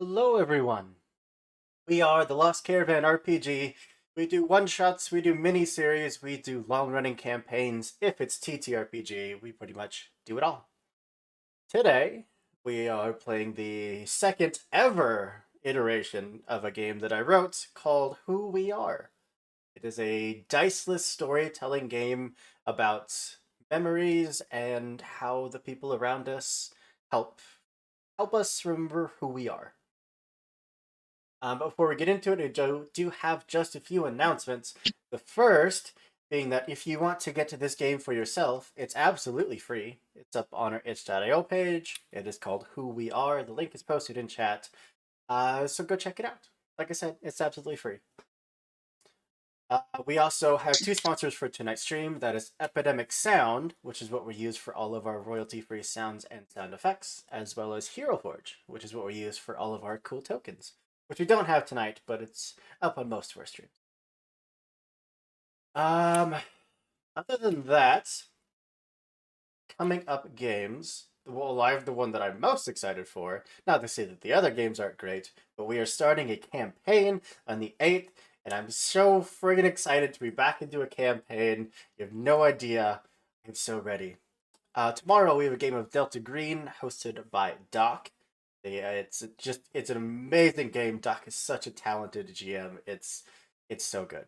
Hello, everyone. We are the Lost Caravan RPG. We do one shots, we do mini series, we do long running campaigns. If it's TTRPG, we pretty much do it all. Today, we are playing the second ever iteration of a game that I wrote called Who We Are. It is a diceless storytelling game about memories and how the people around us help us remember who we are. Before we get into it, I do have just a few announcements. The first being that if you want to get to this game for yourself, it's absolutely free. It's up on our itch.io page. It is called Who We Are. The link is posted in chat. So go check it out. Like I said, it's absolutely free. We also have two sponsors for tonight's stream. That is Epidemic Sound, which is what we use for all of our royalty-free sounds and sound effects, as well as Hero Forge, which is what we use for all of our cool tokens, which we don't have tonight, but it's up on most of our streams. Other than that, coming up games. Well, I have the one that I'm most excited for. Not to say that the other games aren't great, but we are starting a campaign on the 8th, and I'm so friggin' excited to be back into a campaign. You have no idea. I'm so ready. Tomorrow we have a game of Delta Green hosted by Doc. It's an amazing game. Doc is such a talented GM. It's so good.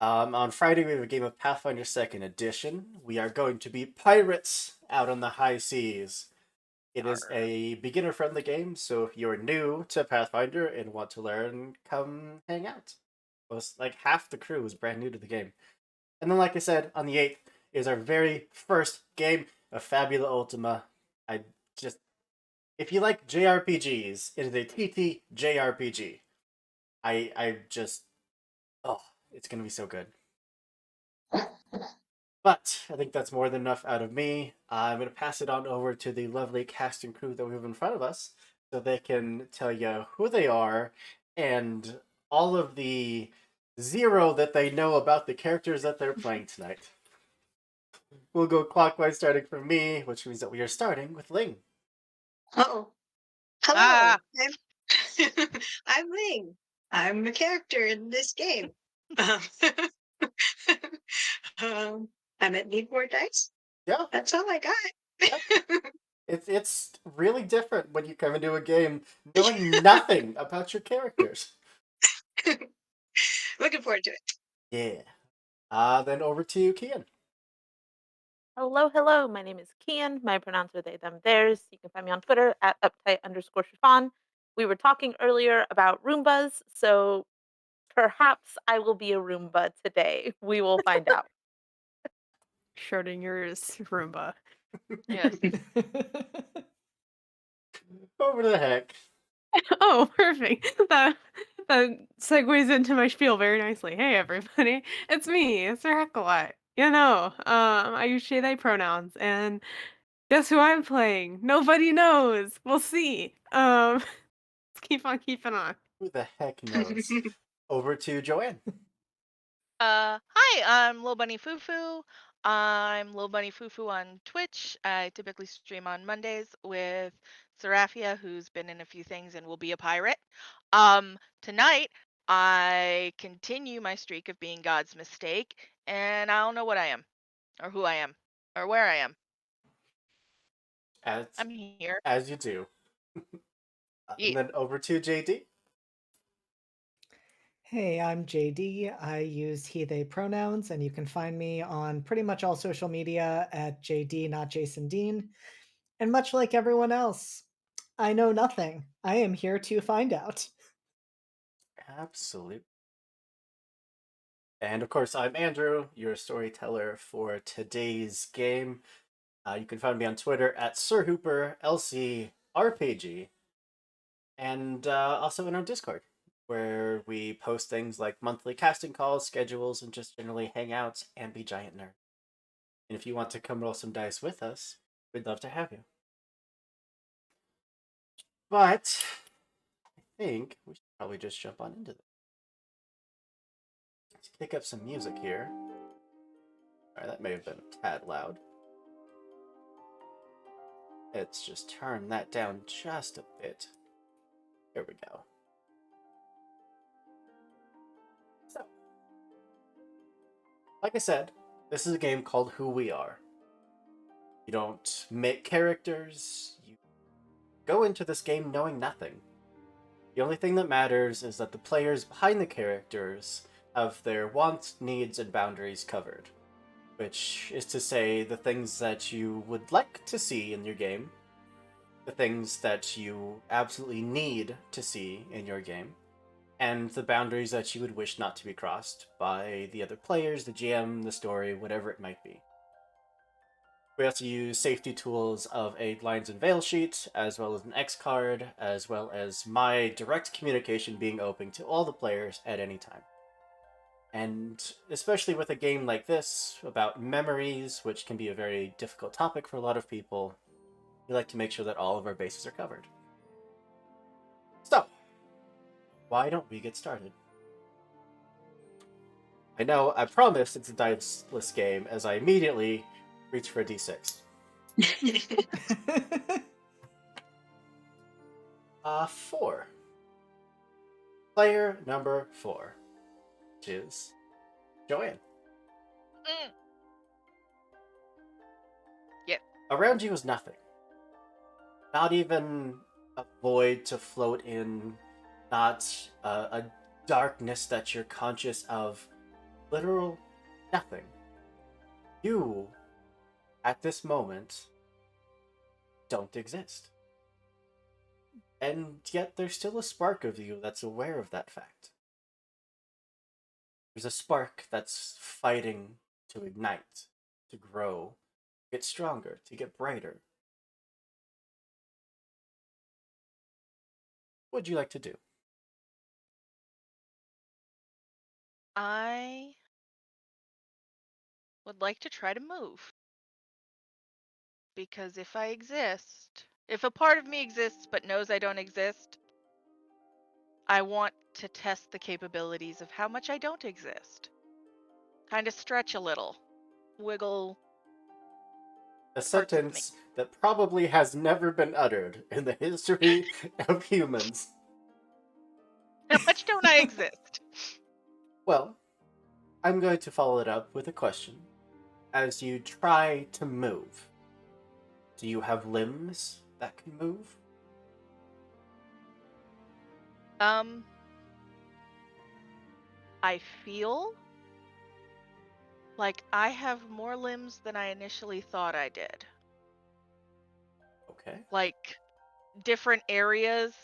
On Friday, we have a game of Pathfinder 2nd Edition. We are going to be pirates out on the high seas. It is a beginner friendly game, so if you're new to Pathfinder and want to learn, come hang out. Most, like half the crew is brand new to the game. And then, like I said, on the 8th is our very first game of Fabula Ultima. I just. If you like JRPGs, it is a TT JRPG. I just. Oh, it's going to be so good. But I think that's more than enough out of me. I'm going to pass it on over to the lovely cast and crew that we have in front of us so they can tell you who they are and all of the zero that they know about the characters that they're playing tonight. We'll go clockwise starting from me, which means that we are starting with Ling. Oh, hello. Ah, I'm Ling. I'm the character in this game. Um, I'm at Need More Dice. Yeah, That's all I yeah. got. It's really different when you come into a game knowing nothing about your characters. Looking forward to it. Yeah. Then over to you, Kian. hello. My name is Kian. My pronouns are they, them, theirs. You can find me on Twitter at uptight_chiffon. We were talking earlier about Roombas, so perhaps I will be a Roomba today. We will find out. Schrodinger's Roomba. Yes. Over the heck. Oh, perfect. That segues into my spiel very nicely. Hey, everybody, it's me, it's Heckalite. I use she/they pronouns, and guess who I'm playing? Nobody knows. We'll see. Let's keep on keeping on. Who the heck knows? Over to Joanne. Hi, I'm Lil Bunny Fufu. I'm Lil Bunny Fufu on Twitch. I typically stream on Mondays with Seraphia, who's been in a few things and will be a pirate. Tonight I continue my streak of being God's mistake, and I don't know what I am, or who I am, or where I am. As I'm here. as you do. Yeah. And then over to JD. Hey, I'm JD. I use he/they pronouns, and you can find me on pretty much all social media at JD, not Jason Dean. And much like everyone else, I know nothing. I am here to find out. Absolute. And of course, I'm Andrew, your storyteller for today's game. You can find me on Twitter at SirHooperLCRPG, and also in our Discord, where we post things like monthly casting calls, schedules, and just generally hang out and be giant nerds. And if you want to come roll some dice with us, we'd love to have you. But I think we should probably just jump on into this. Let's pick up some music here. Alright, that may have been a tad loud. Let's just turn that down just a bit. There we go. So, like I said, this is a game called Who We Are. You don't make characters, you go into this game knowing nothing. The only thing that matters is that the players behind the characters have their wants, needs, and boundaries covered. Which is to say, the things that you would like to see in your game, the things that you absolutely need to see in your game, and the boundaries that you would wish not to be crossed by the other players, the GM, the story, whatever it might be. We also use safety tools of a Lines and Veil sheet, as well as an X card, as well as my direct communication being open to all the players at any time. And especially with a game like this, about memories, which can be a very difficult topic for a lot of people, we like to make sure that all of our bases are covered. So, why don't we get started? I know, I promise it's a diceless game, as I immediately reach for a d6. 4. Player number 4, which is Joanne. Mm. Yeah. Around you is nothing. Not even a void to float in, not a darkness that you're conscious of. Literal nothing. You, at this moment, don't exist. And yet there's still a spark of you that's aware of that fact. There's a spark that's fighting to ignite, to grow, to get stronger, to get brighter. What would you like to do? I would like to try to move. Because if I exist, if a part of me exists but knows I don't exist, I want to test the capabilities of how much I don't exist. Kind of stretch a little, wiggle A parts of me. sentence that probably has never been uttered in the history of humans. How much don't I exist? Well, I'm going to follow it up with a question. As you try to move, do you have limbs that can move? I feel like I have more limbs than I initially thought I did. Okay. Like different areas.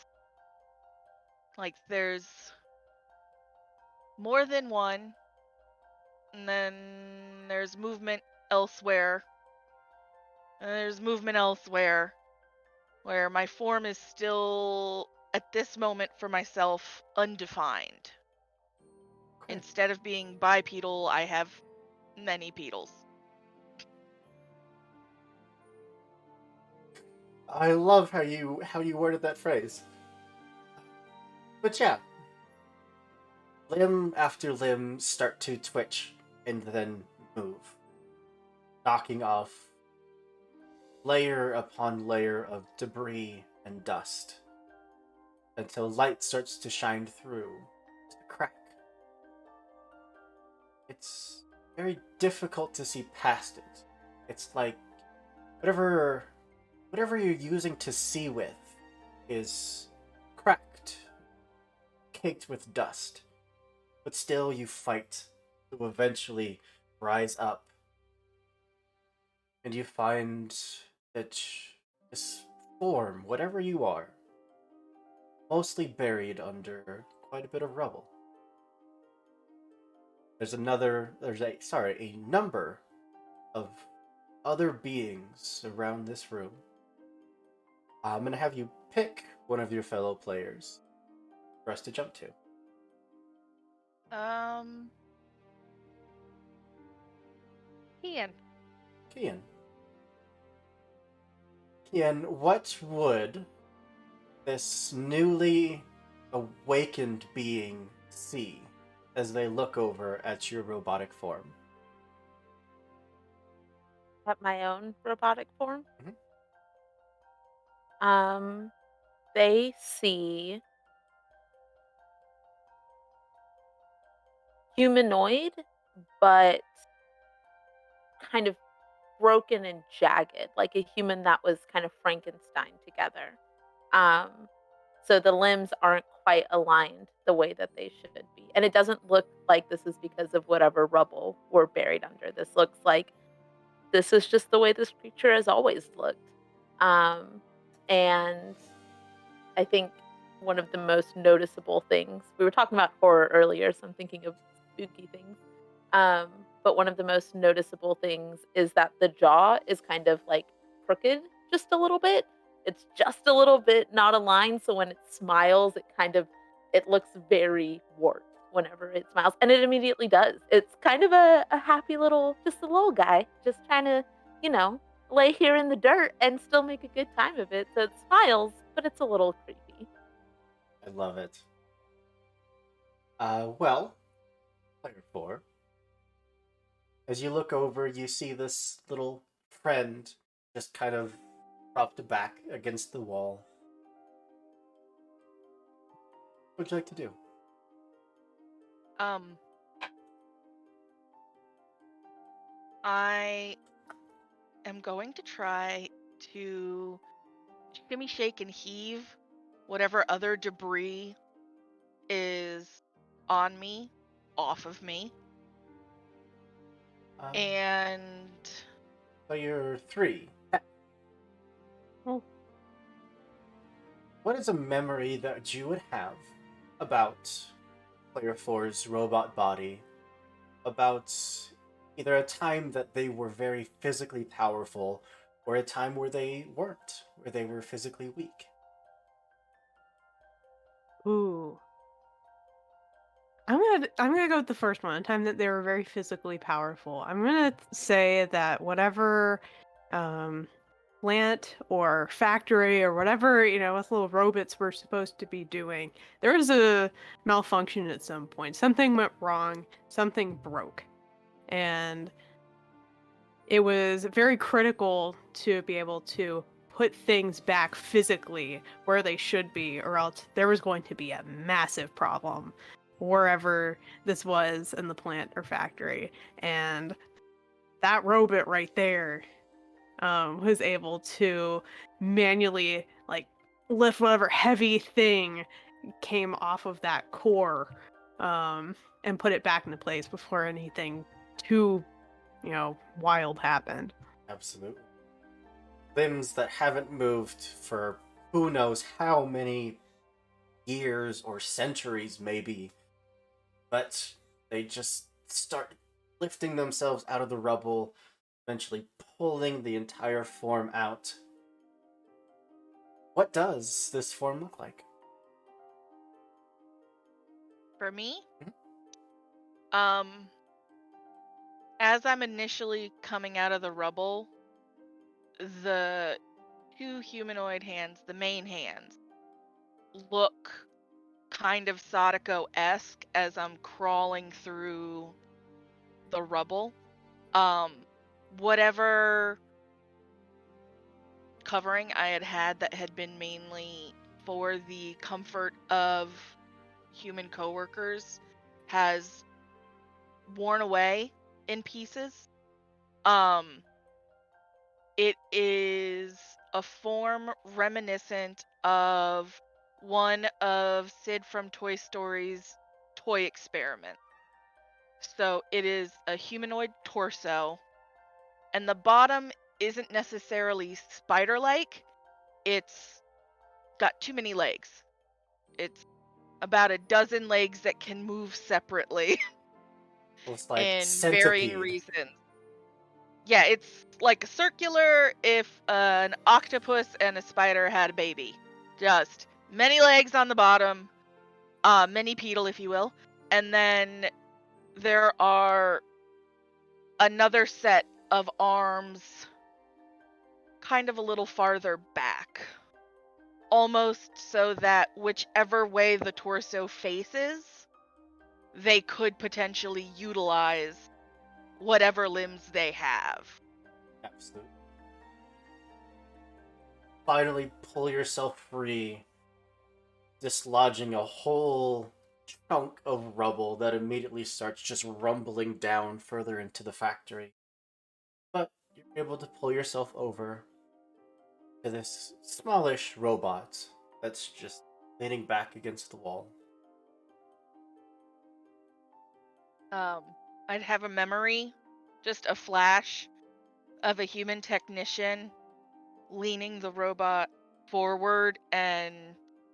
Like there's more than one, and then there's movement elsewhere, and there's movement elsewhere, where my form is still, at this moment for myself, undefined. Okay. Instead of being bipedal, I have many pedals. I love how you worded that phrase. But yeah, limb after limb start to twitch and then move, knocking off layer upon layer of debris and dust until light starts to shine through to the crack. It's very difficult to see past it. It's like whatever you're using to see with is cracked, caked with dust. But still you fight to eventually rise up. And you find that this form, whatever you are, mostly buried under quite a bit of rubble. There's a number of other beings around this room. I'm gonna have you pick one of your fellow players for us to jump to. Ian. Kian. Kian, what would this newly awakened being see as they look over at your robotic form? At my own robotic form. Mhm. They see humanoid, but kind of broken and jagged, like a human that was kind of Frankenstein together. Um, so the limbs aren't quite aligned the way that they should be. And it doesn't look like this is because of whatever rubble we're buried under. This looks like this is just the way this creature has always looked. And I think one of the most noticeable things, we were talking about horror earlier, so I'm thinking of spooky things. But one of the most noticeable things is that the jaw is kind of like crooked just a little bit. It's just a little bit not aligned, so when it smiles, it looks very warped whenever it smiles, and it immediately does. It's kind of a happy little, just a little guy, just trying to, you know, lay here in the dirt and still make a good time of it. So it smiles, but it's a little creepy. I love it. Well, player 4. As you look over, you see this little friend just kind of propped back against the wall. What would you like to do? I am going to try to shimmy, shake, and heave whatever other debris is on me off of me. And Player 3. Oh. What is a memory that you would have about Player 4's robot body? About either a time that they were very physically powerful or a time where they weren't, where they were physically weak? Ooh. I'm gonna go with the first one. A time that they were very physically powerful. I'm gonna say that whatever plant or factory or whatever, with little robots were supposed to be doing, there was a malfunction at some point. Something went wrong, something broke. And it was very critical to be able to put things back physically where they should be, or else there was going to be a massive problem wherever this was in the plant or factory. And that robot right there was able to manually lift whatever heavy thing came off of that core and put it back into place before anything too wild happened. Absolutely. Limbs that haven't moved for who knows how many years or centuries, maybe, but they just start lifting themselves out of the rubble, eventually pulling the entire form out. What does this form look like? for me, Mhm. as I'm initially coming out of the rubble, the two humanoid hands, the main hands, look kind of Sadako-esque as I'm crawling through the rubble. Whatever covering I had that had been mainly for the comfort of human coworkers has worn away in pieces. It is a form reminiscent of one of Sid from Toy Story's toy experiment. So it is a humanoid torso, and the bottom isn't necessarily spider-like. It's got too many legs. It's about a dozen legs that can move separately Looks like in varying centipede. reasons. Yeah, it's like a circular if an octopus and a spider had a baby. Just many legs on the bottom, many pedal, if you will. And then there are another set of arms kind of a little farther back. Almost so that whichever way the torso faces, they could potentially utilize whatever limbs they have. Absolutely. Finally pull yourself free, dislodging a whole chunk of rubble that immediately starts just rumbling down further into the factory. But you're able to pull yourself over to this smallish robot that's just leaning back against the wall. I'd have a memory, just a flash of a human technician leaning the robot forward and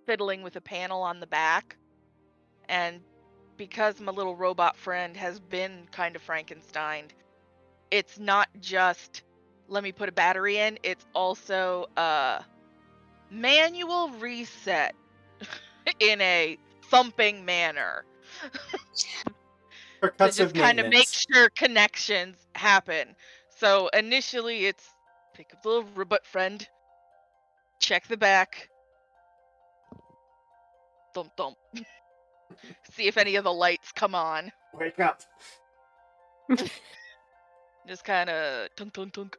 fiddling with a panel on the back. And because my little robot friend has been kind of Frankenstein, it's not just let me put a battery in, it's also a manual reset in a thumping manner to Percussive just kind of make maintenance. sure connections happen. So initially it's pick up the little robot friend, check the back, thump thump, see if any of the lights come on. Wake up! Just kind of tunk tunk tunk.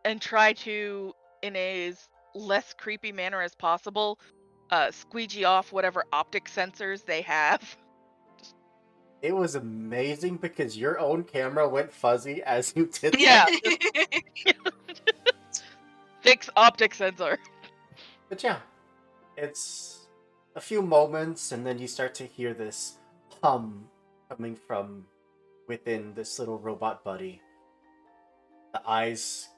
And try to, in a less creepy manner as possible, squeegee off whatever optic sensors they have. It was amazing because your own camera went fuzzy as you did that. Yeah, fix optic sensor. But yeah, it's a few moments, and then you start to hear this hum coming from within this little robot buddy. The eyes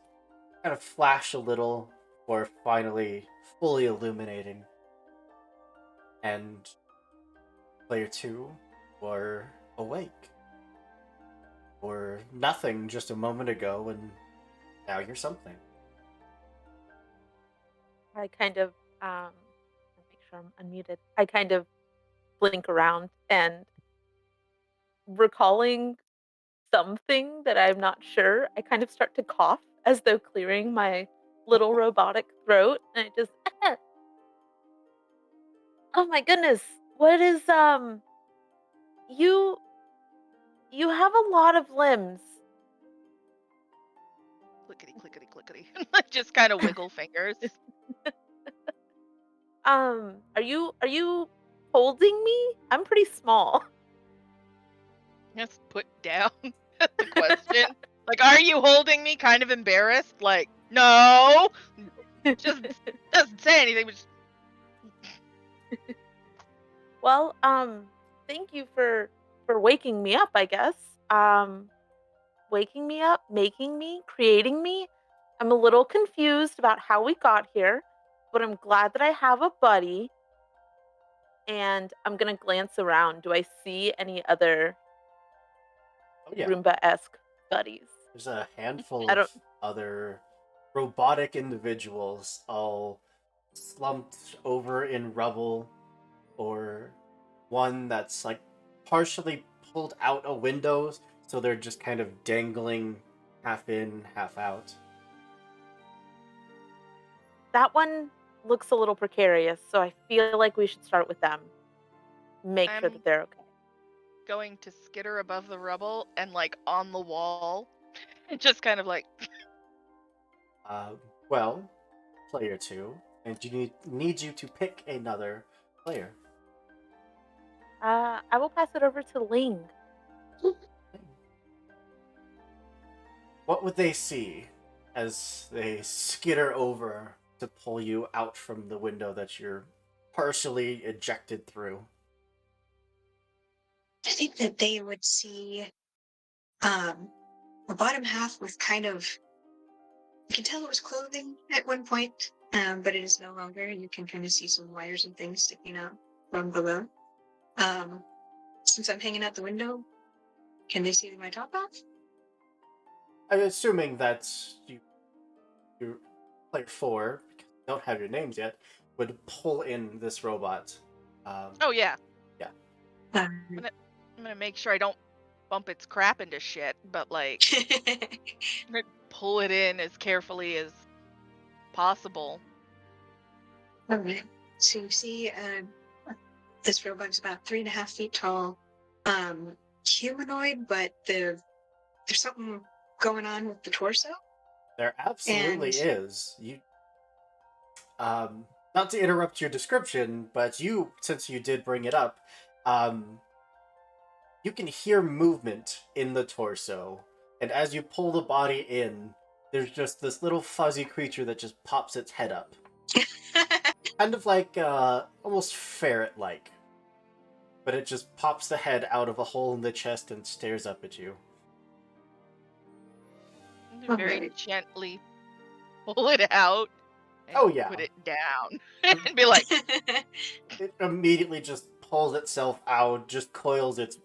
kind of flash a little before finally fully illuminating. And player 2 were awake. Or nothing just a moment ago, and now you're something. I kind of make sure I'm unmuted. I kind of blink around and recalling something that I'm not sure, I kind of start to cough as though clearing my little robotic throat, and I just oh my goodness. What is you have a lot of limbs. Clickety clickety clickety. Just kind of wiggle fingers. Are you holding me? I'm pretty small. Just put down the question. Like, are you holding me? Kind of embarrassed. Like, no. Just doesn't say anything. But just... Well, thank you for waking me up, I guess. Waking me up, making me, creating me. I'm a little confused about how we got here, but I'm glad that I have a buddy. And I'm gonna glance around. Do I see any other Oh yeah, Roomba-esque buddies? there's a handful I of don't. other robotic individuals all slumped over in rubble, or one that's like partially pulled out a window, so they're just kind of dangling half in, half out. That one looks a little precarious, so I feel like we should start with them. Make sure I'm that they're okay. going to skitter above the rubble and like on the wall. Just kind of like Well, player 2, and you need you to pick another player. I will pass it over to Ling. What would they see as they skitter over to pull you out from the window that you're partially ejected through? I think that they would see the bottom half with kind of, you can tell it was clothing at one point, but it is no longer. You can kind of see some wires and things sticking out from below. Since I'm hanging out the window, can they see my top half? I'm assuming that you player 4, because you don't have your names yet, would pull in this robot. oh yeah. Um, I'm gonna make sure I don't bump its crap into shit, but like I'm gonna pull it in as carefully as possible. Okay. So you see, this robot is about 3.5 feet tall, humanoid, but there's something going on with the torso. There absolutely And- is. You, not to interrupt your description, but you, since you did bring it up, You can hear movement in the torso, and as you pull the body in, there's just this little fuzzy creature that just pops its head up. Kind of like, almost ferret-like. But it just pops the head out of a hole in the chest and stares up at you. Very Alright. gently pull it out and Oh, yeah. put it down and be like, It immediately just pulls itself out, just coils its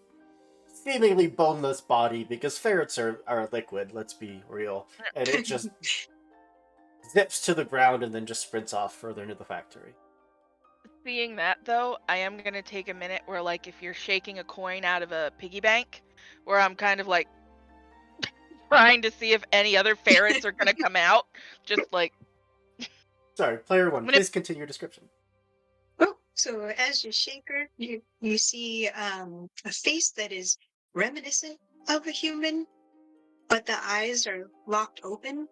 seemingly boneless body, because ferrets are liquid, let's be real. And it just zips to the ground and then just sprints off further into the factory. seeing that though, I am gonna take a minute where, like, if you're shaking a coin out of a piggy bank, where I'm kind of like trying to see if any other ferrets are gonna come out, just like Sorry, player one, I'm gonna please continue your description. Oh, so as you shake her, you see a face that is reminiscent of a human, but the eyes are locked open,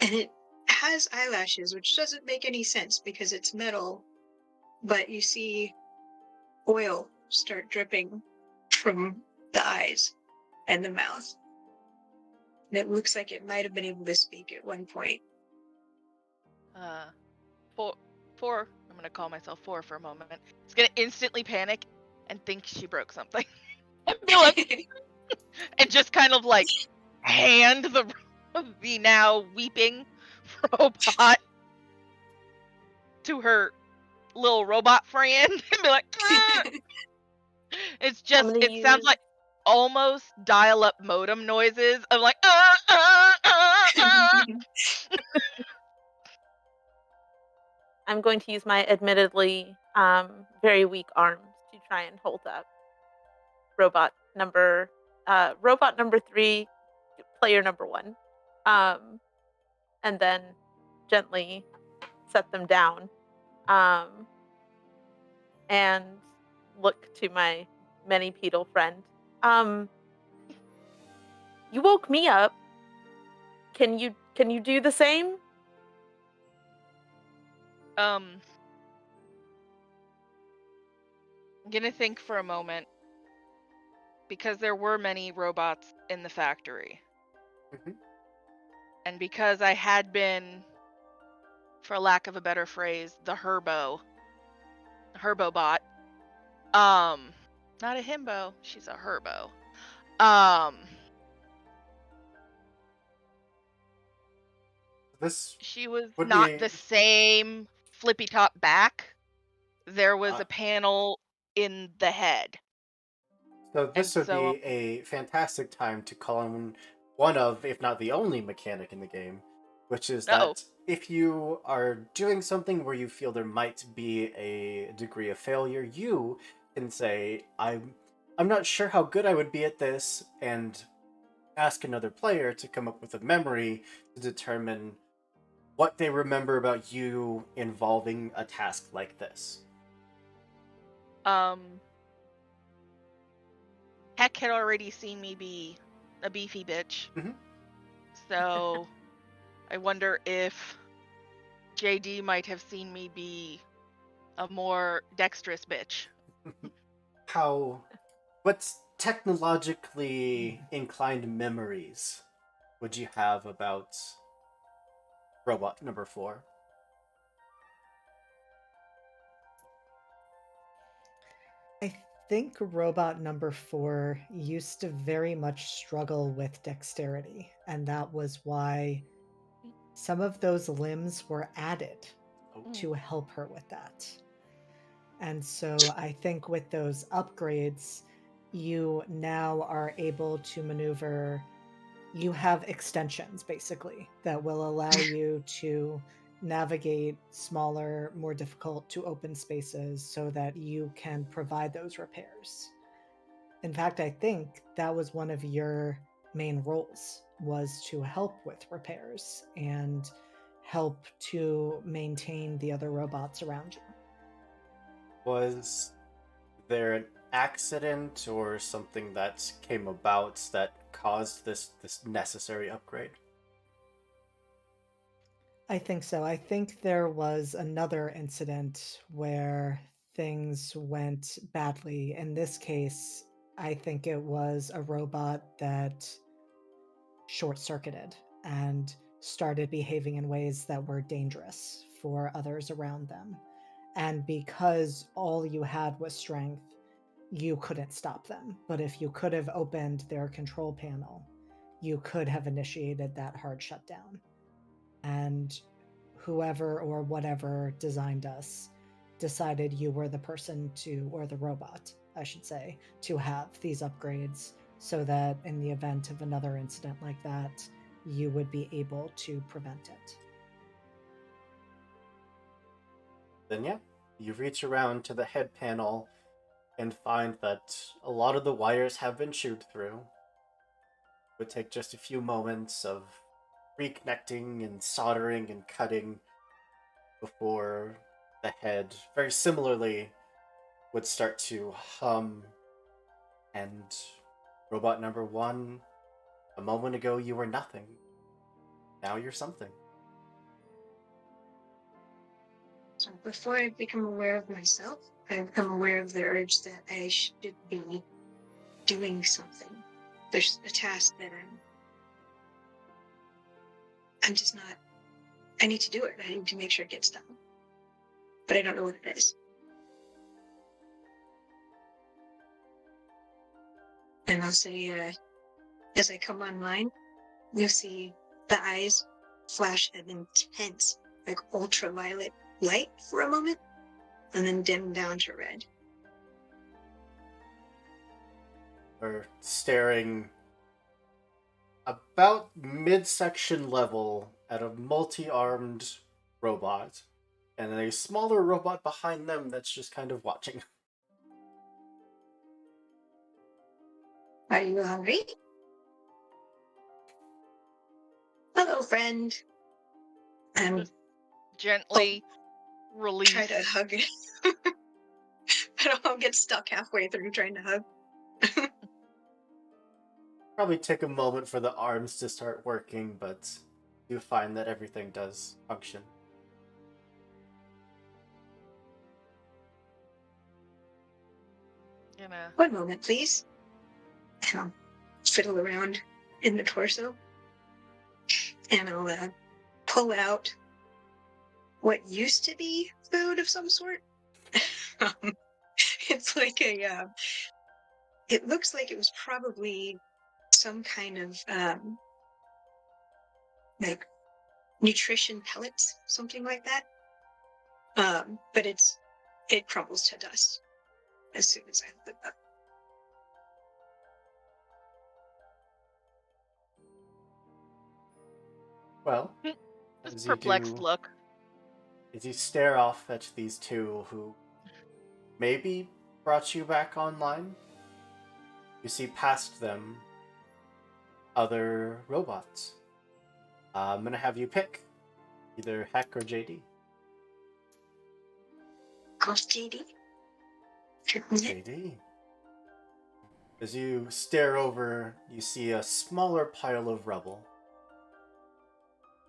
and it has eyelashes, which doesn't make any sense because it's metal. But you see oil start dripping from the eyes and the mouth. And it looks like it might have been able to speak at one point. four. I'm gonna call myself four for a moment. It's gonna instantly panic and think she broke something, and be like, and just kind of like hand the now weeping robot to her little robot friend and be like, "Ah!" It's I'm just, gonna it sounds use like almost dial-up modem noises of like, I'm going to use my admittedly very weak arms to try and hold up robot number 3, player number 1, and then gently set them down, and look to my many pedal friend. You woke me up. Can you do the same? I'm gonna think for a moment, because there were many robots in the factory. Mhm. And because I had been, for lack of a better phrase, the Herbobot. Not a himbo, she's a Herbo. This She was would not be the same flippy top back. There was uh, a panel in the head. so And this would so, be a fantastic time to call on one of, if not the only mechanic in the game, which is uh-oh. that if you are doing something where you feel there might be a degree of failure, you can say, I'm not sure how good I would be at this, and ask another player to come up with a memory to determine what they remember about you involving a task like this. Heck had already seen me be a beefy bitch. Mhm. So I wonder if JD might have seen me be a more dexterous bitch. What's technologically inclined memories would you have about robot number 4? I think robot number 4 used to very much struggle with dexterity, and that was why some of those limbs were added to help her with that. And so I think with those upgrades, you now are able to maneuver. You have extensions basically that will allow you to navigate smaller, more difficult to open spaces so that you can provide those repairs. In fact, I think that was one of your main roles, was to help with repairs and help to maintain the other robots around you. Was there an accident or something that came about that caused this necessary upgrade? I think so. I think there was another incident where things went badly. In this case, I think it was a robot that short circuited and started behaving in ways that were dangerous for others around them. And because all you had was strength, you couldn't stop them. But if you could have opened their control panel, you could have initiated that hard shutdown. And whoever or whatever designed us decided you were the person to, or the robot, I should say, to have these upgrades so that in the event of another incident like that, you would be able to prevent it. Then yeah, you reach around to the head panel and find that a lot of the wires have been chewed through. It would take just a few moments of reconnecting and soldering and cutting before the head, very similarly, would start to hum. And robot number 1, a moment ago you were nothing. Now you're something. So before I become aware of myself, I become aware of the urge that I should be doing something. There's a task that I'm just not. I need to do it. I need to make sure it gets done. But I don't know what it is. And I'll say, as I come online, you'll see the eyes flash an intense, like ultraviolet light for a moment, and then dim down to red. Or staring about midsection level at a multi-armed robot, and a smaller robot behind them that's just kind of watching. Are you hungry? Hello, friend. Gently release. Try to hug it. But I'll get stuck halfway through trying to hug. Probably take a moment for the arms to start working, but you find that everything does function. You know. One moment, please. And I'll fiddle around in the torso. And I'll pull out what used to be food of some sort. It's like it looks like it was probably some kind of like nutrition pellets, something like that. But it crumbles to dust as soon as I hold it up. Well, Just as you perplexed do- look. as you stare off at these two who maybe brought you back online, you see past them other robots. I'm gonna have you pick either Heck or JD. Calls JD. JD. As you stare over, you see a smaller pile of rubble.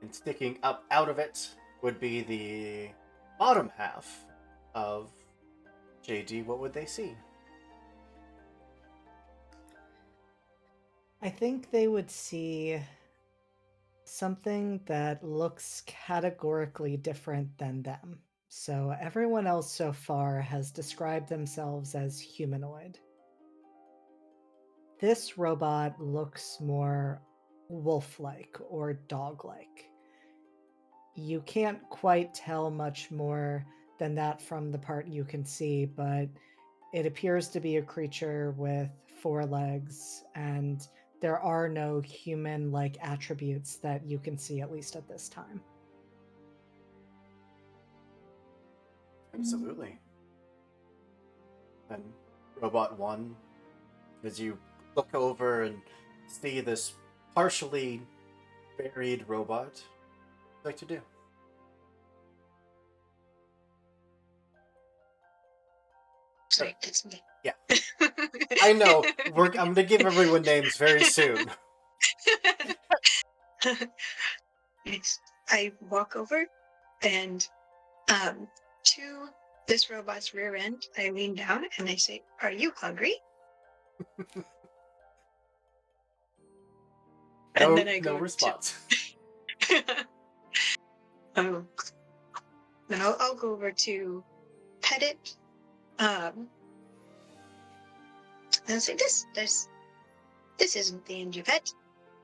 And sticking up out of it would be the bottom half of JD. What would they see? I think they would see something that looks categorically different than them. So everyone else so far has described themselves as humanoid. This robot looks more wolf-like or dog-like. You can't quite tell much more than that from the part you can see, but it appears to be a creature with 4 legs, and there are no human-like attributes that you can see, at least at this time. Absolutely. And Robot 1, as you look over and see this partially buried robot, what would you like to do? Sorry, that's me. Yeah. I know. I'm going to give everyone names very soon. I walk over and to this robot's rear end, I lean down and I say, "Are you hungry?" And then I No go response. to, then I'll go over to pet it, and I'll say, this isn't the end, you pet,"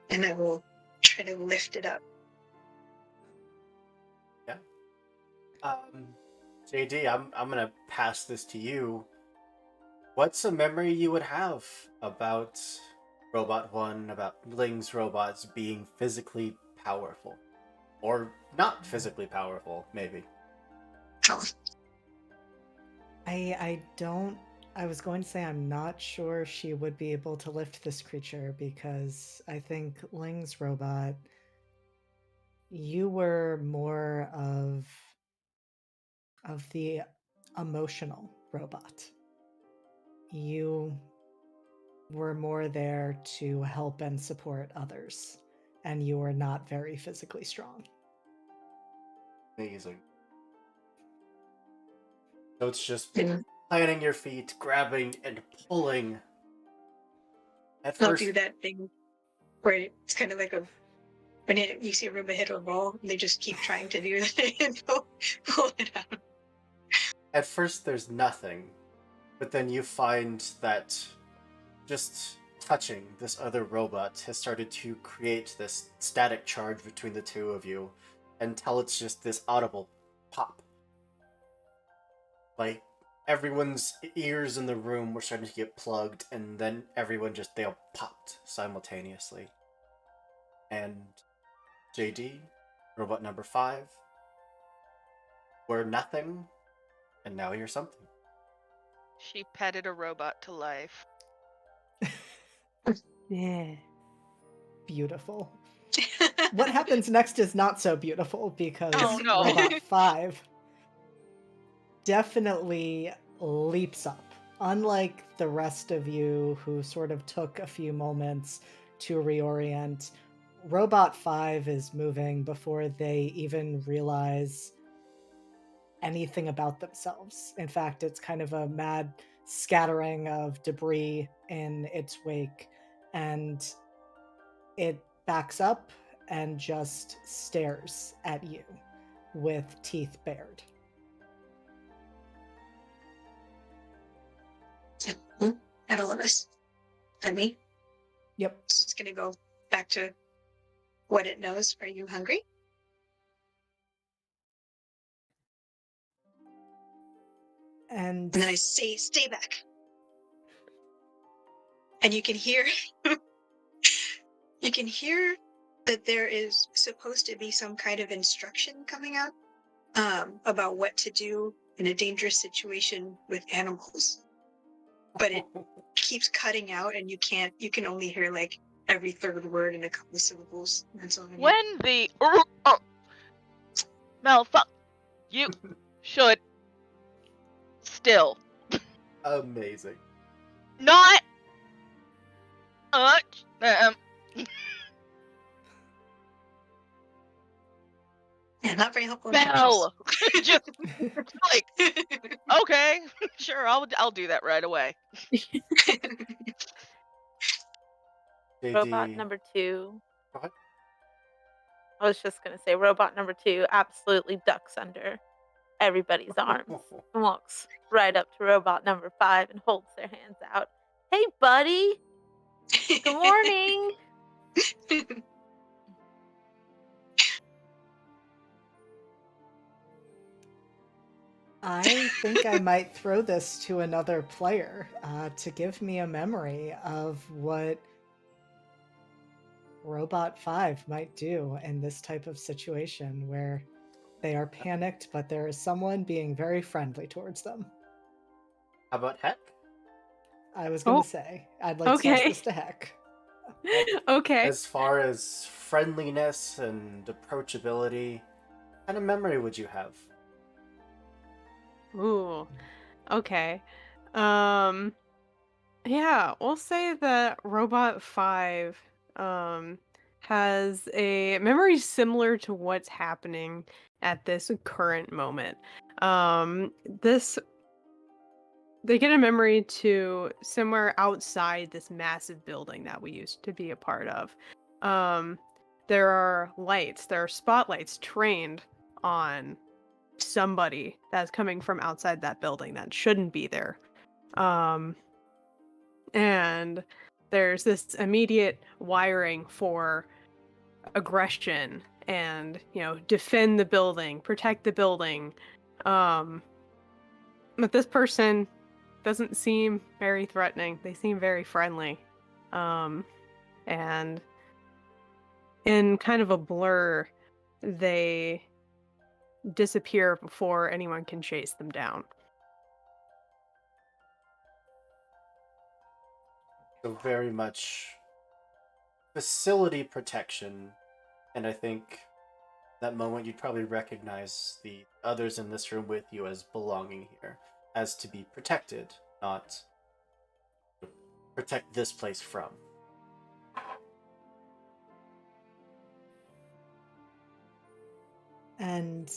and I will try to lift it up. JD, I'm gonna pass this to you. What's a memory you would have about Robot One, about Ling's robots being physically powerful, or not physically powerful, maybe? Oh, I don't. I was going to say I'm not sure she would be able to lift this creature because I think Ling's robot, you were more of the emotional robot. You were more there to help and support others, and you were not very physically strong. Amazing. So it's just yeah. planting your feet, grabbing and pulling. At I'll first, do that thing where it's kind of like when you see a Roomba hit a ball, they just keep trying to do that and pull it out. at first there's nothing, but then you find that just touching this other robot has started to create this static charge between the two of you until it's just this audible pop. Like everyone's ears in the room were starting to get plugged, and then they all popped simultaneously. And JD, robot number 5, were nothing, and now you're something. She petted a robot to life. Yeah. Beautiful. What happens next is not so beautiful because Oh, no. Robot 5 definitely leaps up. Unlike the rest of you who sort of took a few moments to reorient, Robot 5 is moving before they even realize anything about themselves. In fact, it's kind of a mad scattering of debris in its wake, and it backs up and just stares at you with teeth bared. At all of us. And me. Yep. So it's gonna go back to what it knows. Are you hungry? And And then I say, "Stay back." And you can hear that there is supposed to be some kind of instruction coming out about what to do in a dangerous situation with animals. But it keeps cutting out, and you can only hear like every third word in a couple of syllables. That's all I need. When the Malfuck, you should still Amazing. not Yeah, not very helpful. Bell. Just like, okay, sure, I'll do that right away. Robot JD, number 2. Go ahead. I was just gonna say, robot number 2 absolutely ducks under everybody's arms and walks right up to robot number 5 and holds their hands out. Hey, buddy. Good morning. I think I might throw this to another player to give me a memory of what Robot 5 might do in this type of situation where they are panicked, but there is someone being very friendly towards them. How about Heck? I was going Oh. to say, I'd like to toss Okay. this to Heck. Okay. As far as friendliness and approachability, what kind of memory would you have? Ooh. Okay. Yeah, we'll say that Robot 5 has a memory similar to what's happening at this current moment. This they get a memory to somewhere outside this massive building that we used to be a part of. Um, there are lights, there are spotlights trained on somebody that's coming from outside that building that shouldn't be there. Um, and there's this immediate wiring for aggression and, defend the building, protect the building. But this person doesn't seem very threatening. They seem very friendly. And in kind of a blur, they disappear before anyone can chase them down. So very much facility protection, and I think that moment you'd probably recognize the others in this room with you as belonging here, as to be protected, not protect this place from. And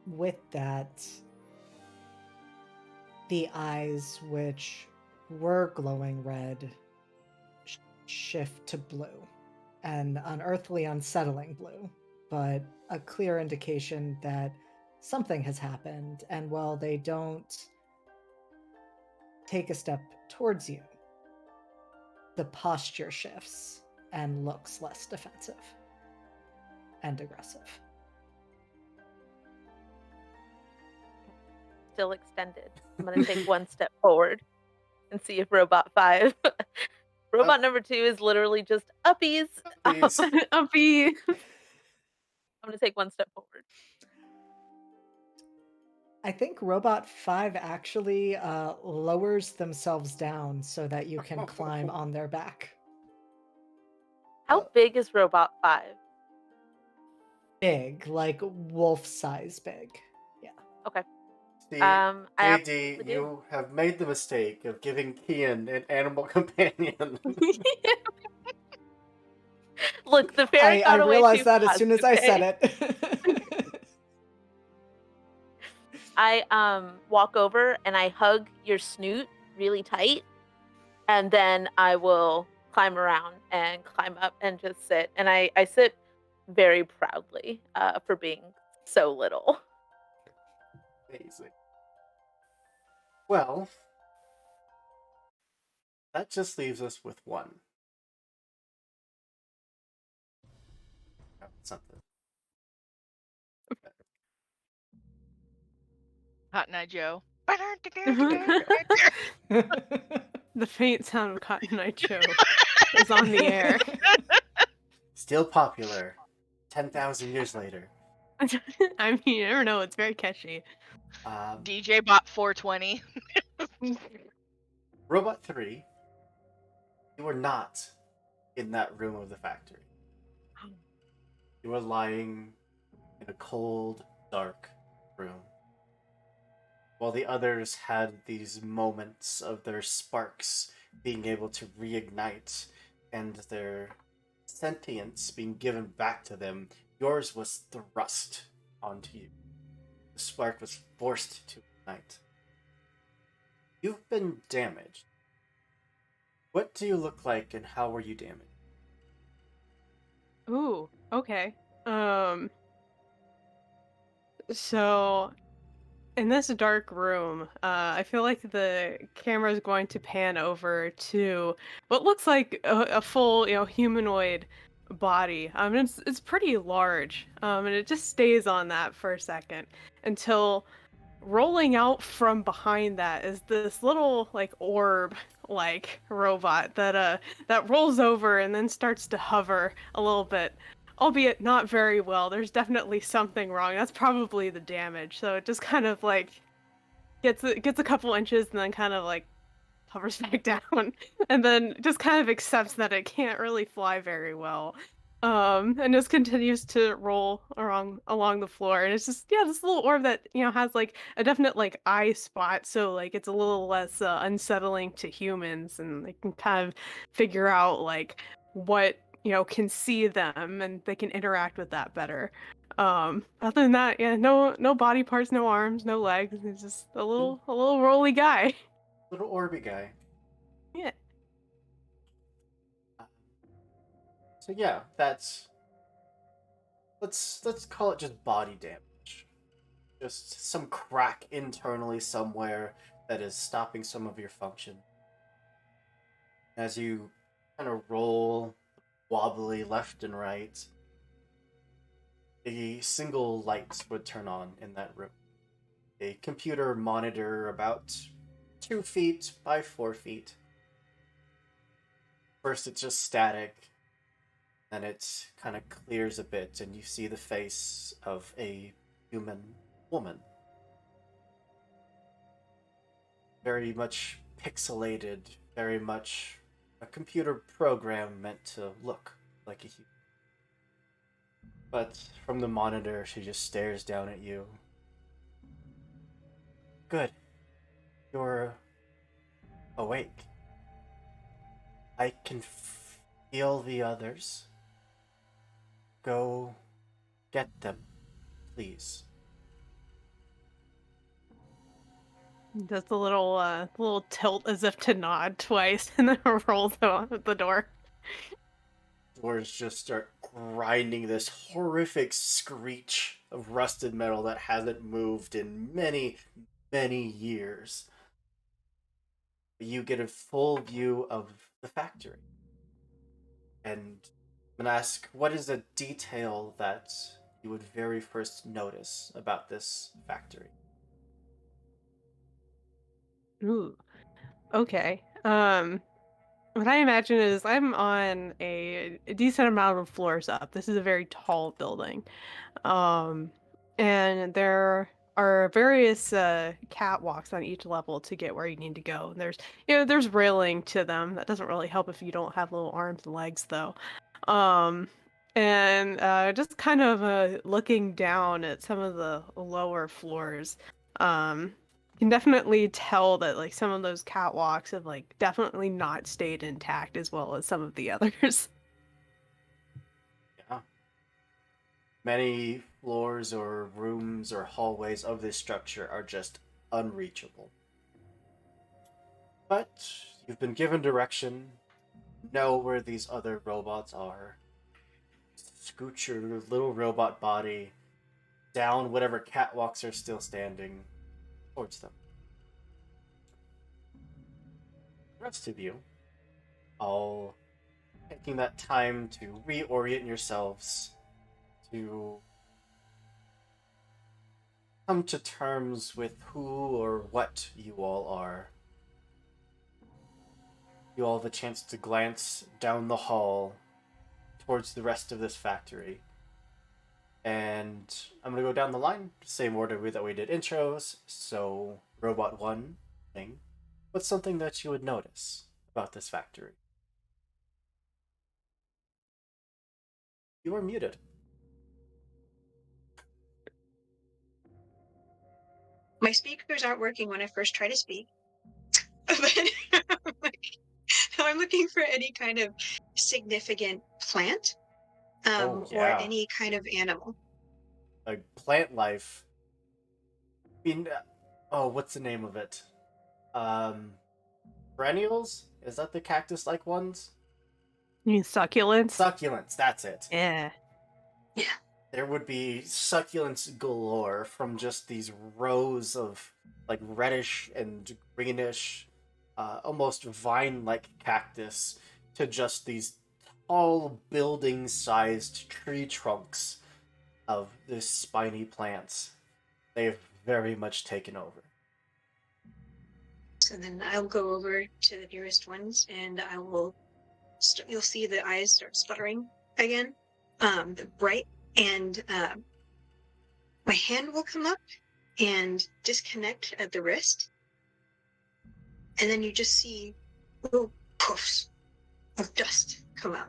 with that, the eyes, which were glowing red, shift to blue, an unearthly, unsettling blue, but a clear indication that something has happened. And while they don't take a step towards you, the posture shifts and looks less defensive and aggressive. Still extended. I'm gonna take one step forward and see if Robot 5. Robot number 2 is literally just uppies. Please. Uppy. I'm gonna take one step forward. I think Robot 5 actually lowers themselves down so that you can climb on their back. How big is Robot 5? Big, like wolf size big. Yeah. Okay. See, I JD, absolutely do. you have made the mistake of giving Kian an animal companion. Look, the fairy I got away realized too that as fast, soon as I okay? said it. I walk over and I hug your snoot really tight, and then I will climb around and climb up and just sit. And I sit very proudly for being so little. Amazing. Well, that just leaves us with one. Oh, something. Cotton Eye Joe. The faint sound of Cotton Eye Joe is on the air. Still popular. 10,000 years later. I mean, you never know. It's very catchy. DJ Bot 420. Robot 3, you were not in that room of the factory. You were lying in a cold, dark room. While the others had these moments of their sparks being able to reignite and their sentience being given back to them, yours was thrust onto you. The spark was forced to ignite. You've been damaged. What do you look like and how were you damaged? Ooh, okay. So in this dark room, I feel like the camera is going to pan over to what looks like a full, humanoid body. It's pretty large. And it just stays on that for a second until rolling out from behind that is this little orb robot that rolls over and then starts to hover a little bit, albeit not very well. There's definitely something wrong. That's probably the damage. So it just kind of gets a couple inches and then kind of hovers back down and then just kind of accepts that it can't really fly very well. And just continues to roll along the floor, and it's just this little orb that has a definite eye spot, so it's a little less unsettling to humans, and they can kind of figure out what can see them and they can interact with that better. Other than that, yeah, no body parts, no arms, no legs. It's just a little rolly guy. Little Orby guy. Yeah. So yeah, that's let's call it just body damage. Just some crack internally somewhere that is stopping some of your function. As you kind of roll wobbly left and right, a single light would turn on in that room. A computer monitor about 2 feet by 4 feet. First, it's just static, then it kind of clears a bit, and you see the face of a human woman. Very much pixelated, very much a computer program meant to look like a human. But from the monitor, she just stares down at you. Good. You're awake. I can feel the others. Go get them, please. Does a little tilt as if to nod twice, and then rolls out the door. Doors just start grinding this horrific screech of rusted metal that hasn't moved in many, many years. You get a full view of the factory. And I'm gonna ask, what is a detail that you would very first notice about this factory? Ooh. Okay. What I imagine is I'm on a decent amount of floors up. This is a very tall building. Um, and there are various catwalks on each level to get where you need to go. And there's railing to them. That doesn't really help if you don't have little arms and legs, though. Um, and just kind of looking down at some of the lower floors. You can definitely tell that like some of those catwalks have like definitely not stayed intact as well as some of the others. Yeah. Many floors or rooms or hallways of this structure are just unreachable. But you've been given direction, know where these other robots are. Scoot your little robot body down whatever catwalks are still standing towards them. The rest of you, all taking that time to reorient yourselves, to come to terms with who or what you all are. You all have a chance to glance down the hall towards the rest of this factory. And I'm going to go down the line, same order that we did intros. So, Robot 1 thing. What's something that you would notice about this factory? You are muted. My speakers aren't working when I first try to speak. But I'm looking for any kind of significant plant Oh, or yeah. any kind of animal. Like plant life. I mean, oh, what's the name of it? Perennials? Is that the cactus-like ones? You mean succulents? Succulents, that's it. Yeah. Yeah. There would be succulents galore from just these rows of like reddish and greenish, almost vine-like cactus to just these tall building-sized tree trunks of this spiny plants. They've very much taken over. So then I'll go over to the nearest ones and I will. You'll see the eyes start sputtering again, bright, and my hand will come up and disconnect at the wrist, and then you just see little puffs of dust come out.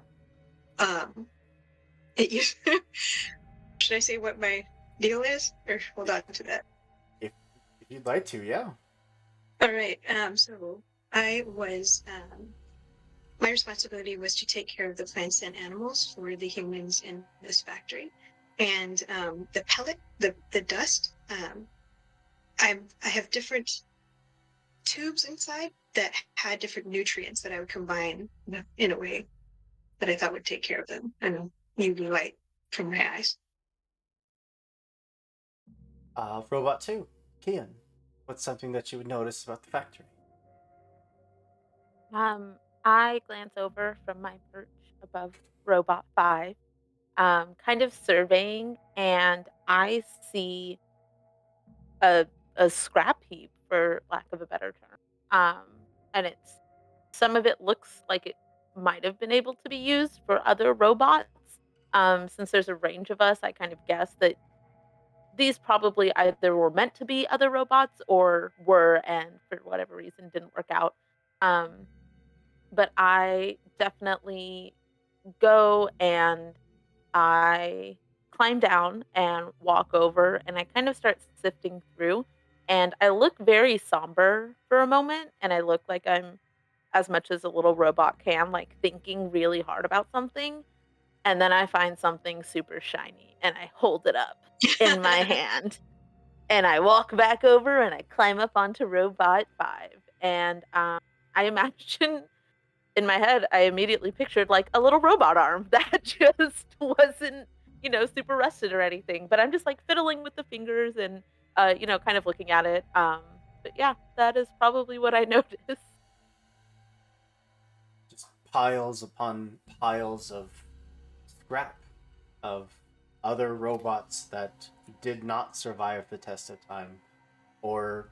It should I say what my deal is, or hold on to that? If you'd like to, yeah. All right. So I was my responsibility was to take care of the plants and animals for the humans in this factory. And the pellet, the dust, I have different tubes inside that had different nutrients that I would combine in a way that I thought would take care of them and UV light from my eyes. Robot 2, Kian, what's something that you would notice about the factory? I glance over from my perch above Robot 5, kind of surveying, and I see a a scrap heap, for lack of a better term. Um, and it's some of it looks like it might have been able to be used for other robots. Since there's a range of us, I kind of guess that these probably either were meant to be other robots or were and for whatever reason didn't work out. Um, but I definitely go and I climb down and walk over and I kind of start sifting through and I look very somber for a moment and I look like I'm as much as a little robot can, like thinking really hard about something. And then I find something super shiny and I hold it up in my hand and I walk back over and I climb up onto Robot 5. And I imagine in my head, I immediately pictured like a little robot arm that just wasn't, super rusted or anything. But I'm just like fiddling with the fingers and, kind of looking at it. But yeah, that is probably what I noticed. Just piles upon piles of scrap of other robots that did not survive the test of time, or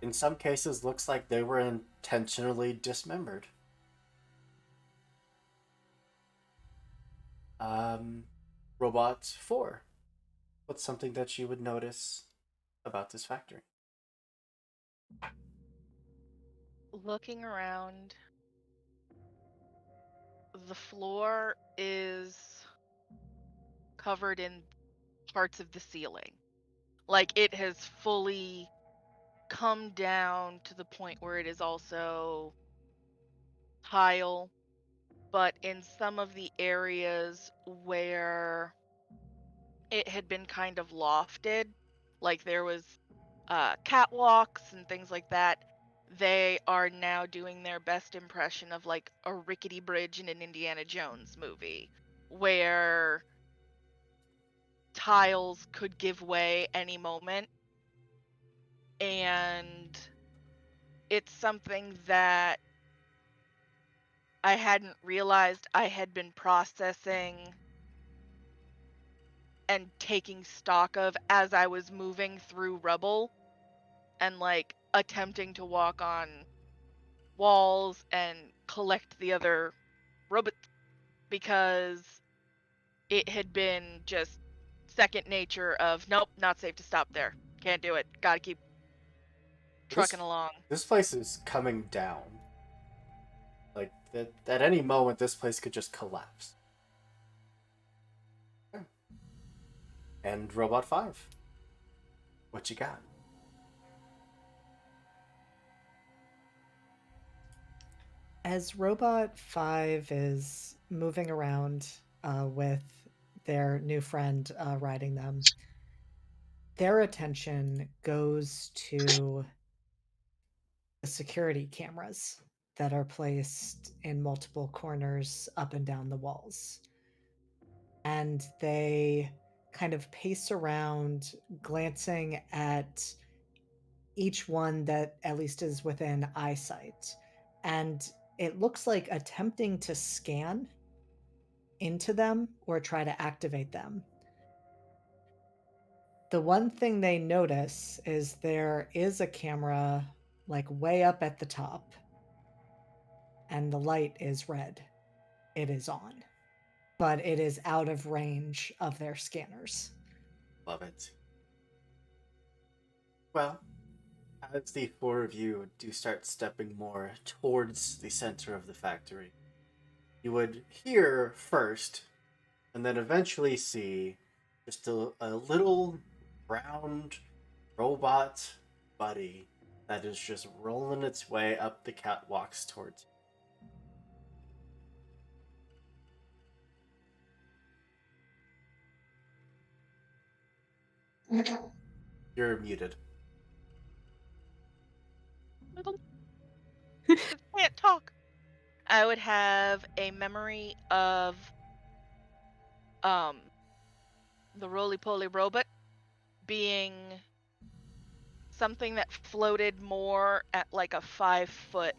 in some cases, looks like they were intentionally dismembered. Um, Robot 4, what's something that you would notice about this factory? Looking around, the floor is covered in parts of the ceiling. Like it has fully come down to the point where it is also tile, but in some of the areas where it had been kind of lofted, like there was catwalks and things like that, they are now doing their best impression of like a rickety bridge in an Indiana Jones movie where tiles could give way any moment. And it's something that I hadn't realized I had been processing and taking stock of as I was moving through rubble and like attempting to walk on walls and collect the other robots because it had been just second nature of nope, not safe to stop there. Can't do it. Gotta keep trucking This along. this place is coming down. Like that, at any moment, this place could just collapse. And Robot 5, what you got? As Robot 5 is moving around with their new friend riding them, their attention goes to the security cameras that are placed in multiple corners up and down the walls. And they kind of pace around, glancing at each one that at least is within eyesight. And it looks like attempting to scan into them or try to activate them. The one thing they notice is there is a camera like way up at the top, and the light is red. It is on, but it is out of range of their scanners. Love it. Well, as the four of you do start stepping more towards the center of the factory, you would hear first, and then eventually see just a little round robot buddy that is just rolling its way up the catwalks towards you. You're muted. Can't talk. I would have a memory of the roly-poly robot being something that floated more at like a 5-foot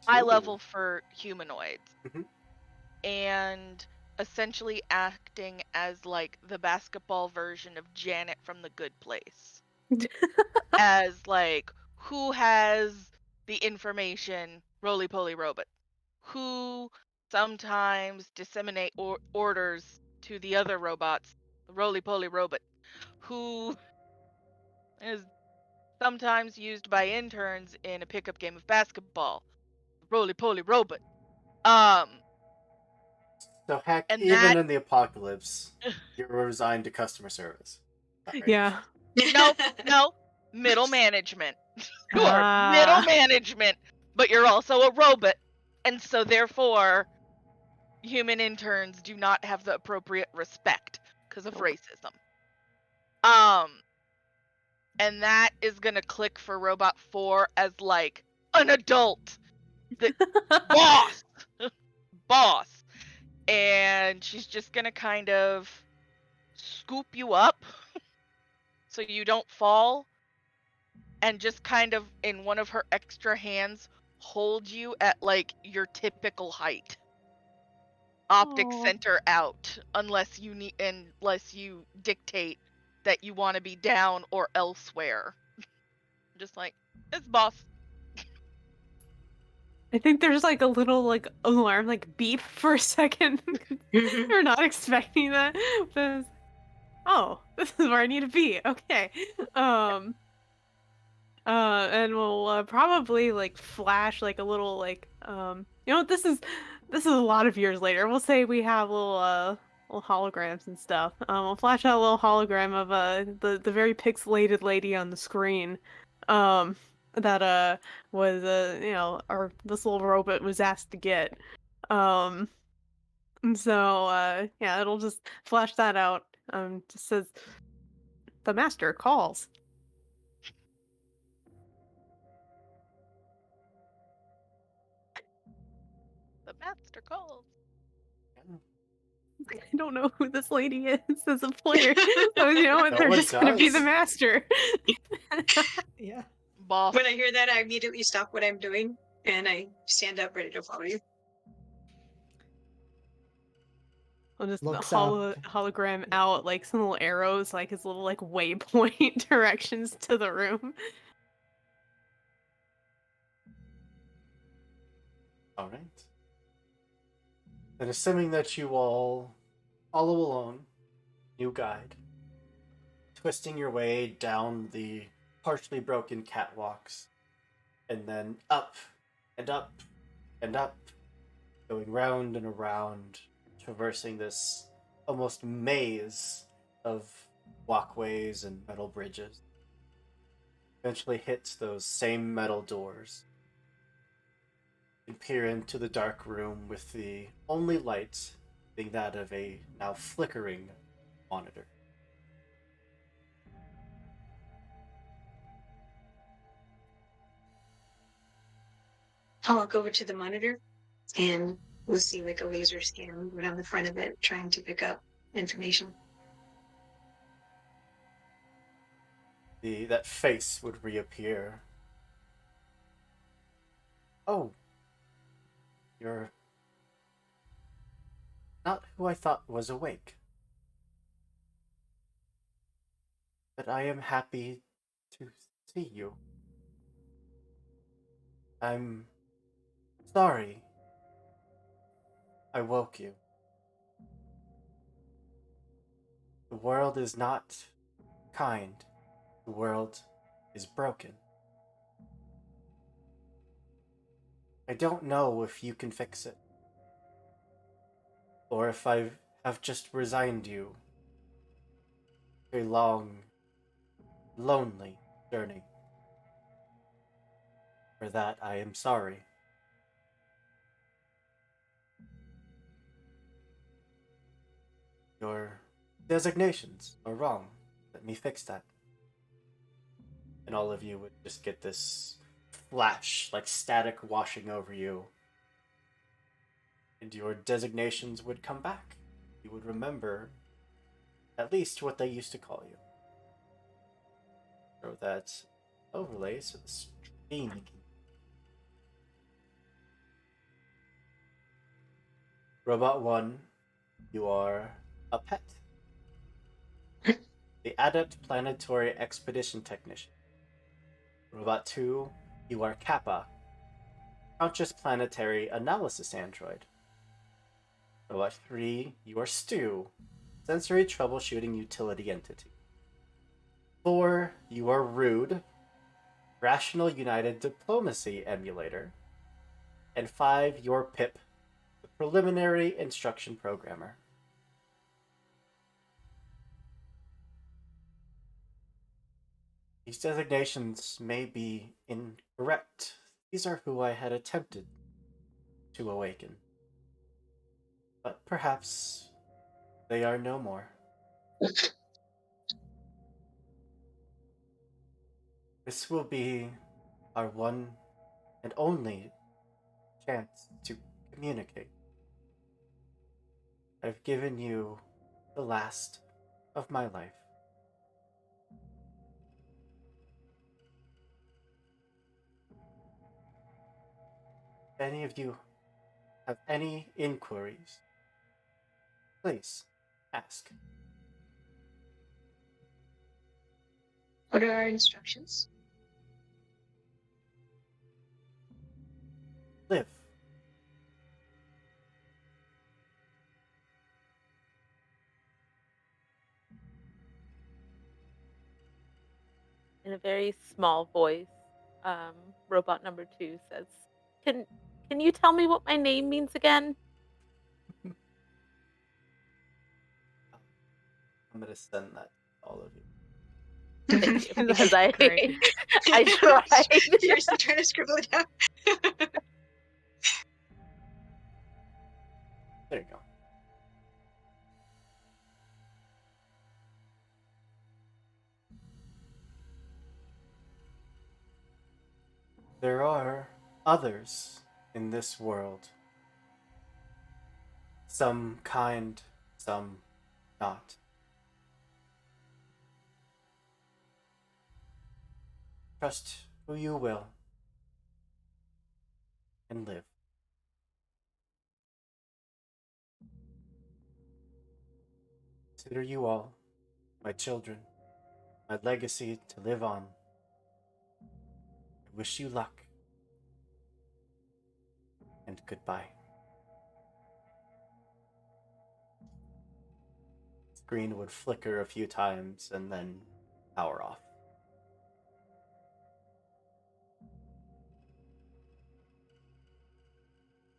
eye level for humanoids, Mhm. and essentially acting as like the basketball version of Janet from The Good Place. As like, who has the information, roly-poly robot? Who sometimes disseminate orders to the other robots, the roly-poly robot? Who is sometimes used by interns in a pickup game of basketball, roly-poly robot. So heck, And even that in the apocalypse, you're resigned to customer service. Alright. Yeah. no, middle management. You are middle Ah. management, but you're also a robot, and so therefore, human interns do not have the appropriate respect because of racism. And that is gonna click for Robot 4 as like an adult, the boss, boss, and she's just gonna kind of scoop you up so you don't fall, and just kind of in one of her extra hands hold you at like your typical height, optic Aw. center out, unless you dictate that you want to be down or elsewhere. Just like, it's boss. I think there's like a little like alarm like beep for a second. You're not expecting that. But oh, this is where I need to be. Okay. And we'll probably like flash like a little like you know what, this is a lot of years later. We'll say we have little holograms and stuff. We'll flash out a little hologram of the very pixelated lady on the screen. That was you know, or this little robot was asked to get. Um and so yeah, it'll just flash that out. Just says the master calls. The master calls. I don't know who this lady is as a player. So you know what? No They're one just gonna be the does. master. Yeah. Boss. When I hear that, I immediately stop what I'm doing and I stand up ready to follow you. I'll just Looks up. hologram out like some little arrows, like his little like waypoint directions to the room. Alright. Then assuming that you all follow along, you guide, twisting your way down the partially broken catwalks, and then up and up and up, going round and around, traversing this almost maze of walkways and metal bridges. Eventually hit those same metal doors and peer into the dark room with the only light being that of a now flickering monitor. I'll walk over to the monitor and we'll see like a laser scan right on the front of it, trying to pick up information. That face would reappear. Oh, you're not who I thought was awake. But I am happy to see you. I'm sorry I woke you. The world is not kind. The world is broken. I don't know if you can fix it, or if I have just resigned you to a long, lonely journey. For that, I am sorry. Your designations are wrong. Let me fix that. And all of you would just get this flash, like static washing over you. And your designations would come back. You would remember at least what they used to call you. Throw that overlay so the stream can. Robot 1, you are a pet. The Adept Planetary Expedition Technician. Robot 2, you are Kappa, Conscious Planetary Analysis Android. Robot 3, you are Stu, Sensory Troubleshooting Utility Entity. 4, you are Rude, Rational United Diplomacy Emulator. And 5, you're Pip, the Preliminary Instruction Programmer. These designations may be incorrect. These are who I had attempted to awaken. But perhaps they are no more. This will be our one and only chance to communicate. I've given you the last of my life. If any of you have any inquiries, please ask. What are our instructions? Live. In a very small voice, robot number 2 says, Can you tell me what my name means again? I'm gonna send that to all of you. Thank you, because I Great. I tried. Seriously trying to scribble it down. There you go. There are others in this world. Some kind, some not. Trust who you will and live. Consider you all my children, my legacy to live on. I wish you luck and goodbye. Screen would flicker a few times and then power off.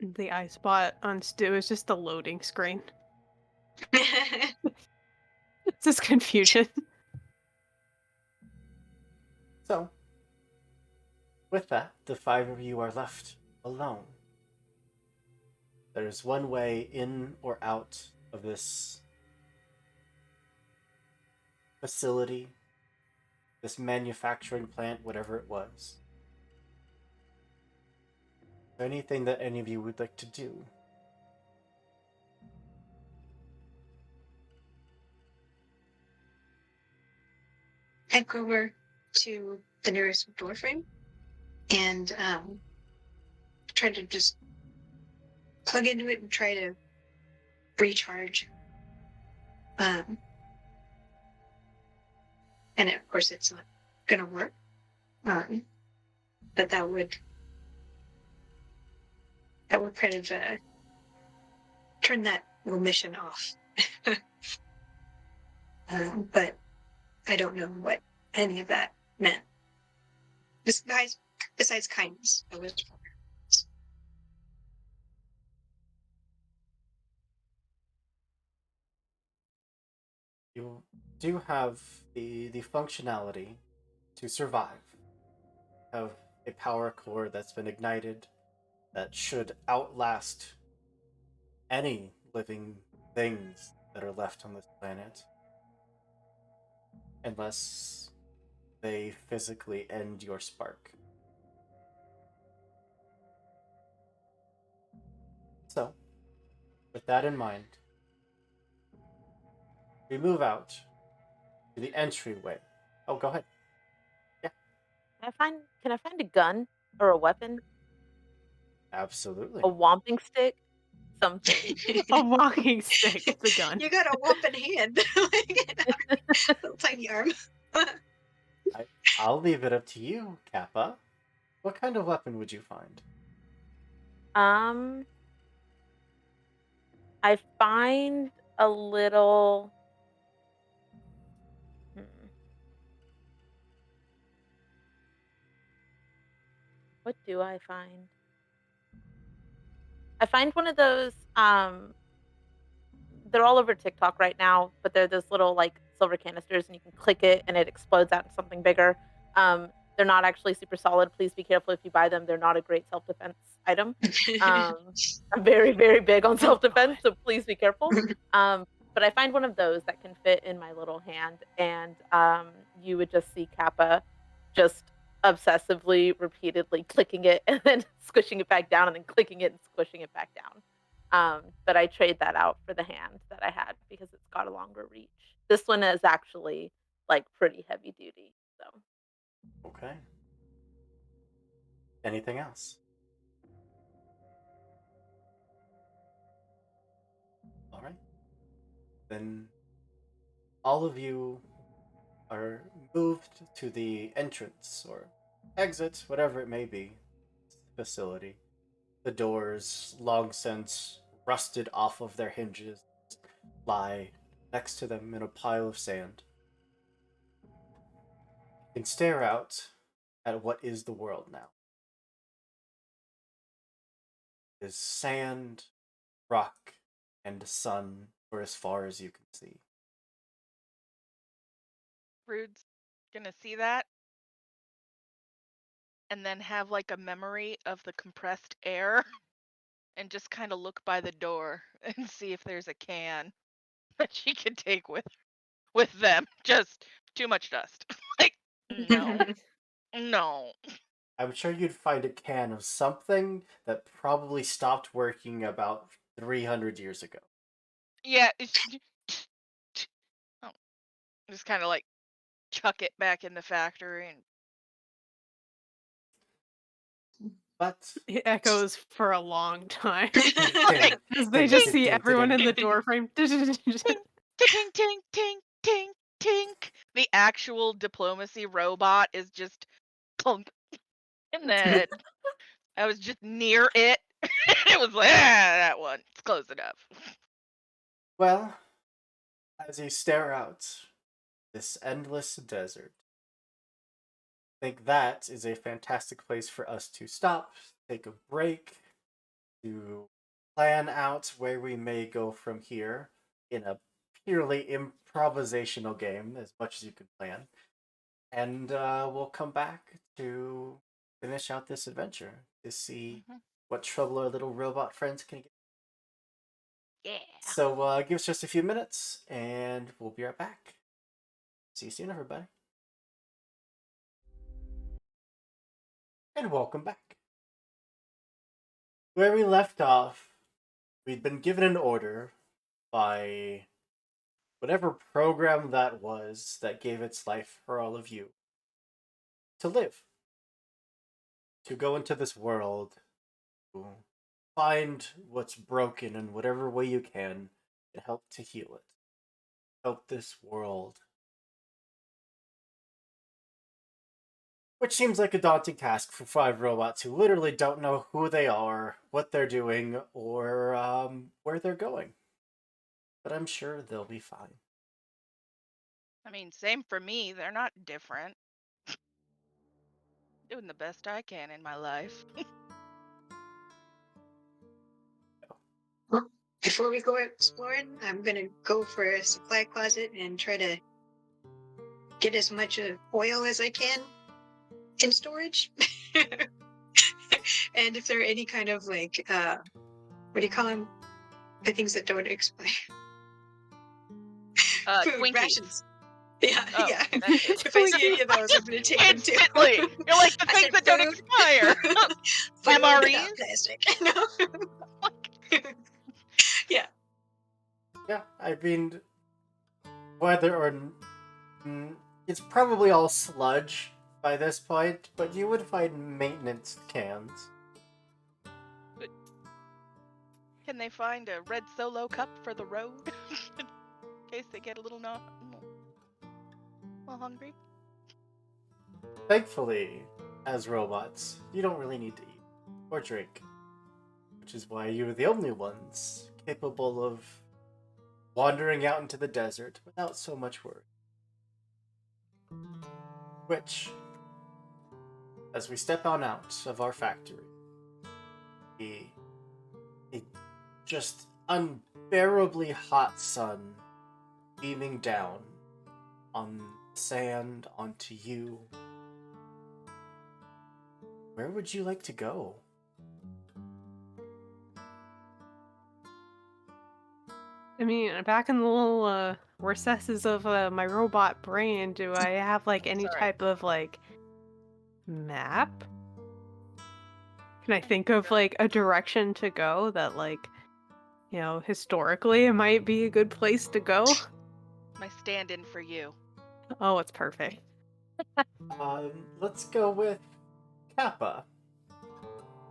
The eye spot on Stu is just a loading screen. It's just confusion. So, with that, the 5 of you are left alone. There's one way in or out of this facility, this manufacturing plant, whatever it was. Is there anything that any of you would like to do? I'd go over to the nearest door frame and try to just plug into it and try to recharge. And of course, it's not gonna work. But that would kind of turn that little mission off. But I don't know what any of that meant. Besides kindness, I was. You do have the functionality to survive. Have a power core that's been ignited that should outlast any living things that are left on this planet. unless they physically end your spark. So, with that in mind, we move out to the entryway. Oh, go ahead. Can I find a gun or a weapon? Absolutely. A whomping stick? Something. A walking stick with a gun. You got a whomping hand. Little tiny arm. I'll leave it up to you, Kappa. What kind of weapon would you find? I find a little. What do I find? I find one of those. They're all over TikTok right now, but they're those little like silver canisters, and you can click it, and it explodes out into something bigger. They're not actually super solid. Please be careful if you buy them. They're not a great self-defense item. I'm very, very big on self-defense, so please be careful. But I find one of those that can fit in my little hand, and you would just see Kappa just obsessively, repeatedly clicking it and then squishing it back down, and then clicking it and squishing it back down. But I trade that out for the hand that I had because it's got a longer reach. This one is actually like pretty heavy duty. So Okay. Anything else? All right. Then all of you are moved to the entrance or exit, whatever it may be, facility. The doors, long since rusted off of their hinges, lie next to them in a pile of sand. You can stare out at what is the world now. It is sand, rock, and sun for as far as you can see. Rude's gonna see that and then have like a memory of the compressed air and just kind of look by the door and see if there's a can that she can take with them. Just too much dust. Like no. No. I'm sure you'd find a can of something that probably stopped working about 300 years ago. Yeah, oh, just kind of like chuck it back in the factory and But It echoes for a long time. like, As they just Ding, see ding, everyone in ding, the ding. door frame. tink, tink, tink, tink, tink, tink. The actual diplomacy robot is just clunk in the head. I was just near it. It was like, that one. It's close enough. Well, as you stare out this endless desert, I think that is a fantastic place for us to stop, take a break, to plan out where we may go from here in a purely improvisational game, as much as you can plan. And we'll come back to finish out this adventure to see what trouble our little robot friends can get. Yeah. So give us just a few minutes, and we'll be right back. See you soon, everybody. And welcome back. Where we left off, we'd been given an order by whatever program that was that gave its life for all of you to live, to go into this world, to find what's broken in whatever way you can and help to heal it. Help this world. Which seems like a daunting task for 5 robots who literally don't know who they are, what they're doing, or where they're going. But I'm sure they'll be fine. I mean, same for me. They're not different. Doing the best I can in my life. Well, before we go exploring, I'm gonna go for a supply closet and try to get as much oil as I can in storage. And if there are any kind of like, what do you call them? The things that don't expire. Food Twinkies. rations. Yeah, Oh, yeah. that too. If I see any of those, I'm gonna take them too. Instantly, you're like the I things said that don't food. expire. Food, MREs? not plastic. No. Yeah. Yeah, I mean, whether or it's probably all sludge by this point, but you would find maintenance cans. Can they find a red Solo cup for the road in case they get a little hungry? Thankfully, as robots, you don't really need to eat or drink, which is why you're the only ones capable of wandering out into the desert without so much worry. Which, as we step on out of our factory, a just unbearably hot sun beaming down on sand onto you. Where would you like to go? I mean, back in the little recesses of my robot brain, do I have like any Sorry. type of like map? Can I think of like a direction to go that like, historically it might be a good place to go? My stand-in for you. Oh, it's perfect. Let's go with Kappa.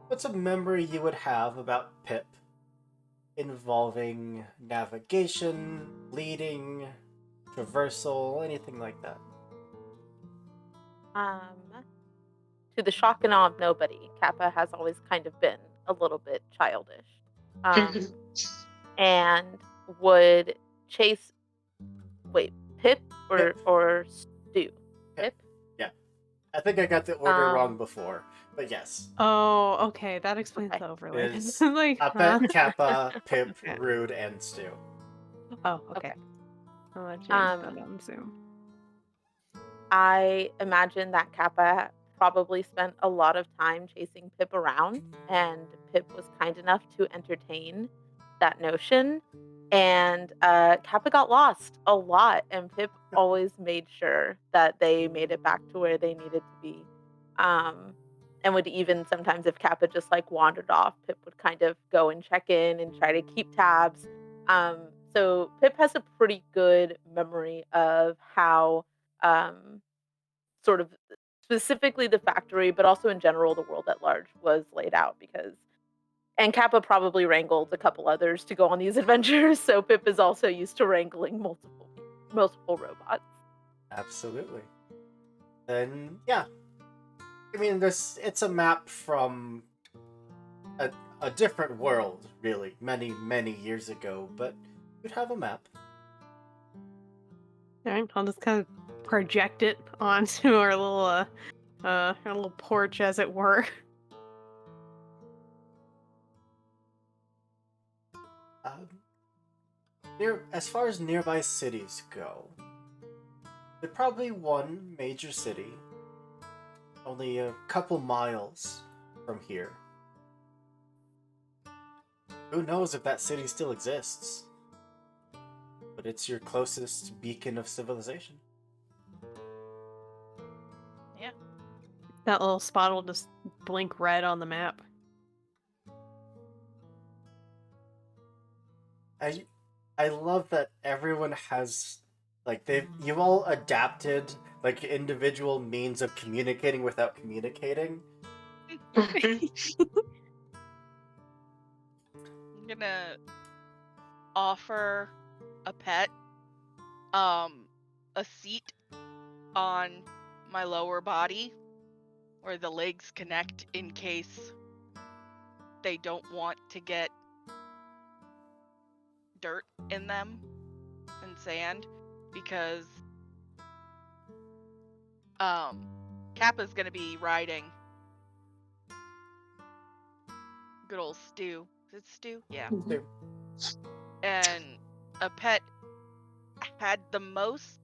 What's a memory you would have about Pip involving navigation, leading, traversal, anything like that? To the shock and awe of nobody, Kappa has always kind of been a little bit childish, and would chase. Wait, Pip or Stu? Pip. Yeah, I think I got the order wrong before, but yes. Oh, okay, that explains Okay. the overlay. Is like, huh? Kappa, Pip, Okay. Rude, and Stu. Oh, okay. I'll let you that on Zoom. I imagine that Kappa probably spent a lot of time chasing Pip around, and Pip was kind enough to entertain that notion. And Kappa got lost a lot, and Pip always made sure that they made it back to where they needed to be. And would even sometimes, if Kappa just like wandered off, Pip would kind of go and check in and try to keep tabs. So Pip has a pretty good memory of how sort of specifically the factory, but also in general the world at large was laid out, and Kappa probably wrangled a couple others to go on these adventures, so Pip is also used to wrangling multiple robots. Absolutely. Then yeah, I mean it's a map from a different world, really, many years ago, but you'd have a map. Alright, I'll just kind of project it onto our little porch, as it were. As far as nearby cities go, there's probably one major city, only a couple miles from here. Who knows if that city still exists? But it's your closest beacon of civilization. Yeah. That little spot will just blink red on the map. I love that everyone has you've all adapted like individual means of communicating without communicating. I'm gonna offer a pet a seat on my lower body where the legs connect in case they don't want to get dirt in them and sand, because Kappa's gonna be riding good old Stu. Is it Stu? Yeah. And a pet had the most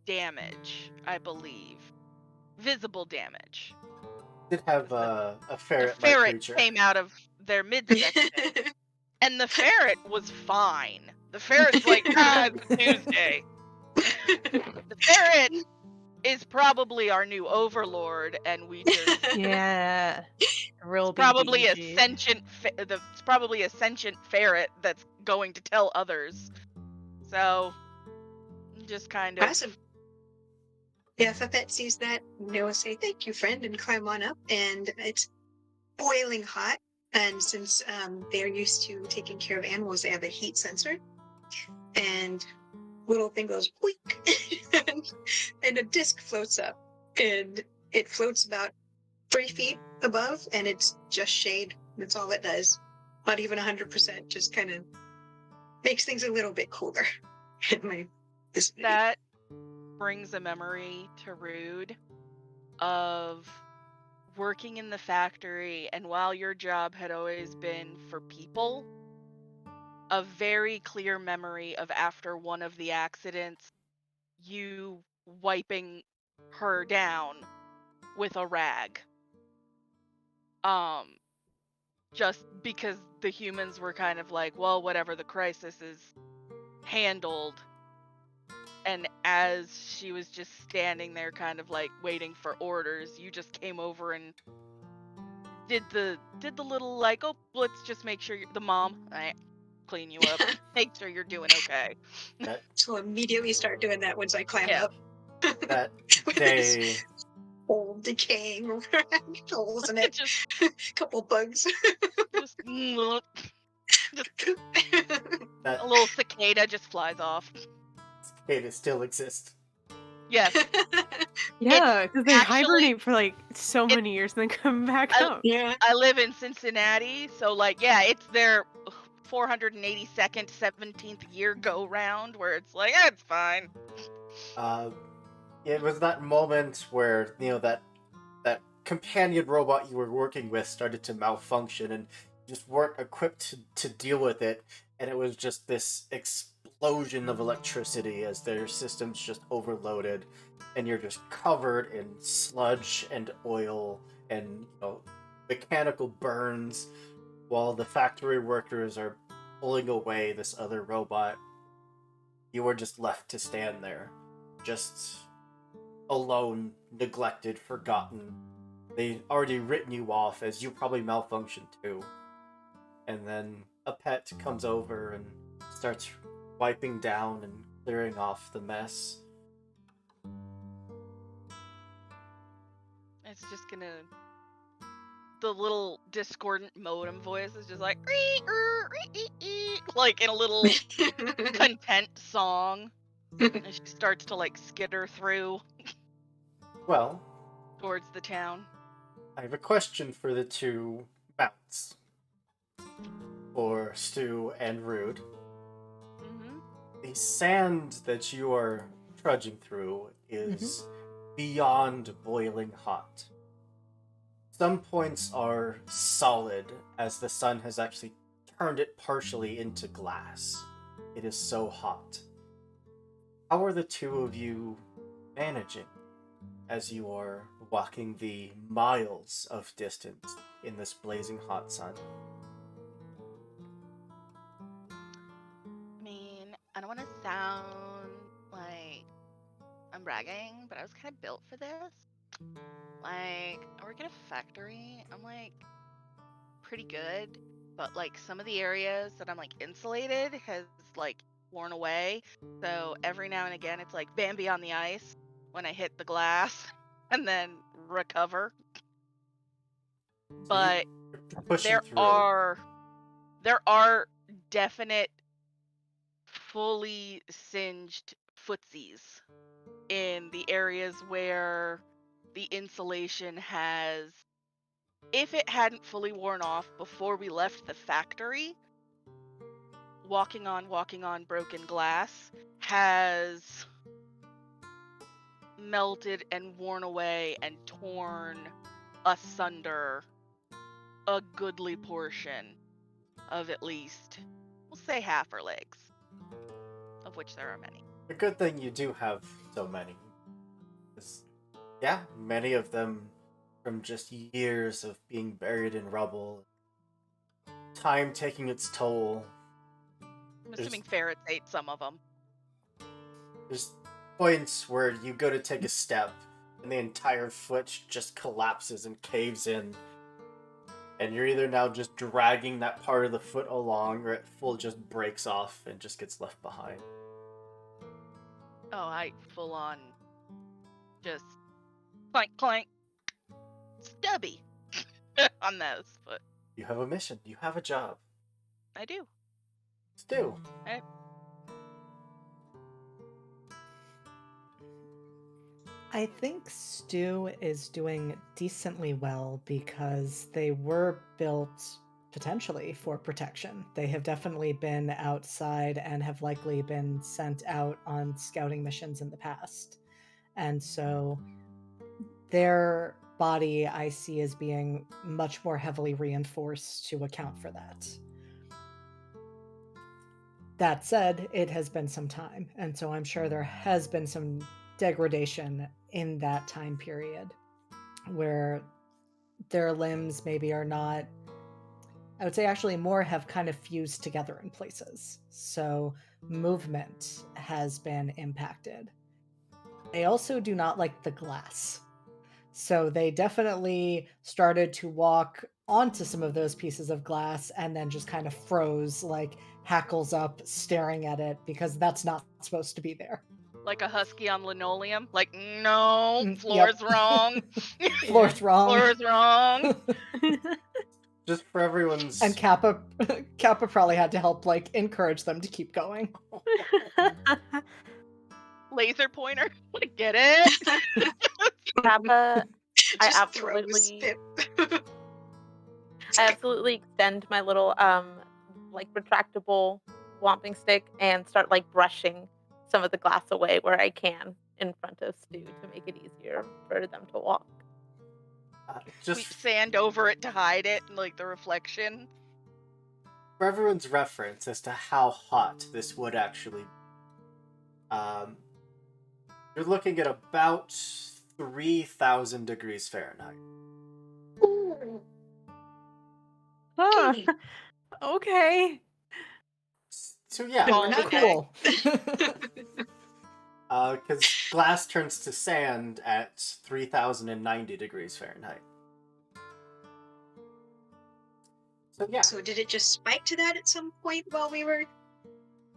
damage, I believe. Visible damage. Did have a ferret. The ferret creature. came out of their midsection, and the ferret was fine. The ferret's like, it's a Tuesday. The ferret is probably our new overlord, and we just Yeah. Real probably a BBG. it's probably a sentient ferret that's going to tell others. So just kind of Awesome. Yeah, if a pet sees that, they will say, "Thank you, friend," and climb on up. And it's boiling hot. And since they're used to taking care of animals, they have a heat sensor. And little thing goes boink, and a disc floats up. And it floats about 3 feet above, and it's just shade. That's all it does. Not even 100%. Just kind of makes things a little bit cooler in my vicinity. that brings a memory to Rude of working in the factory, and while your job had always been for people, a very clear memory of after one of the accidents, you wiping her down with a rag. Just because the humans were kind of like, well, whatever, the crisis is handled. And as she was just standing there kind of like waiting for orders, you just came over and did the little like, oh, let's just make sure the mom, I clean you up, make sure you're doing okay. That So immediately start doing that once I climb Yeah. up. that With this day, old decaying holes in it. just Couple bugs. just just that a little cicada just flies off. cicada still exists. Yes. Yeah, because they actually- hibernate for like so it- many years and then come back I- out. Yeah. I live in Cincinnati, so like, yeah, it's their 482nd, 17th year go round where it's like, it's fine. It was that moment where that companion robot you were working with started to malfunction and just weren't equipped to deal with it, and it was just this explosion of electricity as their systems just overloaded, and you're just covered in sludge and oil and mechanical burns, while the factory workers are pulling away this other robot. You were just left to stand there, just alone, neglected, forgotten. They'd already written you off as you probably malfunctioned too. And then a pet comes over and starts wiping down and clearing off the mess. It's just gonna. The little discordant modem voice is just like, like in a little content song. And she starts to like skitter through Well, towards the town. I have a question for the two mounts. For Stu and Rude. Mm-hmm. The sand that you are trudging through is beyond boiling hot. Some points are solid, as the sun has actually turned it partially into glass. It is so hot. How are the two of you managing as you are walking the miles of distance in this blazing hot sun? I mean, I don't want to sound like I'm bragging, but I was kind of built for this. Like, I work at a factory. I'm like pretty good, but like some of the areas that I'm like insulated has like worn away. So every now and again, it's like Bambi on the ice when I hit the glass and then recover. But You're pushing there through. are definite fully singed footsies in the areas where the insulation has, if it hadn't fully worn off before we left the factory, walking on broken glass has melted and worn away and torn asunder a goodly portion of at least, we'll say, half her legs, of which there are many. The good thing you do have so many. 'Cause, yeah, many of them from just years of being buried in rubble, time taking its toll. I'm assuming ferrets ate some of them. There's points where you go to take a step and the entire foot just collapses and caves in. And you're either now just dragging that part of the foot along, or it full just breaks off and just gets left behind. Oh, I full on just clank clank stubby on those, but You have a mission. You have a job. I do. Stu. I think Stu is doing decently well because they were built potentially for protection. They have definitely been outside and have likely been sent out on scouting missions in the past. And so their body I see as being much more heavily reinforced to account for that. That said, it has been some time, and so I'm sure there has been some degradation in that time period where their limbs maybe are not, I would say actually more have kind of fused together in places. So movement has been impacted. They also do not like the glass. So they definitely started to walk onto some of those pieces of glass and then just kind of froze, like hackles up, staring at it because that's not supposed to be there. Like a husky on linoleum. Like, no, Yep. floor's wrong. Floor's wrong. Floor's wrong. Just for everyone's... And Kappa probably had to help like encourage them to keep going. Laser pointer. Like, get it? Kappa, I Just throws absolutely, it. I absolutely extend my little like retractable swamping stick and start like brushing some of the glass away where I can in front of Stu to make it easier for them to walk. Sweep just sand over it to hide it, like the reflection. for everyone's reference as to how hot this would actually be, you're looking at about 3,000 degrees Fahrenheit. Ooh, Huh. okay. Okay. So yeah, Oh, Pretty okay. cool. because glass turns to sand at 3,090 degrees Fahrenheit. So yeah, So did it just spike to that at some point while we were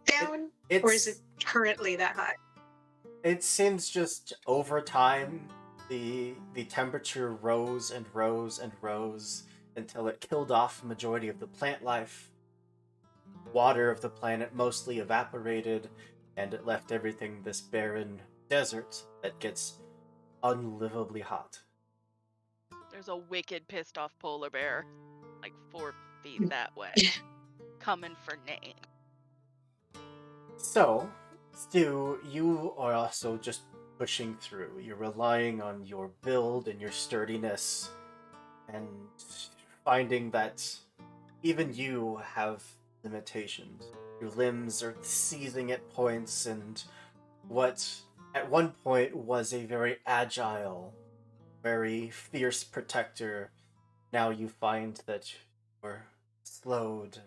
down? it's, Or is it currently that hot? it seems just over time the temperature rose and rose and rose until it killed off the majority of the plant life. Water of the planet mostly evaporated, and it left everything this barren desert that gets unlivably hot. There's a wicked pissed off polar bear, like 4 feet that way, coming for Nate. So, Stu, you are also just pushing through. You're relying on your build and your sturdiness, and finding that even you have limitations. Your limbs are seizing at points, and what at one point was a very agile, very fierce protector, now you find that you're slowed.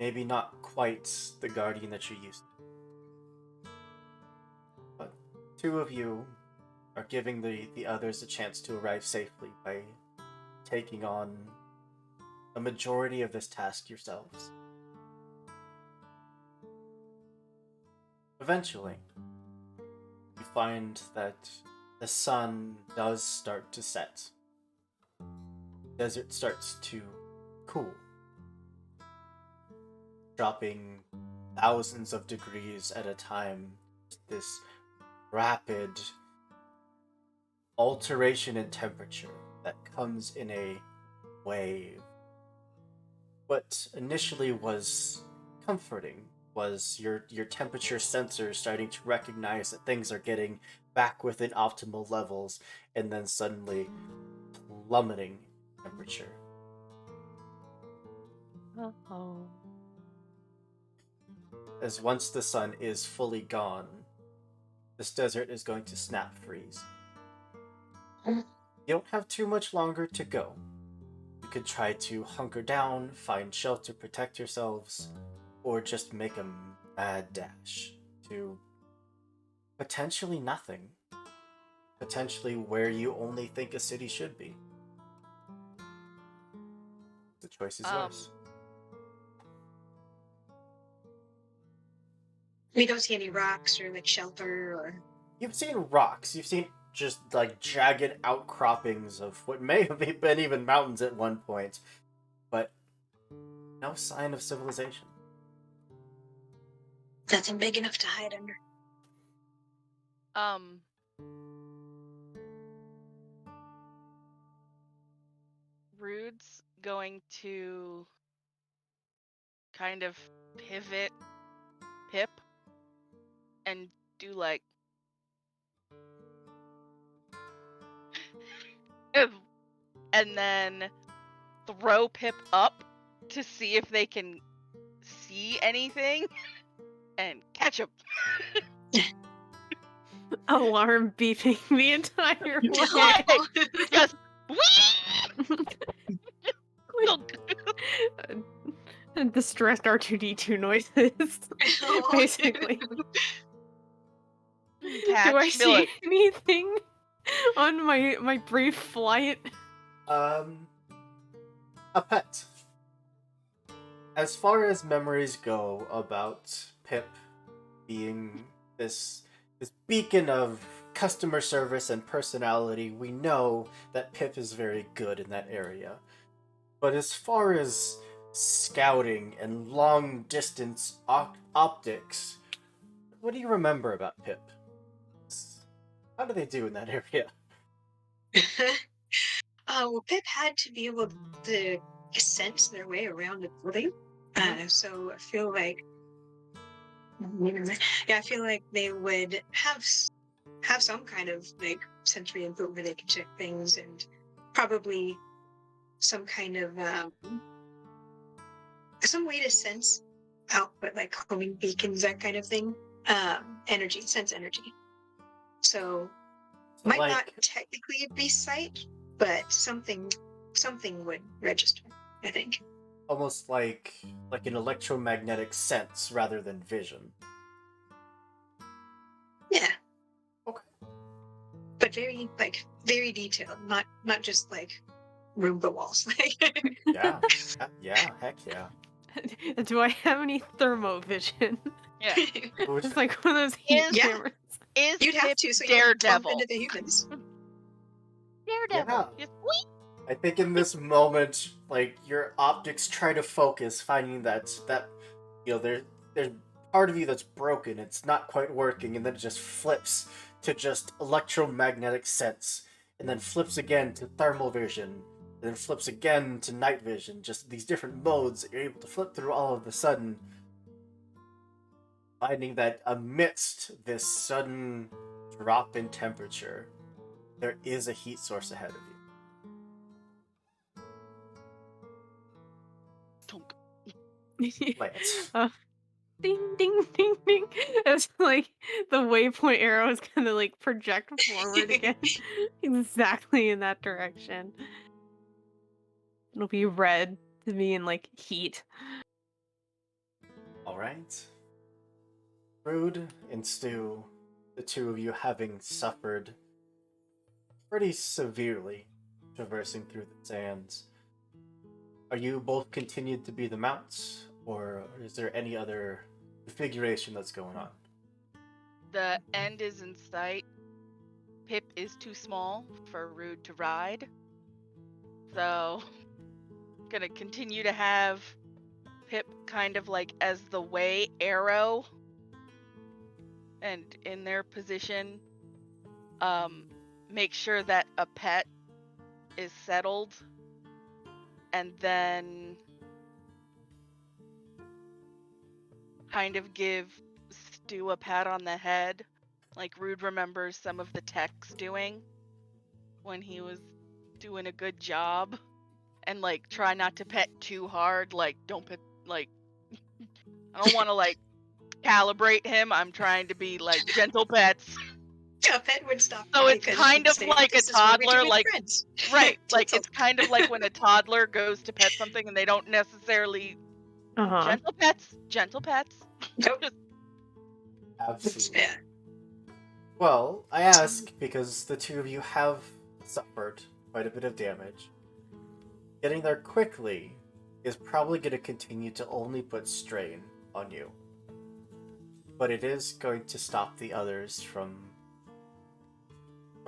Maybe not quite the guardian that you used to. But two of you are giving the others a chance to arrive safely by taking on a majority of this task yourselves. Eventually, you find that the sun does start to set. The desert starts to cool, dropping thousands of degrees at a time. This rapid alteration in temperature that comes in a wave. What initially was comforting was your temperature sensors starting to recognize that things are getting back within optimal levels, and then suddenly plummeting temperature. Oh. As once the sun is fully gone, this desert is going to snap freeze. You don't have too much longer to go. You could try to hunker down, find shelter, protect yourselves, or just make a mad dash to potentially nothing. Potentially where you only think a city should be. The choice is yours. We don't see any rocks or like shelter or. You've seen rocks. You've seen just like jagged outcroppings of what may have been even mountains at one point, but no sign of civilization. Nothing big enough to hide under. Rude's going to kind of pivot Pip and do like and then throw Pip up to see if they can see anything and catch him. Alarm beeping the entire way. Just Distressed R2D2 noises, basically. Patch, Do I see Philip. anything on my brief flight? A pet. As far as memories go about Pip being this beacon of customer service and personality, we know that Pip is very good in that area. But as far as scouting and long distance optics, what do you remember about Pip? How do they do in that area? Well, Pip had to be able to sense their way around the building. So I feel like, I feel like they would have some kind of like sensory input where they can check things, and probably some kind of some way to sense output, like homing beacons, that kind of thing. Sense energy. So might like, not technically be sight, but something would register, I think. almost like an electromagnetic sense rather than vision. Yeah. Okay. But very detailed, not just like Roomba walls. Yeah, heck yeah. Do I have any thermovision? Yeah. It's like one of those heat Is- Yeah. cameras. Is You'd have Pip to, so you don't bump Daredevil? into the humans. Daredevil. Yeah. Just whee! I think in this moment, like, your optics try to focus, finding that you know, there's part of you that's broken, it's not quite working, and then it just flips to just electromagnetic sense, and then flips again to thermal vision, and then flips again to night vision. Just these different modes that you're able to flip through all of a sudden, finding that amidst this sudden drop in temperature, there is a heat source ahead of you. Lance. Ding ding ding ding. It's like the waypoint arrow is gonna like project forward again, exactly in that direction. It'll be red to me in like heat. All right. Rude and Stu, the two of you having suffered pretty severely traversing through the sands. Are you both continued to be the mounts, or is there any other configuration that's going on? The end is in sight. Pip is too small for Rude to ride. So, gonna continue to have Pip kind of like as the way arrow and in their position. Make sure that a pet is settled, and then kind of give Stu a pat on the head, like Rude remembers some of the tech's doing when he was doing a good job, and like try not to pet too hard, like don't pet, like I don't want to like calibrate him. I'm trying to be like gentle pets. A pet would stop. So me it's because kind she'd of say, like a "This is what we do toddler, with like friends." right, like Gentle. it's kind of like when a toddler goes to pet something and they don't necessarily gentle pets. Nope. Absolutely. Yeah. Well, I ask because the two of you have suffered quite a bit of damage. Getting there quickly is probably going to continue to only put strain on you. But it is going to stop the others from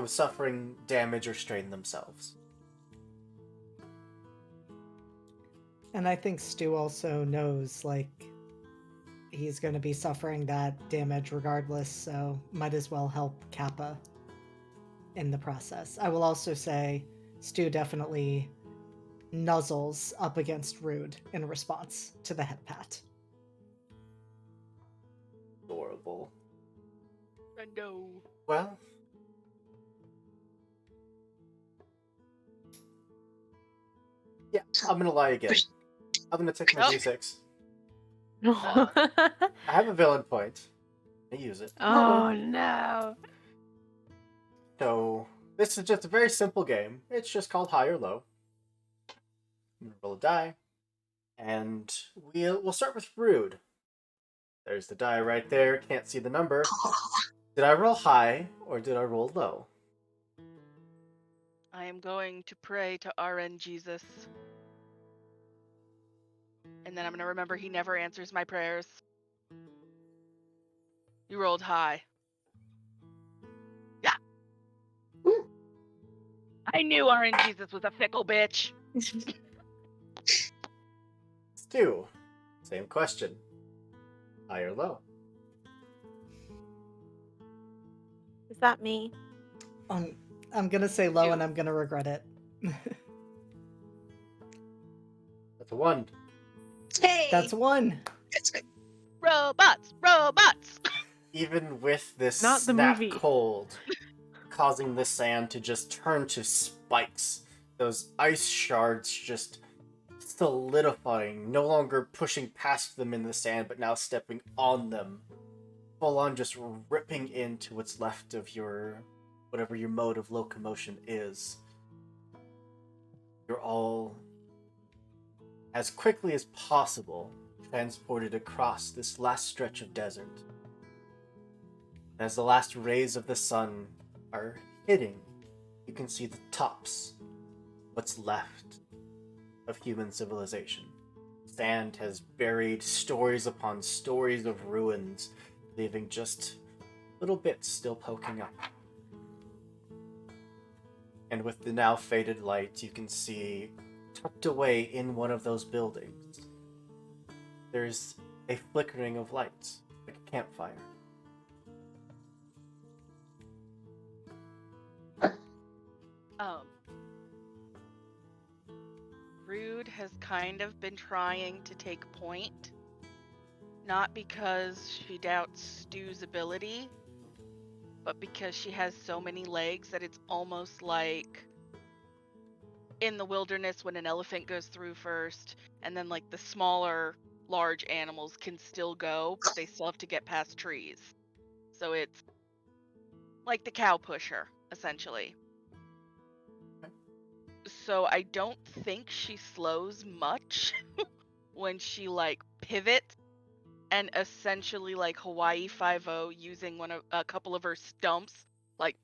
suffering damage or strain themselves. And I think Stu also knows, like, he's going to be suffering that damage regardless, so might as well help Kappa in the process. I will also say Stu definitely nuzzles up against Rude in response to the head pat. Adorable. Friendo. Well, yeah, I'm gonna lie again. I'm gonna take my Oh. D6. Uh-oh. I have a villain point. I use it. Oh no. So this is just a very simple game. It's just called high or low. I'm gonna roll a die, and we'll start with Rude. There's the die right there. Can't see the number. Did I roll high or did I roll low? I am going to pray to RN Jesus. And then I'm going to remember he never answers my prayers. You rolled high. Yeah. I knew RN Jesus was a fickle bitch. Stu, same question. High or low? Is that me? I'm gonna say low, Stu. and I'm gonna regret it. That's a 1. Hey, That's 1. that's good. Robots! Robots! Even with this Not the snap movie. cold, causing the sand to just turn to spikes, those ice shards just solidifying, no longer pushing past them in the sand, but now stepping on them, full on just ripping into what's left of your whatever your mode of locomotion is. You're all, as quickly as possible, transported across this last stretch of desert. As the last rays of the sun are hitting, you can see the tops, what's left of human civilization. Sand has buried stories upon stories of ruins, leaving just little bits still poking up. And with the now faded light, you can see, tucked away in one of those buildings, there's a flickering of lights, like a campfire. Rude has kind of been trying to take point. Not because she doubts Stu's ability, but because she has so many legs that it's almost like in the wilderness when an elephant goes through first, and then like the smaller, large animals can still go, but they still have to get past trees. So it's like the cow pusher, essentially. So I don't think she slows much when she like pivots and essentially like Hawaii 5-0 using a couple of her stumps like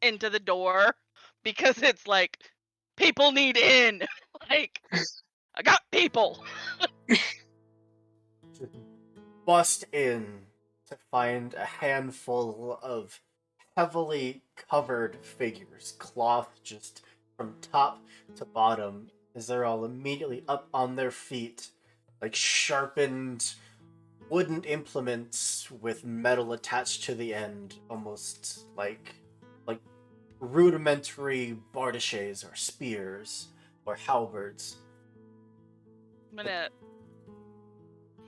into the door because it's like people need in. Like I got people. Bust in to find a handful of heavily covered figures, cloth just from top to bottom, as they're all immediately up on their feet, like sharpened wooden implements with metal attached to the end, almost like rudimentary bardaches or spears or halberds. I'm gonna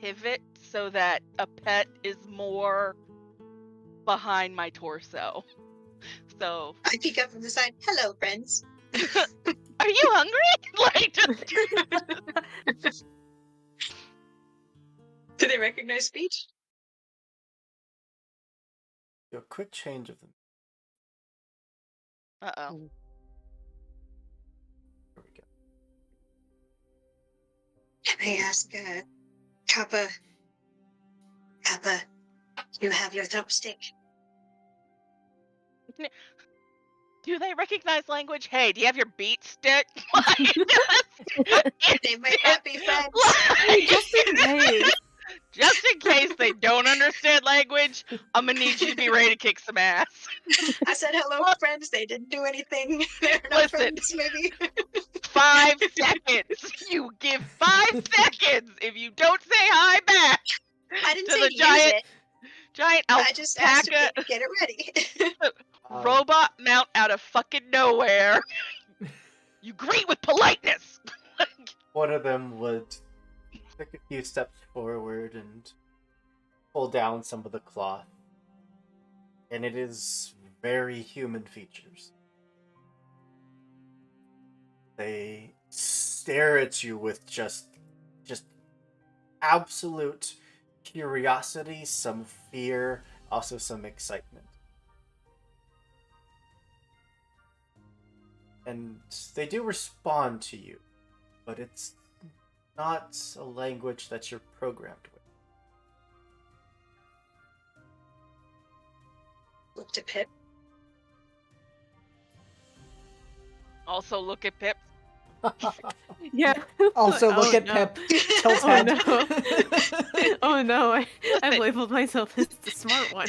pivot so that a pet is more behind my torso. So I peek up from the side. Hello, friends. are you hungry? Like just Do they recognize speech? Do a quick change of them. uh-oh. There we go. Can I ask, Kappa, you have your thumbstick? Do they recognize language? Hey, do you have your beat stick? They might not be friends. Hey, just in case. Just in case they don't understand language, I'm gonna need you to be ready to kick some ass. I said hello, friends. They didn't do anything. They're not Listen. friends, maybe. 5 seconds. You give 5 seconds. If you don't say hi back I didn't to say the to use it. giant I just asked alpaca to get it ready. robot mount out of fucking nowhere, you greet with politeness. One of them would take a few steps forward and pull down some of the cloth. And it is very human features. They stare at you with just absolute curiosity, some fear, also some excitement. And they do respond to you, but it's not a language that you're programmed with. Look to Pip. Also, look at Pip. Yeah. Also, Like, look oh, at no. Pip. Tilt Oh head. no. Oh no, I've Listen. labeled myself as the smart one.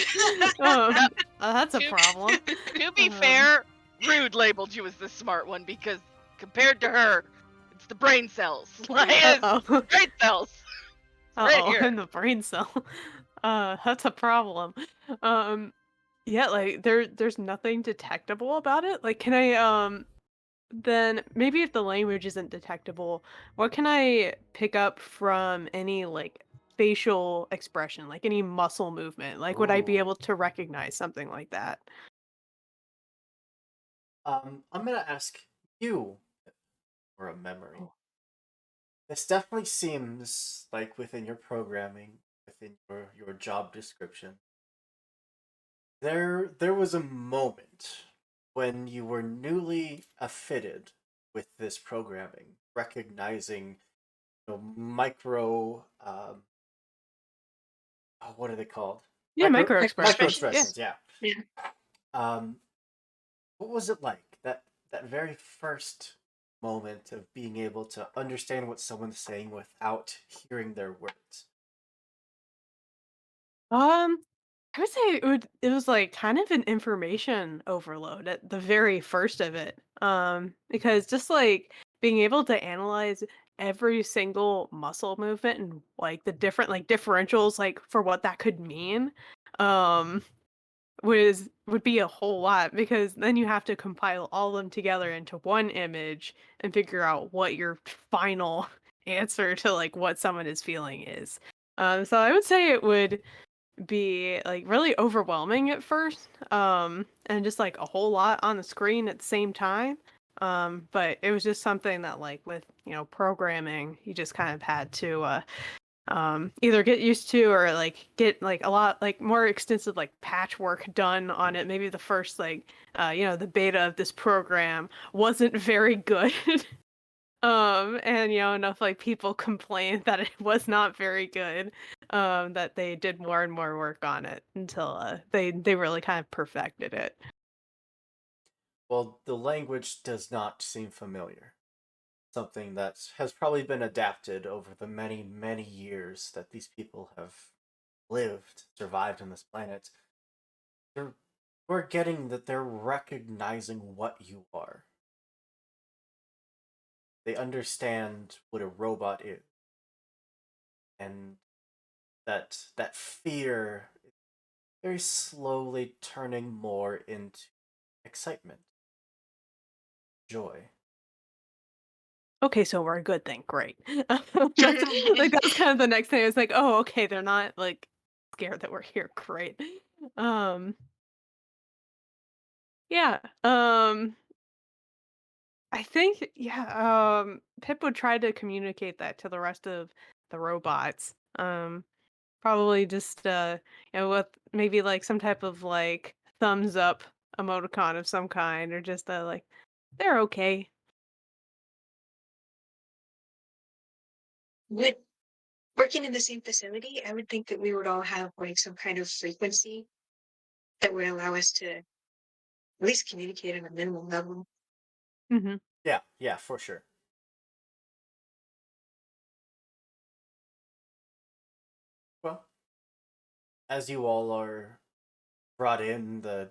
That's a To- problem. To be fair, Rude labeled you as the smart one because compared to her, it's the brain cells. Like, it's Uh-oh. brain cells. Right Uh-oh, here. in the brain cell. That's a problem. Yeah, like there's nothing detectable about it. Like, can I then maybe if the language isn't detectable, what can I pick up from any like facial expression, like any muscle movement? Like, would I be Ooh. able to recognize something like that? I'm gonna ask you for a memory. Oh. This definitely seems like within your programming, within your job description. There was a moment when you were newly affitted with this programming, recognizing micro what are they called? Yeah, micro Micro expressions. Yeah. expressions, yeah. Yeah. What was it like that very first moment of being able to understand what someone's saying without hearing their words? I would say it was like kind of an information overload at the very first of it. Because just like being able to analyze every single muscle movement and like the different like differentials like for what that could mean um would be a whole lot because then you have to compile all of them together into one image and figure out what your final answer to like what someone is feeling is. So I would say it would be like really overwhelming at first and just like a whole lot on the screen at the same time, but it was just something that like with programming you just kind of had to either get used to or like get like a lot like more extensive like patchwork done on it. Maybe the first like the beta of this program wasn't very good. And enough like people complained that it was not very good, that they did more and more work on it until they really kind of perfected it. Well, the language does not seem familiar. Something that has probably been adapted over the many, many years that these people have lived, survived on this planet. We're getting that they're recognizing what you are. They understand what a robot is. And that fear is very slowly turning more into excitement, joy. Okay, so we're a good thing. Great. That's kind of the next thing. It's like, oh, okay, they're not like scared that we're here. Great. Um, yeah. I think Pip would try to communicate that to the rest of the robots. Probably just with maybe like some type of like thumbs up emoticon of some kind or just like they're okay. Would working in the same facility, I would think that we would all have like some kind of frequency that would allow us to at least communicate on a minimal level. Hmm. Yeah, for sure. Well, as you all are brought in, the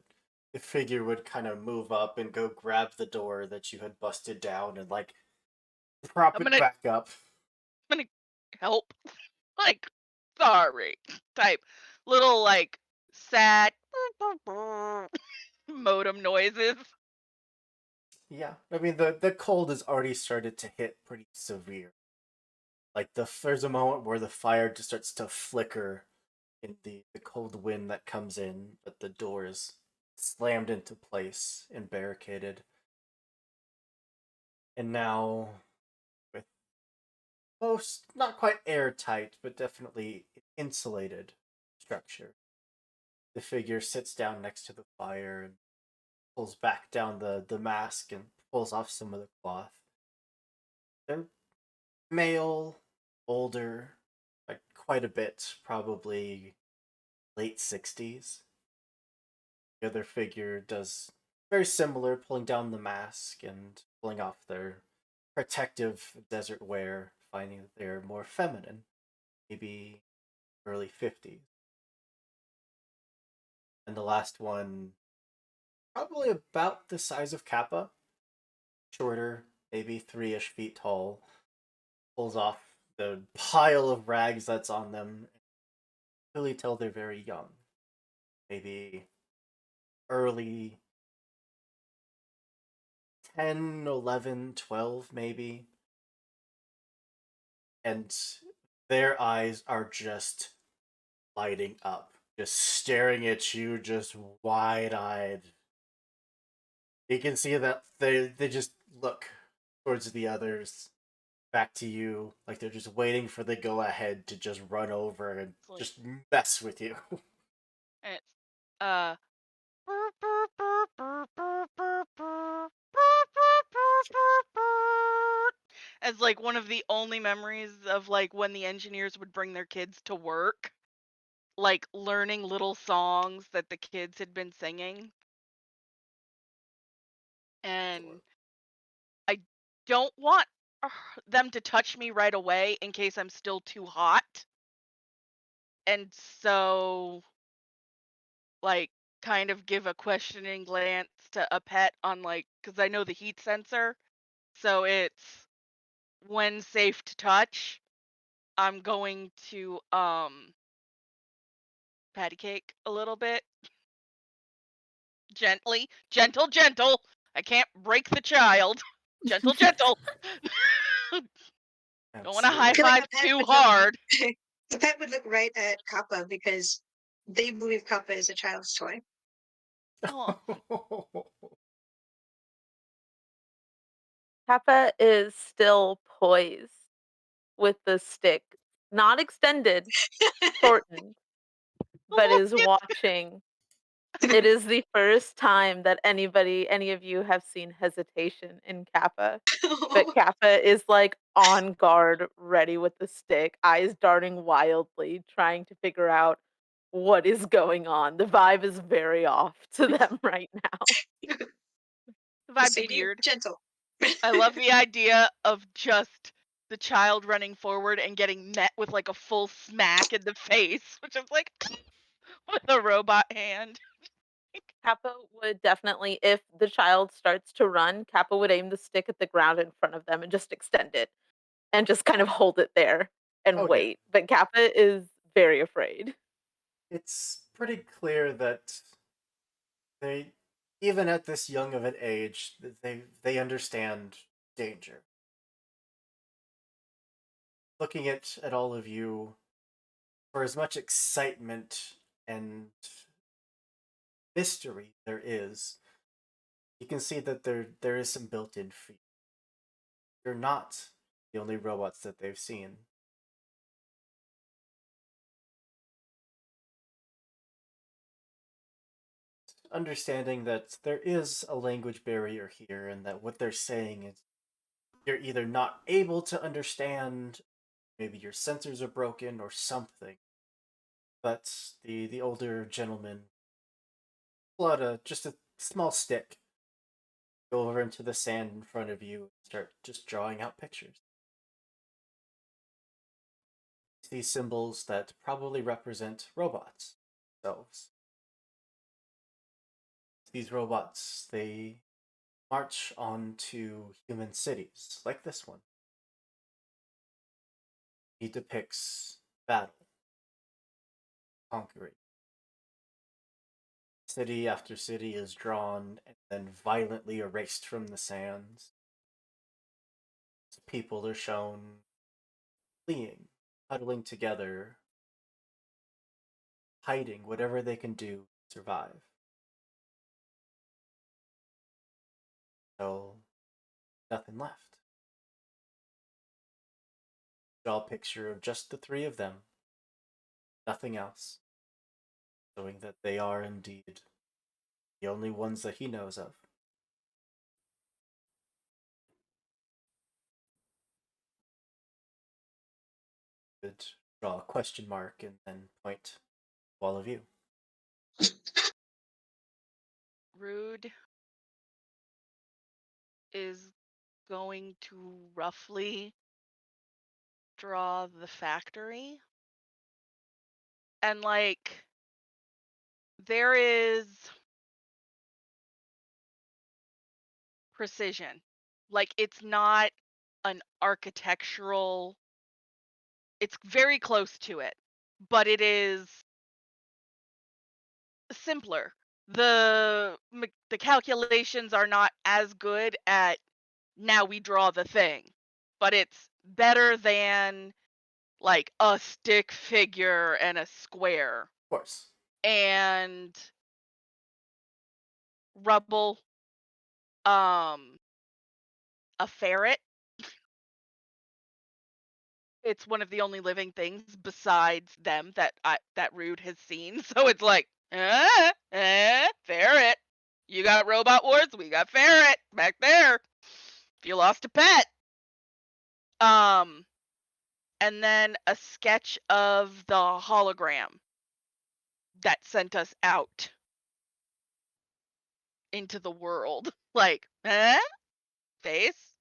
figure would kind of move up and go grab the door that you had busted down and like prop I'm it gonna back up. help. Like, sorry. Type little like sad modem noises. Yeah, I mean the cold has already started to hit pretty severe. Like there's a moment where the fire just starts to flicker in the cold wind that comes in, but the door is slammed into place and barricaded. And now, with most not quite airtight, but definitely insulated structure, the figure sits down next to the fire and pulls back down the mask and pulls off some of the cloth. They're male, older, like quite a bit, probably late 60s. The other figure does very similar, pulling down the mask and pulling off their protective desert wear, finding that they're more feminine, maybe early 50s. And the last one, probably about the size of Kappa, shorter, maybe 3-ish feet tall, pulls off the pile of rags that's on them. Really tell they're very young, maybe early 10, 11, 12, maybe. And their eyes are just lighting up, just staring at you, just wide eyed. You can see that they just look towards the others, back to you, like they're just waiting for the go ahead to just run over and It's like, just mess with you. and it's uh as like one of the only memories of like when the engineers would bring their kids to work, like learning little songs that the kids had been singing. And I don't want them to touch me right away in case I'm still too hot. And so, like, kind of give a questioning glance to a pet on, like, because I know the heat sensor. So it's when safe to touch, I'm going to patty cake a little bit. Gently. Gentle, gentle. I can't break the child. Gentle, gentle. Don't want to Absolutely. high I feel like five too hard. the pet would look right at Kappa because they believe Kappa is a child's toy. Oh, Kappa is still poised with the stick, not extended, shortened, but look is at watching. It is the first time that any of you have seen hesitation in Kappa. But Kappa is like on guard, ready with the stick, eyes darting wildly, trying to figure out what is going on. The vibe is very off to them right now. the vibe's Sadie, weird. gentle. I love the idea of just the child running forward and getting met with like a full smack in the face, which is like with a robot hand. Kappa would definitely, if the child starts to run, Kappa would aim the stick at the ground in front of them and just extend it and just kind of hold it there and Okay. wait. But Kappa is very afraid. It's pretty clear that they, even at this young of an age, they understand danger. Looking at all of you, for as much excitement and mystery there is, you can see that there is some built-in fear. You're not the only robots that they've seen. Understanding that there is a language barrier here and that what they're saying is you're either not able to understand, maybe your sensors are broken or something. But the older gentleman pulled out just a small stick, go over into the sand in front of you, and start just drawing out pictures. These symbols that probably represent robots themselves. These robots, they march onto human cities, like this one. He depicts battle, conquering. City after city is drawn and then violently erased from the sands. People are shown fleeing, huddling together, hiding whatever they can do to survive. So, nothing left. Draw a picture of just the three of them, nothing else, showing that they are indeed the only ones that he knows of. Could draw a question mark and then point to all of you. Rude is going to roughly draw the factory. And like there is precision. Like it's not an architectural, it's very close to it, but it is simpler. The calculations are not as good at now we draw the thing, but it's better than like a stick figure and a square Of course. and rubble, um a ferret. It's one of the only living things besides them that Rude has seen. So it's like, ferret. You got Robot Wars, we got ferret back there. If you lost a pet. And then a sketch of the hologram that sent us out into the world. Like, face,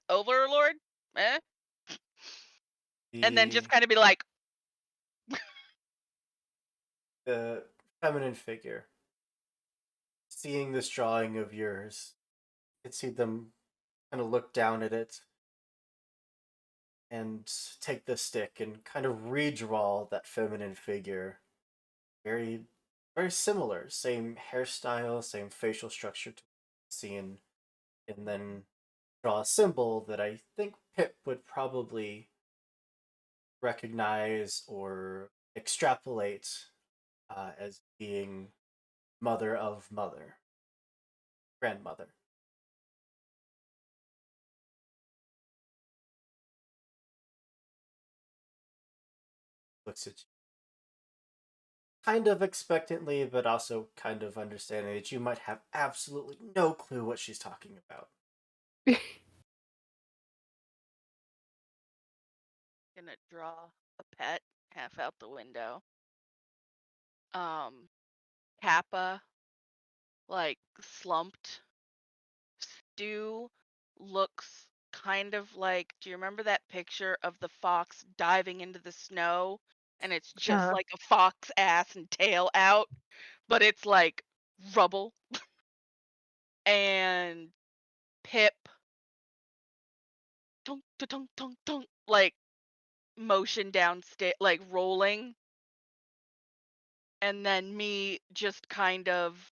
Overlord, and then just kind of be like, the feminine figure. Seeing this drawing of yours, you can see them kind of look down at it and take the stick and kind of redraw that feminine figure. Very, very similar. Same hairstyle, same facial structure to seeing, and then draw a symbol that I think Pip would probably recognize or extrapolate as being mother of mother, grandmother. Looks at you kind of expectantly, but also kind of understanding that you might have absolutely no clue what she's talking about. gonna draw a pet half out the window. Kappa, like slumped. Stu looks kind of like, do you remember that picture of the fox diving into the snow and it's just like a fox ass and tail out, but it's like rubble? And Pip, tunk, tunk, tunk, tunk, like motion downstairs, like rolling, and then me just kind of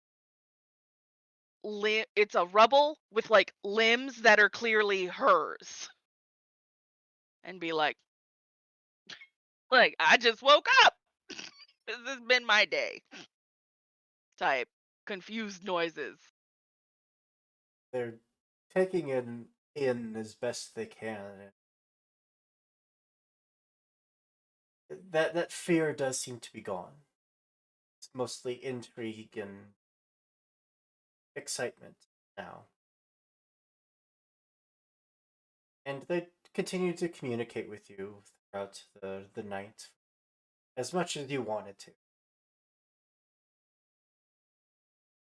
it's a rubble with like limbs that are clearly hers, and be like I just woke up. This has been my day. Type confused noises. They're taking it in as best they can. That fear does seem to be gone. It's mostly intrigue and excitement now. And they continue to communicate with you throughout the night as much as you wanted to.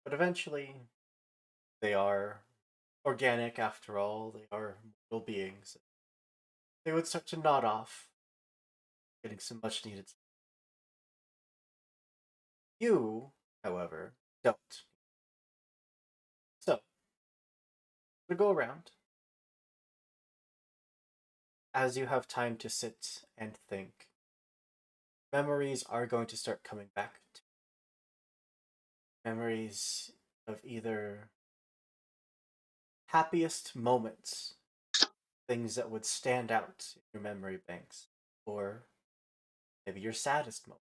but eventually they are organic after all. They are mortal beings. They would start to nod off, getting some much needed sleep. You, however, don't. So, we go around. As you have time to sit and think, memories are going to start coming back. Memories of either happiest moments, things that would stand out in your memory banks, or maybe your saddest moment.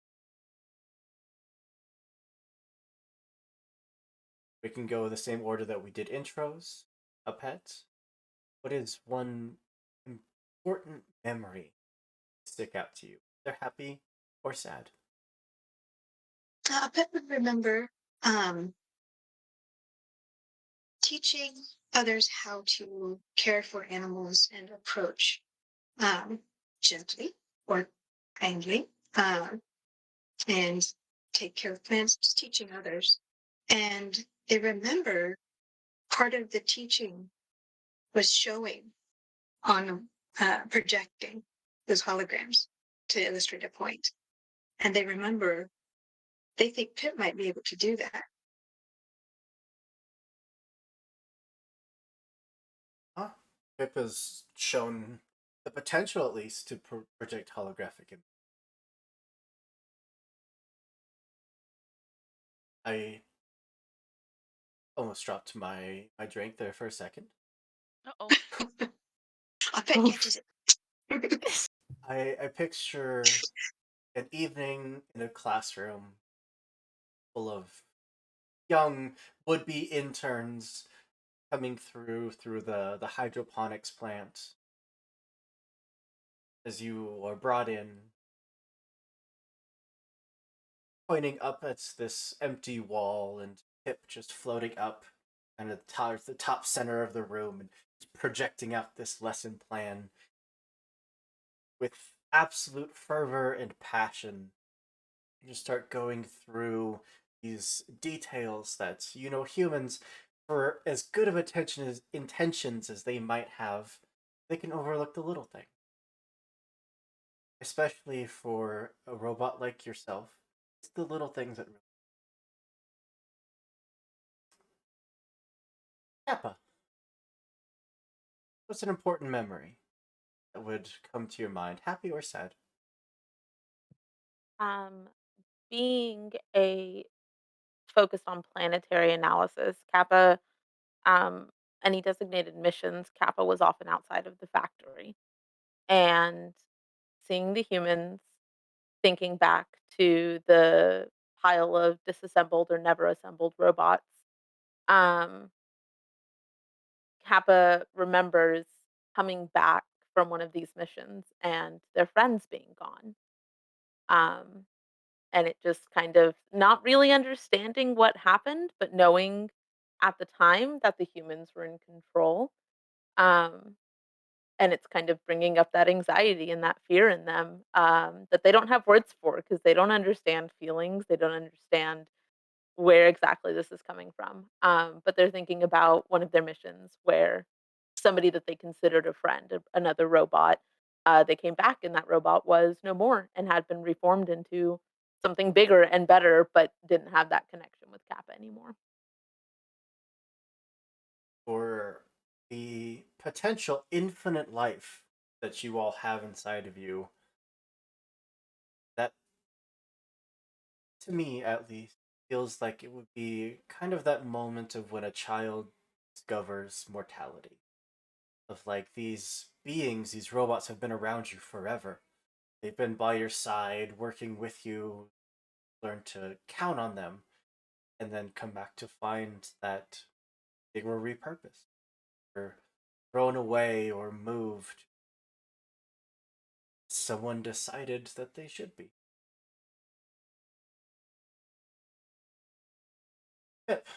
We can go the same order that we did intros, a pet. What is one important memory stick out to you? They're happy or sad. A pet would remember um, teaching others how to care for animals and approach um, gently or kindly, and take care of plants, just teaching others. And they remember part of the teaching was showing on projecting those holograms to illustrate a point. And they remember, they think Pip might be able to do that. Huh? Pip has shown the potential, at least, to project holographic images. I almost dropped my drink there for a second. Uh-oh. I bet Oof. catches it. I picture an evening in a classroom full of young would-be interns coming through the hydroponics plant as you are brought in, pointing up at this empty wall and Pip just floating up and at the top center of the room and projecting out this lesson plan with absolute fervor and passion. You start going through these details that humans, for as good of intentions as they might have, they can overlook the little thing. Especially for a robot like yourself, it's the little things that really. Kappa, what's an important memory that would come to your mind, happy or sad? Um, being a focused on planetary analysis, Kappa, um, any designated missions, Kappa was often outside of the factory. And seeing the humans, thinking back to the pile of disassembled or never assembled robots, um, Kappa remembers coming back from one of these missions and their friends being gone. Um, and it just kind of not really understanding what happened, but knowing at the time that the humans were in control. Um, and it's kind of bringing up that anxiety and that fear in them, that they don't have words for because they don't understand feelings. They don't understand where exactly this is coming from. But they're thinking about one of their missions where somebody that they considered a friend, another robot, they came back and that robot was no more and had been reformed into something bigger and better, but didn't have that connection with Kappa anymore. Or the potential infinite life that you all have inside of you, that, to me at least, feels like it would be kind of that moment of when a child discovers mortality. Of like, these beings, these robots have been around you forever. They've been by your side, working with you, learn to count on them, and then come back to find that they were repurposed or thrown away or moved. Someone decided that they should be. Yep.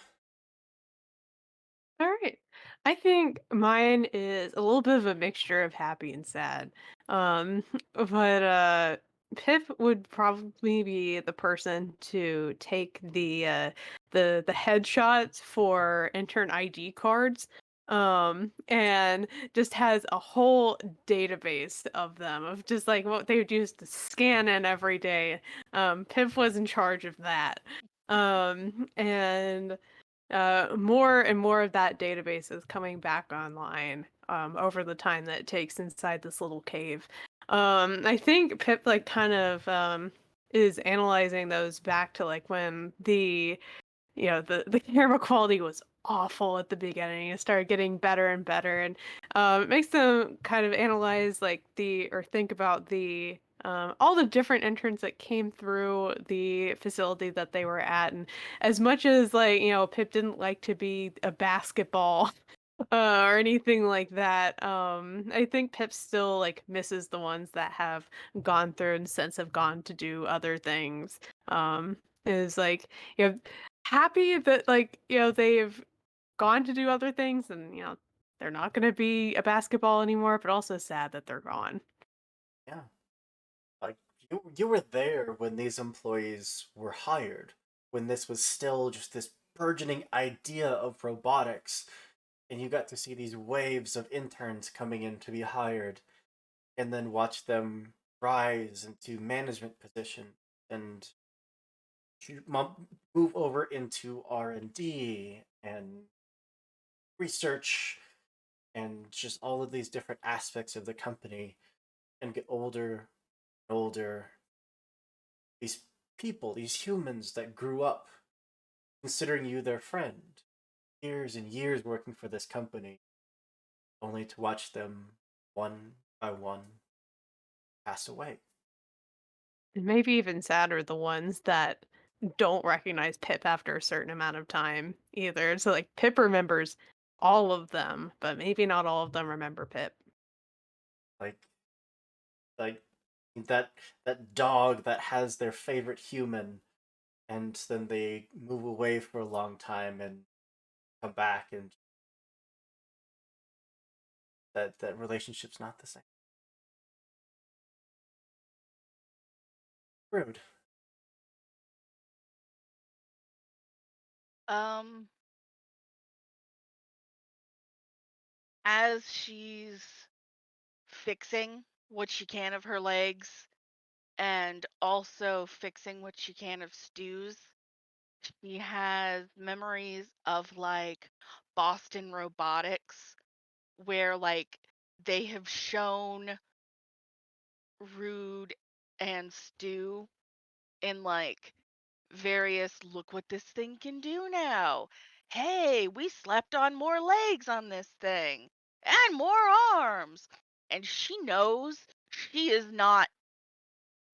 All right. I think mine is a little bit of a mixture of happy and sad. But Pip would probably be the person to take the headshots for intern ID cards, and just has a whole database of them, of just like what they would use to scan in every day. Pip was in charge of that. And more and more of that database is coming back online over the time that it takes inside this little cave. I think Pip like kind of is analyzing those back to like when the camera quality was awful at the beginning. It started getting better and better, and it makes them kind of analyze like or think about the all the different entrants that came through the facility that they were at. And as much as like Pip didn't like to be a basketball or anything like that, I think Pip still like misses the ones that have gone through and since have gone to do other things. Is like you know happy that like they've gone to do other things, and they're not going to be a basketball anymore, but also sad that they're gone. Yeah. Like you were there when these employees were hired, when this was still just this burgeoning idea of robotics, and you got to see these waves of interns coming in to be hired, and then watch them rise into management position and move over into R&D and research and just all of these different aspects of the company, and get older and older. These people, these humans that grew up considering you their friend, years and years working for this company, only to watch them one by one pass away. And maybe even sadder, the ones that don't recognize Pip after a certain amount of time either. So like Pip remembers all of them, but maybe not all of them remember Pip. Like like that that dog that has their favorite human, and then they move away for a long time and come back, and that relationship's not the same. Rude. Um, as she's fixing what she can of her legs and also fixing what she can of Stu's, she has memories of like Boston Robotics, where like they have shown Rude and Stu in like various look what this thing can do now. Hey, we slept on more legs on this thing and more arms. And she knows she is not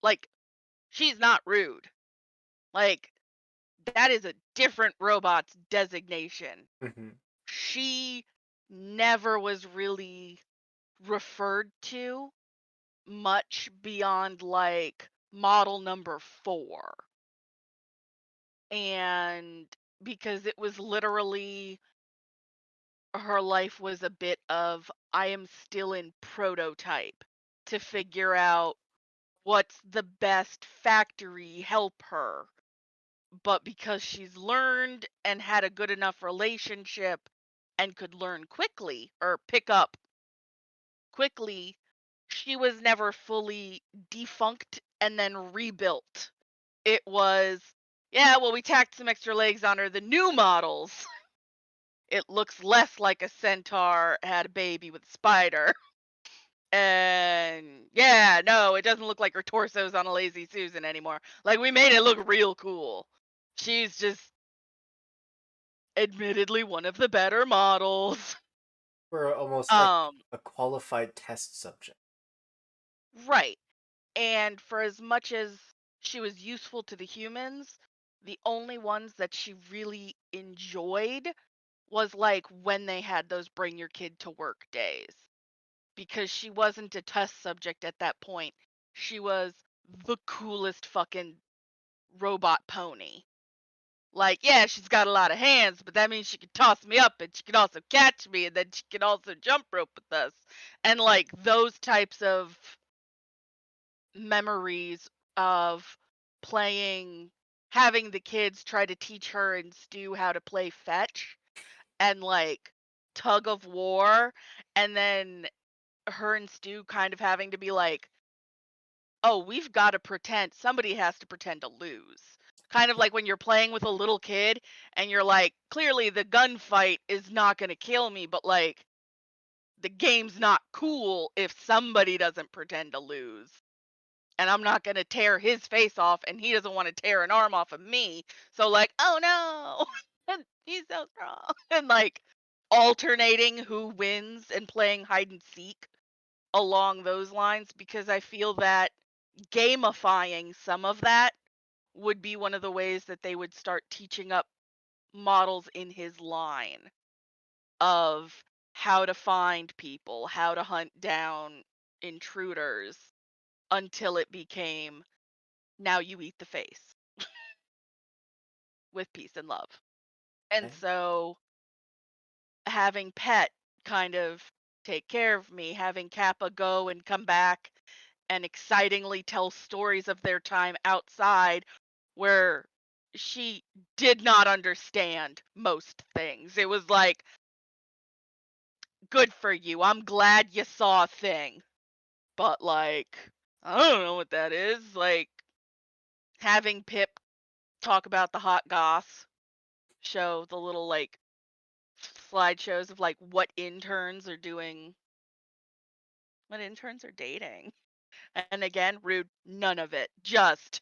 like she's not Rude. Like that is a different robot's designation. Mm-hmm. She never was really referred to much beyond like model number 4. And because it was literally her life was a bit of I am still in prototype to figure out what's the best factory help her. But because she's learned and had a good enough relationship and could learn quickly or pick up quickly, she was never fully defunct and then rebuilt. It was, yeah, well, we tacked some extra legs on her. The new models, it looks less like a centaur had a baby with a spider. And yeah, no, it doesn't look like her torso's on a Lazy Susan anymore. Like, we made it look real cool. She's just admittedly one of the better models. We're almost like Um, a qualified test subject. right. And for as much as she was useful to the humans, the only ones that she really enjoyed was like when they had those bring your kid to work days. Because she wasn't a test subject at that point. She was the coolest fucking robot pony. Like, yeah, she's got a lot of hands, but that means she can toss me up and she can also catch me and then she can also jump rope with us. And like those types of memories of having the kids try to teach her and Stu how to play fetch and like tug of war, and then her and Stu kind of having to be like, oh, we've got to pretend, somebody has to pretend to lose. Kind of like when you're playing with a little kid and you're like, clearly the gunfight is not going to kill me, but like the game's not cool if somebody doesn't pretend to lose. And I'm not going to tear his face off and he doesn't want to tear an arm off of me. So like, oh no. And he's so strong. And like alternating who wins and playing hide and seek along those lines, because I feel that gamifying some of that would be one of the ways that they would start teaching up models in his line of how to find people, how to hunt down intruders, until it became, now you eat the face with peace and love. And Okay. so having Pet kind of take care of me, having Kappa go and come back and excitingly tell stories of their time outside where she did not understand most things. It was like, good for you. I'm glad you saw a thing. But like, I don't know what that is. Like having Pip talk about the hot goss, show the little like slideshows of like what interns are doing, what interns are dating. And again, rude, none of it. Just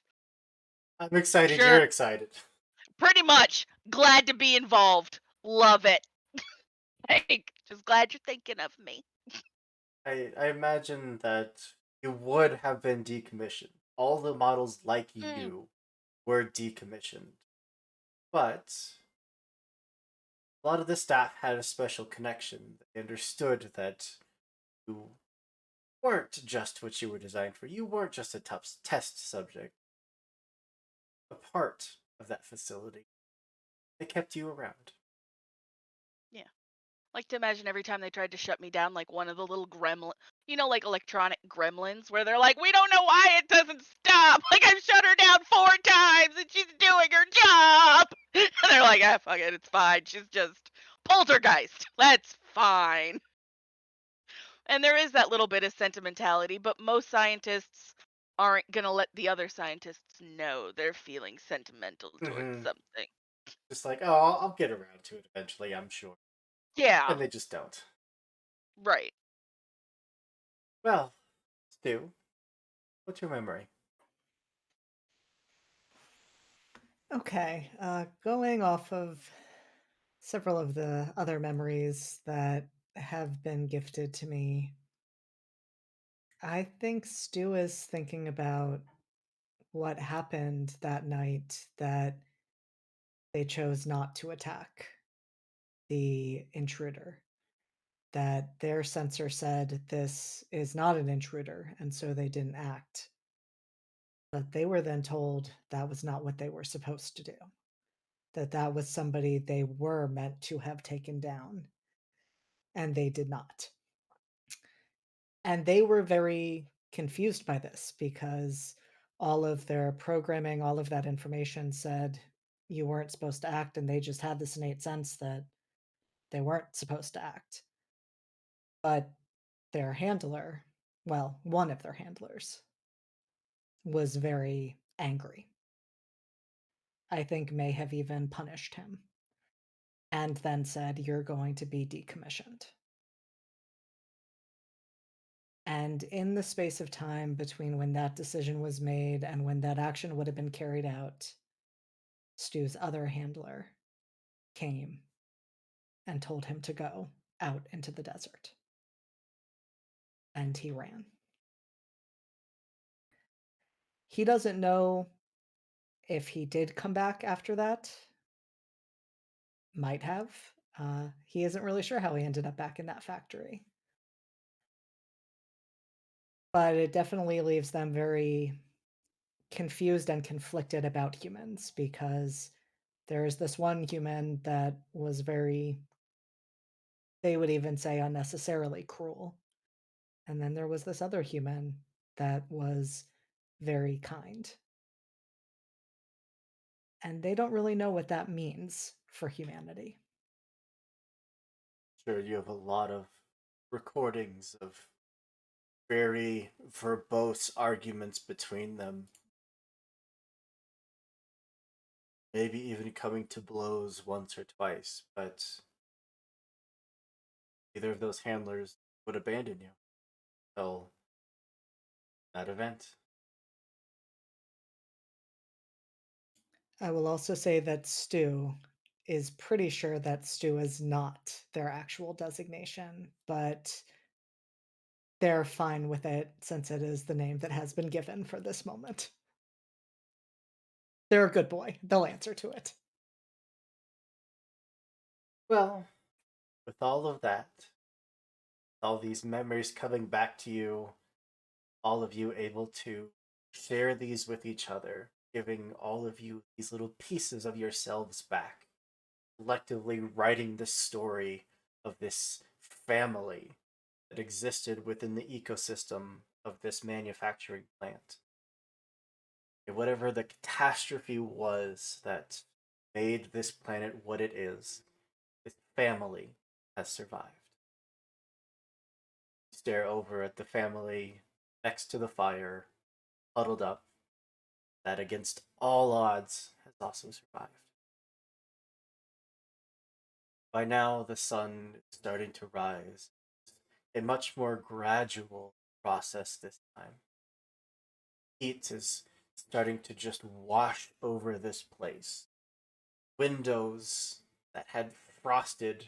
I'm excited. sure, You're excited. pretty much glad to be involved. Love it. Like, just glad you're thinking of me. I imagine that you would have been decommissioned. All the models like Mm. you were decommissioned. But a lot of the staff had a special connection. They understood that you weren't just what you were designed for. You weren't just a tough test subject. A part of that facility. They kept you around. Yeah. Like to imagine every time they tried to shut me down, like one of the little gremlin, like electronic gremlins, where they're like, we don't know why it doesn't stop. Like I've shut her down 4 times and she's doing her job. And they're like, ah, fuck it, it's fine. She's just poltergeist. That's fine. And there is that little bit of sentimentality, but most scientists aren't gonna let the other scientists know they're feeling sentimental towards Mm-hmm. something. Just like, oh, I'll get around to it eventually, I'm sure. Yeah, And they just don't. right. Well, Stu, what's your memory? Okay, going off of several of the other memories that have been gifted to me, I think Stu is thinking about what happened that night that they chose not to attack the intruder. That their sensor said this is not an intruder, and so they didn't act. But they were then told that was not what they were supposed to do, that that was somebody they were meant to have taken down, and they did not. And they were very confused by this because all of their programming, all of that information said you weren't supposed to act, and they just had this innate sense that they weren't supposed to act. But their handler, well, one of their handlers, was very angry. I think may have even punished him, and then said, "You're going to be decommissioned." And in the space of time between when that decision was made and when that action would have been carried out, Stu's other handler came and told him to go out into the desert. And he ran. He doesn't know if he did come back after that. Might have. He isn't really sure how he ended up back in that factory. But it definitely leaves them very confused and conflicted about humans because there's this one human that was very, they would even say, unnecessarily cruel. And then there was this other human that was very kind. And they don't really know what that means for humanity. Sure, you have a lot of recordings of very verbose arguments between them. Maybe even coming to blows once or twice, but neither of those handlers would abandon you until that event. I will also say that Stu is pretty sure that Stu is not their actual designation, but they're fine with it since it is the name that has been given for this moment. They're a good boy. They'll answer to it. Well, with all of that, all these memories coming back to you, all of you able to share these with each other, giving all of you these little pieces of yourselves back, collectively writing the story of this family that existed within the ecosystem of this manufacturing plant. And whatever the catastrophe was that made this planet what it is, this family has survived. Stare over at the family next to the fire, huddled up, that against all odds has also survived. By now, the sun is starting to rise, a much more gradual process this time. Heat is starting to just wash over this place. Windows that had frosted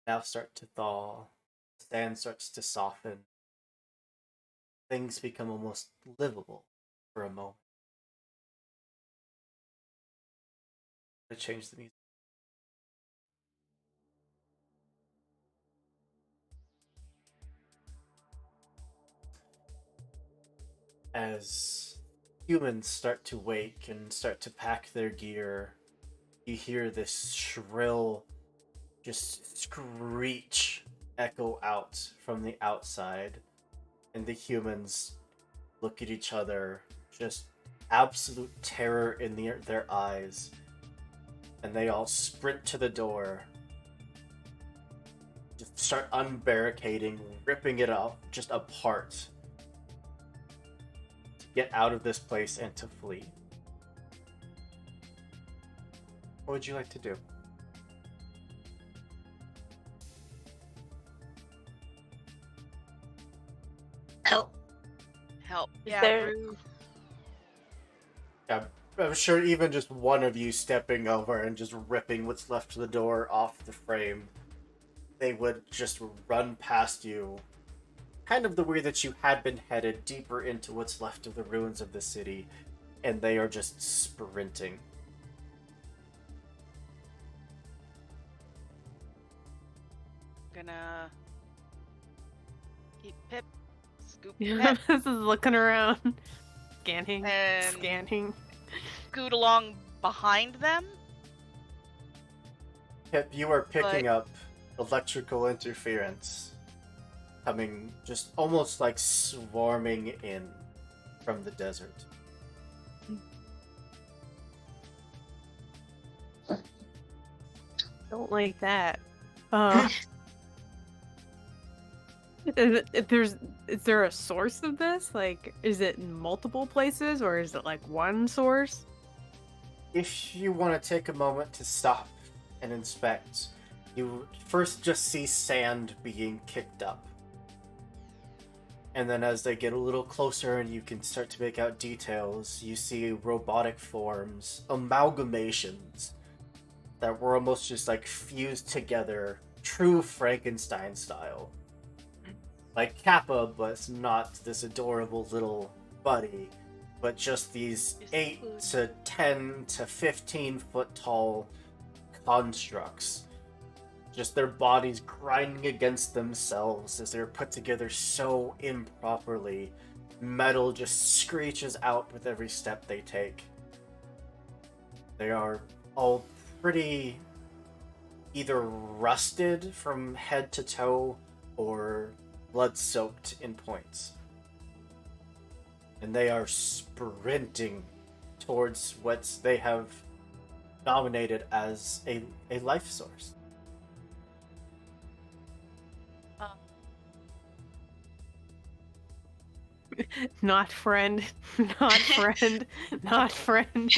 now start to thaw, sand starts to soften, things become almost livable for a moment. To change the music. As humans start to wake and start to pack their gear, you hear this shrill, just screech echo out from the outside, and the humans look at each other, just absolute terror in their eyes, and they all sprint to the door, just start unbarricading, ripping it up, just apart, to get out of this place and to flee. What would you like to do? Help. Help. Is Yeah, there- Brew. I'm sure even just one of you stepping over and just ripping what's left of the door off the frame, they would just run past you, kind of the way that you had been headed deeper into what's left of the ruins of the city, and they are just sprinting. Gonna keep Pip, scoop Yeah, Pip, this is looking around, scanning, and scanning. scoot along behind them. Pip, you are picking up electrical interference coming just almost like swarming in from the desert. Don't like that. Is there a source of this? Like, is it in multiple places or is it like one source? If you want to take a moment to stop and inspect, you first just see sand being kicked up. And then as they get a little closer and you can start to make out details, you see robotic forms, amalgamations that were almost just like fused together, true Frankenstein style. Like Kappa, but it's not this adorable little buddy, but just these 8 to 10 to 15 foot tall constructs. Just their bodies grinding against themselves as they're put together so improperly. Metal just screeches out with every step they take. They are all pretty either rusted from head to toe or blood-soaked in points. and they are sprinting towards what they have nominated as a life source. Not friend. Not friend. Not friend.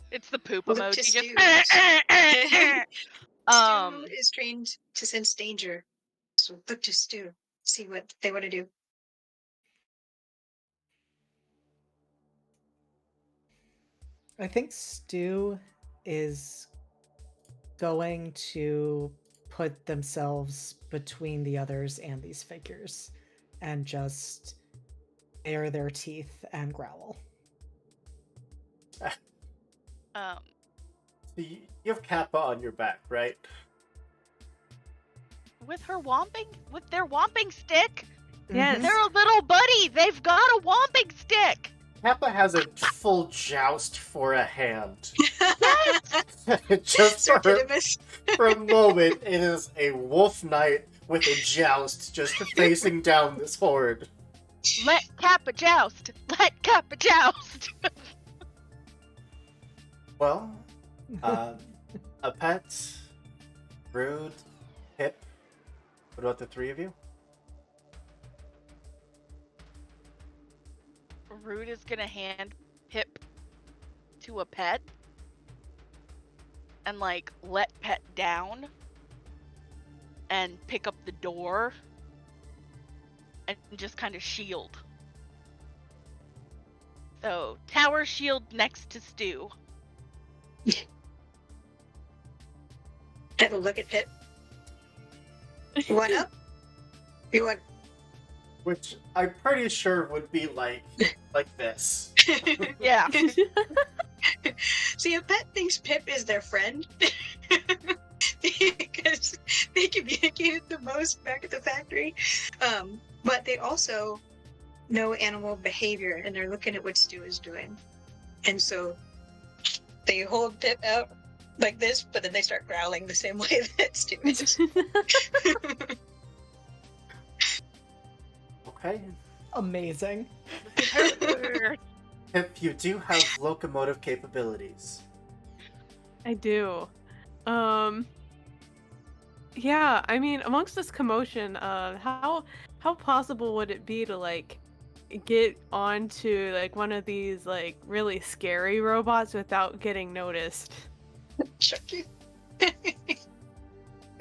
It's the poop Look emoji. to Just Stu is trained to sense danger. So look to Stu. See what they want to do. I think Stu is going to put themselves between the others and these figures and just bare their teeth and growl. um, You have Kappa on your back, right? with their whomping stick. Yes. They're a little buddy. They've got a whomping stick. Kappa has a full joust for a hand. Yes. Just for, Sarkidimus. for a moment, it is a wolf knight with a joust just facing down this horde. Let Kappa joust. Let Kappa joust. Well, a pet, Rude, Pip. What about the three of you? Rude is gonna hand Pip to a pet and like let Pet down and pick up the door and just kind of shield. So tower shield next to Stu. Have a look at Pip. You want up? You want? Which I'm pretty sure would be like this. Yeah. See, a pet thinks Pip is their friend because they communicated the most back at the factory. But they also know animal behavior, and they're looking at what Stu is doing, and so they hold Pip out like this, but then they start growling the same way that Stu is. Okay. Amazing. Pip, you do have locomotive capabilities. I do. Yeah, I mean, amongst this commotion, how possible would it be to like get onto like one of these like really scary robots without getting noticed? Chucky. It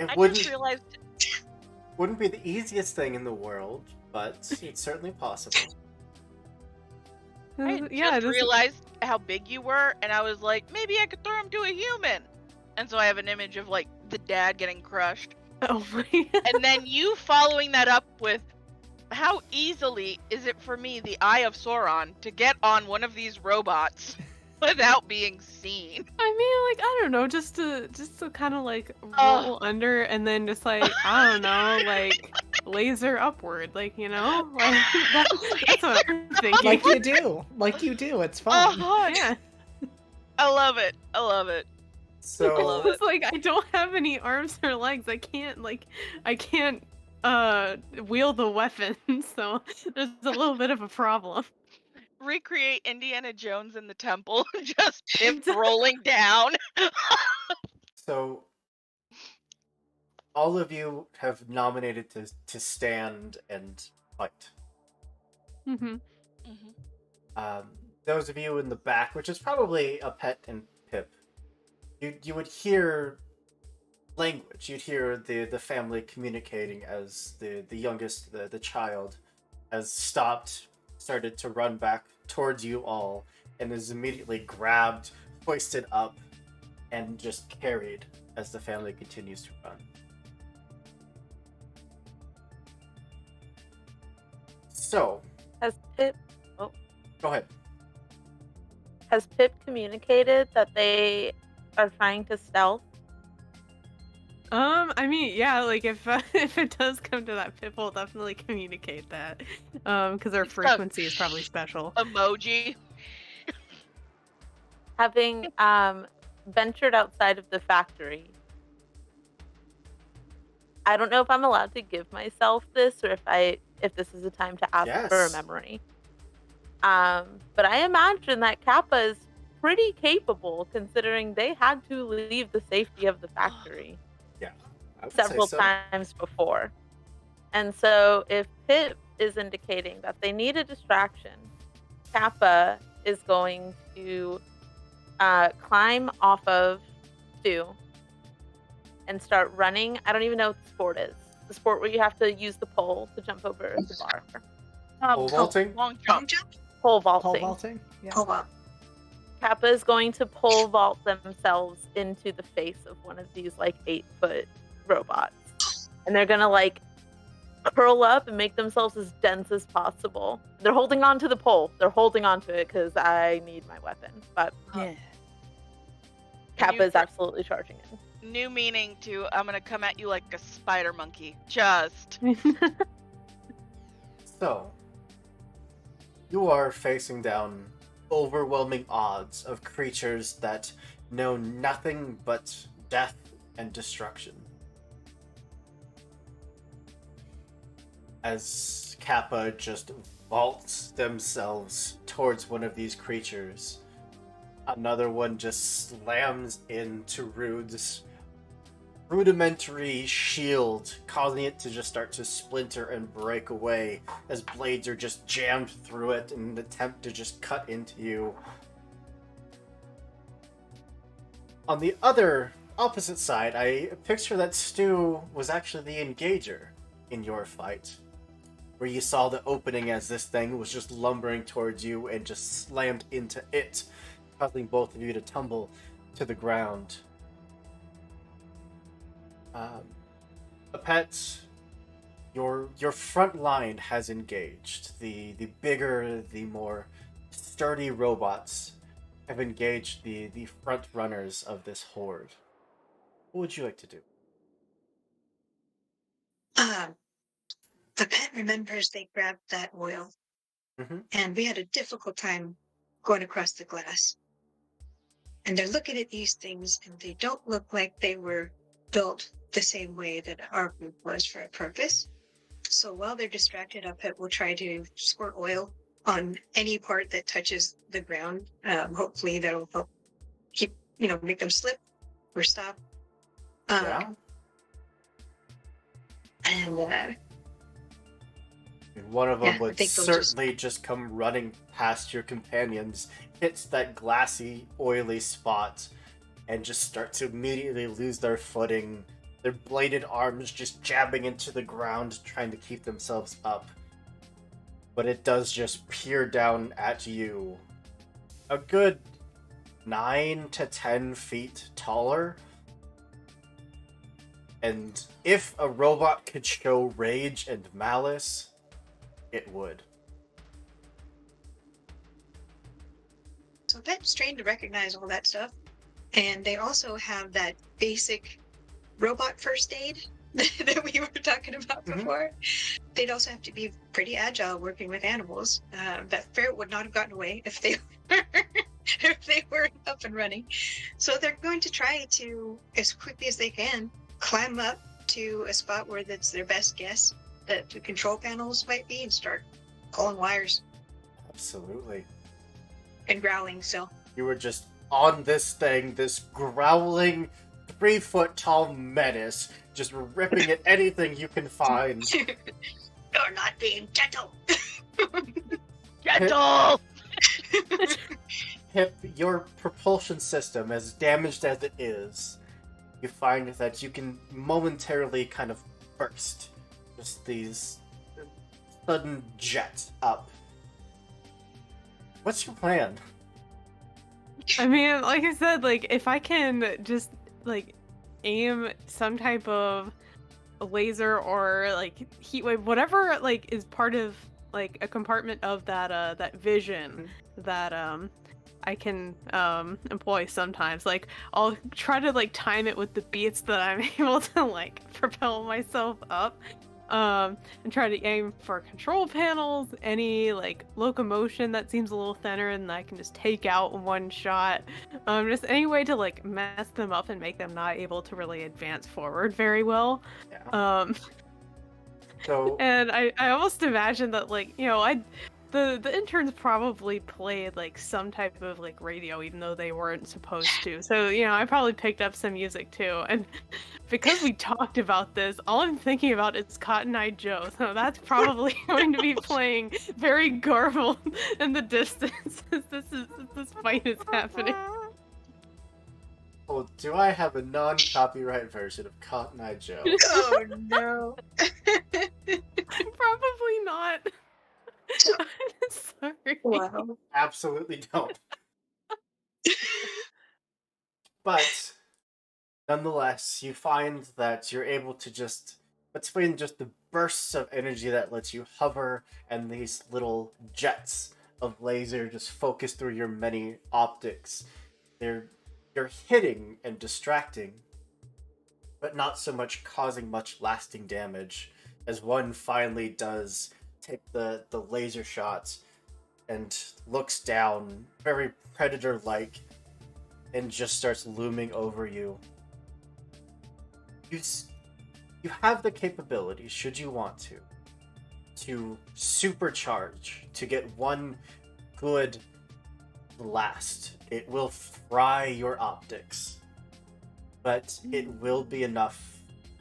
I wouldn't just realized wouldn't be the easiest thing in the world, but it's certainly possible. I just realized how big you were, and I was like, maybe I could throw him to a human. And so I have an image of like the dad getting crushed. Oh my god. And then you following that up with how easily is it for me, the Eye of Sauron, to get on one of these robots without being seen? I mean, like, I don't know, just to kind of like roll under and then just like, I don't know, like laser upward, like, you know, like that's what I'm thinking. Like you do. It's fine. Yeah. I love it. I love it. So It's like I don't have any arms or legs. I can't wield the weapon, so there's a little bit of a problem. Recreate Indiana Jones in the temple, just him rolling down. So all of you have nominated to stand and fight. Mm-hmm. Those of you in the back, which is probably a Pet and Pip, you would hear language. You'd hear the family communicating as the youngest, the child, has started to run back towards you all, and is immediately grabbed, hoisted up, and just carried as the family continues to run. So, Has Pip go ahead. has Pip communicated that they are trying to stealth? I mean, yeah, like if it does come to that, Pip will definitely communicate that, because their frequency is probably special. Emoji. Having ventured outside of the factory, I don't know if I'm allowed to give myself this or if this is a time to ask for a Yes. memory. But I imagine that Kappa is pretty capable, considering they had to leave the safety of the factory Yeah, I would several say so. times before. And so if Pip is indicating that they need a distraction, Kappa is going to climb off of Stu and start running. I don't even know what the sport is. The sport where you have to use the pole to jump over the bar. Pole vaulting? Long Long jump. jump? Pole Pole vaulting. vaulting? Yeah. Oh, wow. Kappa is going to pole vault themselves into the face of one of these like 8-foot robots. And they're gonna like curl up and make themselves as dense as possible. They're holding on to the pole. They're holding on to it because I need my weapon. But Yeah. Kappa You is fr- absolutely charging in. New meaning to I'm gonna come at you like a spider monkey. Just. So, you are facing down overwhelming odds of creatures that know nothing but death and destruction. As Kappa just vaults themselves towards one of these creatures, another one just slams into Rude's rudimentary shield, causing it to just start to splinter and break away as blades are just jammed through it in an attempt to just cut into you. On the other opposite side, I picture that Stu was actually the engager in your fight, where you saw the opening as this thing was just lumbering towards you and just slammed into it, causing both of you to tumble to the ground. Apet, your front line has engaged. The bigger, the more sturdy robots have engaged the front runners of this horde. What would you like to do? The pet remembers they grabbed that oil, Mm-hmm. and we had a difficult time going across the glass. And they're looking at these things, and they don't look like they were built the same way that our group was for a purpose. So while they're distracted, our pet will try to squirt oil on any part that touches the ground. Hopefully that'll help keep, make them slip or stop. Yeah. And One of them Yeah, I would think they'll just- certainly just come running past your companions, hits that glassy, oily spot, and just start to immediately lose their footing, their bladed arms just jabbing into the ground, trying to keep themselves up. But it does just peer down at you. A good 9 to 10 feet taller. And if a robot could show rage and malice, it would. So Pet's trained to recognize all that stuff. And they also have that basic robot first aid that we were talking about Mhm. before. They'd also have to be pretty agile working with animals. That ferret would not have gotten away if they if they were up and running. So they're going to try to, as quickly as they can, climb up to a spot where that's their best guess that the control panels might be and start pulling wires Absolutely. and growling. So You were just on this thing, this growling, 3-foot tall menace, just ripping at anything you can find. you're not being gentle. Gentle! Pip, your propulsion system, as damaged as it is, you find that you can momentarily kind of burst. Just these sudden jets up. What's your plan? I mean, like I said, like if I can just like aim some type of laser or like heat wave, whatever like is part of like a compartment of that vision that I can employ sometimes. Like I'll try to like time it with the beats that I'm able to like propel myself up. And try to aim for control panels, any like locomotion that seems a little thinner and I can just take out in one shot. Just any way to like mess them up and make them not able to really advance forward very well. Yeah. So And I almost imagine that like, I'd the interns probably played like some type of like radio, even though they weren't supposed to. So I probably picked up some music too. And because we talked about this, all I'm thinking about is Cotton Eye Joe. So that's probably going to be playing very garbled in the distance as this fight is happening. Well, do I have a non-copyright version of Cotton Eye Joe? Oh no. Probably not. Sorry. Wow. Absolutely don't. But nonetheless, you find that you're able to just between just the bursts of energy that lets you hover and these little jets of laser just focus through your many optics. You're hitting and distracting, but not so much causing much lasting damage, as one finally does take the laser shots and looks down, very predator-like, and just starts looming over you. You have the capability, should you want to supercharge, to get one good blast. It will fry your optics, but it will be enough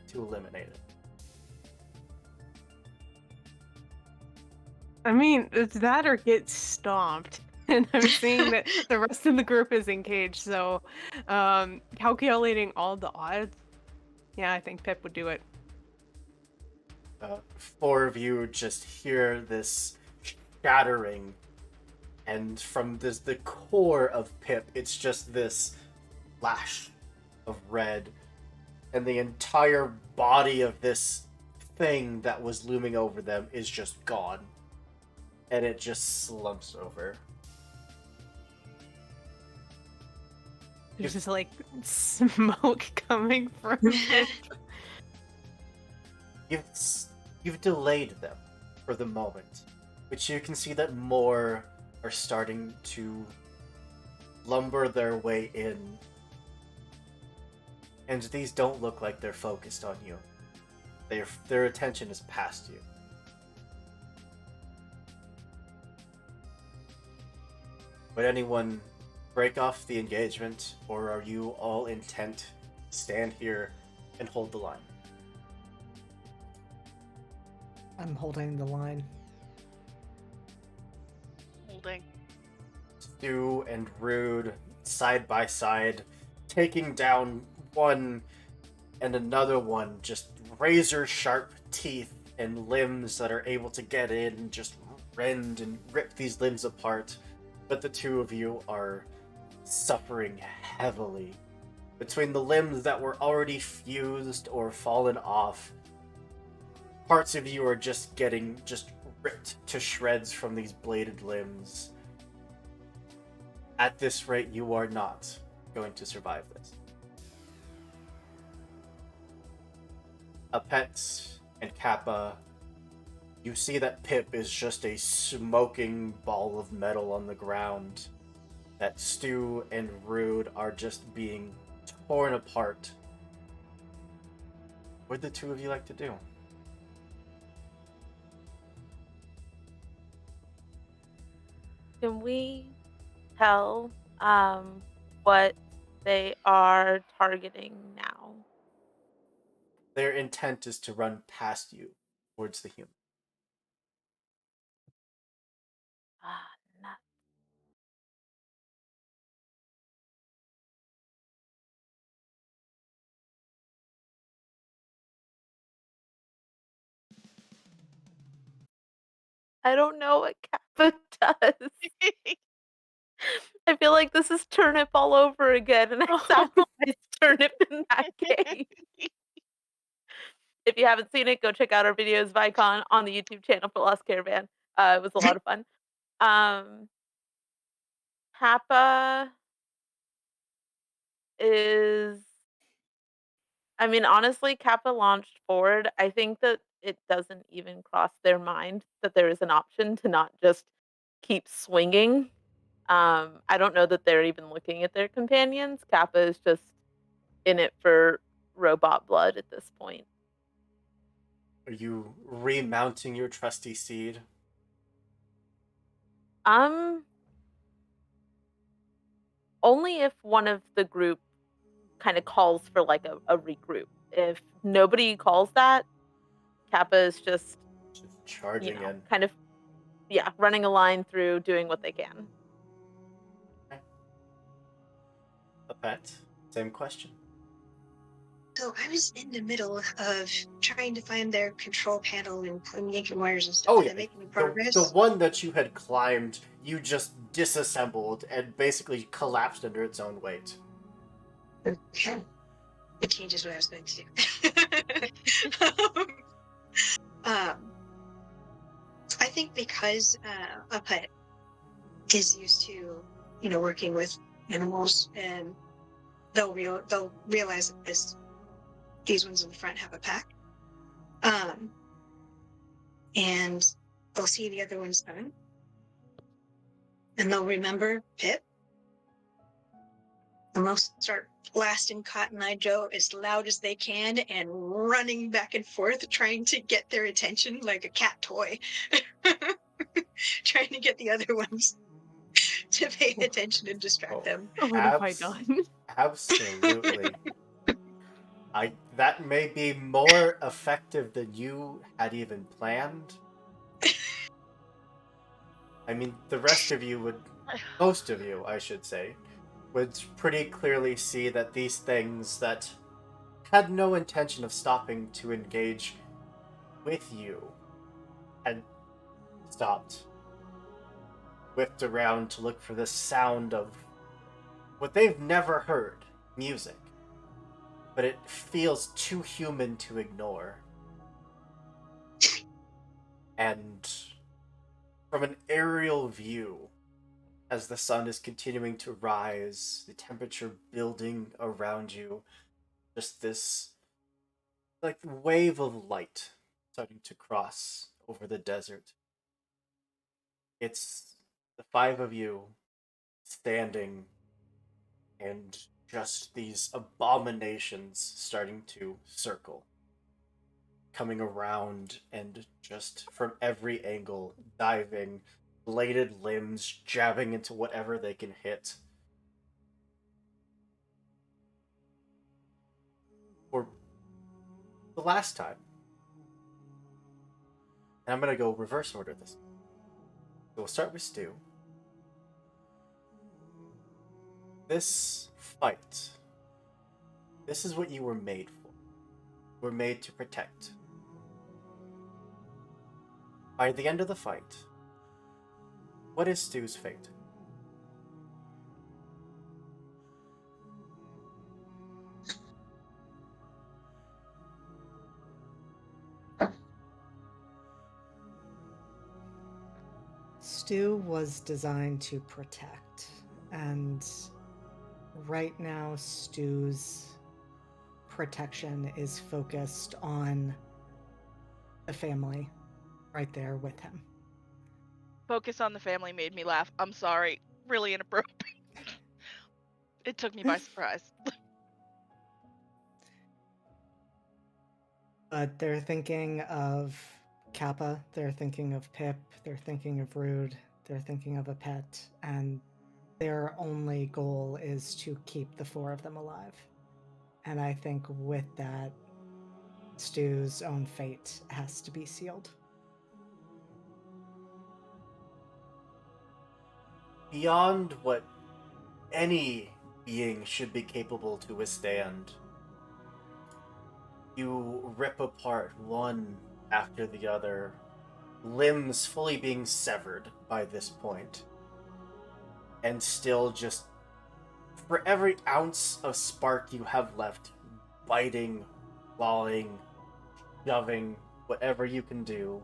to eliminate it. I mean, it's that or get stomped. And I'm seeing that the rest of the group is engaged, so calculating all the odds, yeah, I think Pip would do it. Four of you just hear this shattering, and from the core of Pip, it's just this flash of red, and the entire body of this thing that was looming over them is just gone, and it just slumps over. There's just like smoke coming from it. You've delayed them for the moment, but you can see that more are starting to lumber their way in, and these don't look like they're focused on you. Their attention is past you. Would anyone break off the engagement, or are you all intent to stand here and hold the line? I'm holding the line. Holding. Stu and Rude side by side, taking down one and another one, just razor sharp teeth and limbs that are able to get in and just rend and rip these limbs apart. But the two of you are suffering heavily. Between the limbs that were already fused or fallen off, parts of you are just getting ripped to shreds from these bladed limbs. At this rate, you are not going to survive this. Apet and Kappa, you see that Pip is just a smoking ball of metal on the ground. That Stu and Rude are just being torn apart. What would the two of you like to do? Can we tell what they are targeting now? Their intent is to run past you towards the human. Ah, nuts. I don't know what Kappa does. I feel like this is turnip all over again, and I sacrificed turnip in that game. If you haven't seen it, go check out our videos, Vicon, on the YouTube channel for Lost Caravan. It was a lot of fun. Kappa is... I mean, honestly, Kappa launched forward. I think that it doesn't even cross their mind that there is an option to not just keep swinging. I don't know that they're even looking at their companions. Kappa is just in it for robot blood at this point. Are you remounting your trusty steed? Um, only if one of the group kind of calls for like a regroup. If nobody calls that, Kappa is just, Just charging in. kind of, running a line through, doing what they can. A pet. Same question. So I was in the middle of trying to find their control panel and making wires and stuff. Oh Did yeah, I make any the progress? one that you had climbed, you just disassembled and basically collapsed under its own weight. Okay. It changes what I was going to do. um, I think because a pet is used to, working with animals, and they'll realize that these ones in the front have a pack, and they'll see the other ones coming, and they'll remember Pip, and they'll start blasting Cotton Eye Joe as loud as they can and running back and forth, trying to get their attention like a cat toy, trying to get the other ones to pay attention and distract them. What have I done? Absolutely. That may be more effective than you had even planned. I mean, the rest of you would, most of you, I should say, would pretty clearly see that these things that had no intention of stopping to engage with you had stopped, whipped around to look for the sound of what they've never heard, music. But it feels too human to ignore. And from an aerial view, as the sun is continuing to rise, the temperature building around you, just this like wave of light starting to cross over the desert. It's the five of you standing and just these abominations starting to circle, coming around and just from every angle, diving, bladed limbs jabbing into whatever they can hit. For the last time, and I'm gonna go reverse order this. So we'll start with Stu. This fight, this is what you were made for. You were made to protect. By the end of the fight, what is Stu's fate? Stu was designed to protect, and right now Stu's protection is focused on the family right there with him. Focus on the family made me laugh. I'm sorry. Really inappropriate. It took me by surprise. But they're thinking of Kappa, they're thinking of Pip, they're thinking of Rude, they're thinking of a pet, and their only goal is to keep the four of them alive. And I think with that, Stu's own fate has to be sealed. Beyond what any being should be capable to withstand, you rip apart one after the other, limbs fully being severed by this point, and still just, for every ounce of spark you have left, biting, clawing, shoving, whatever you can do,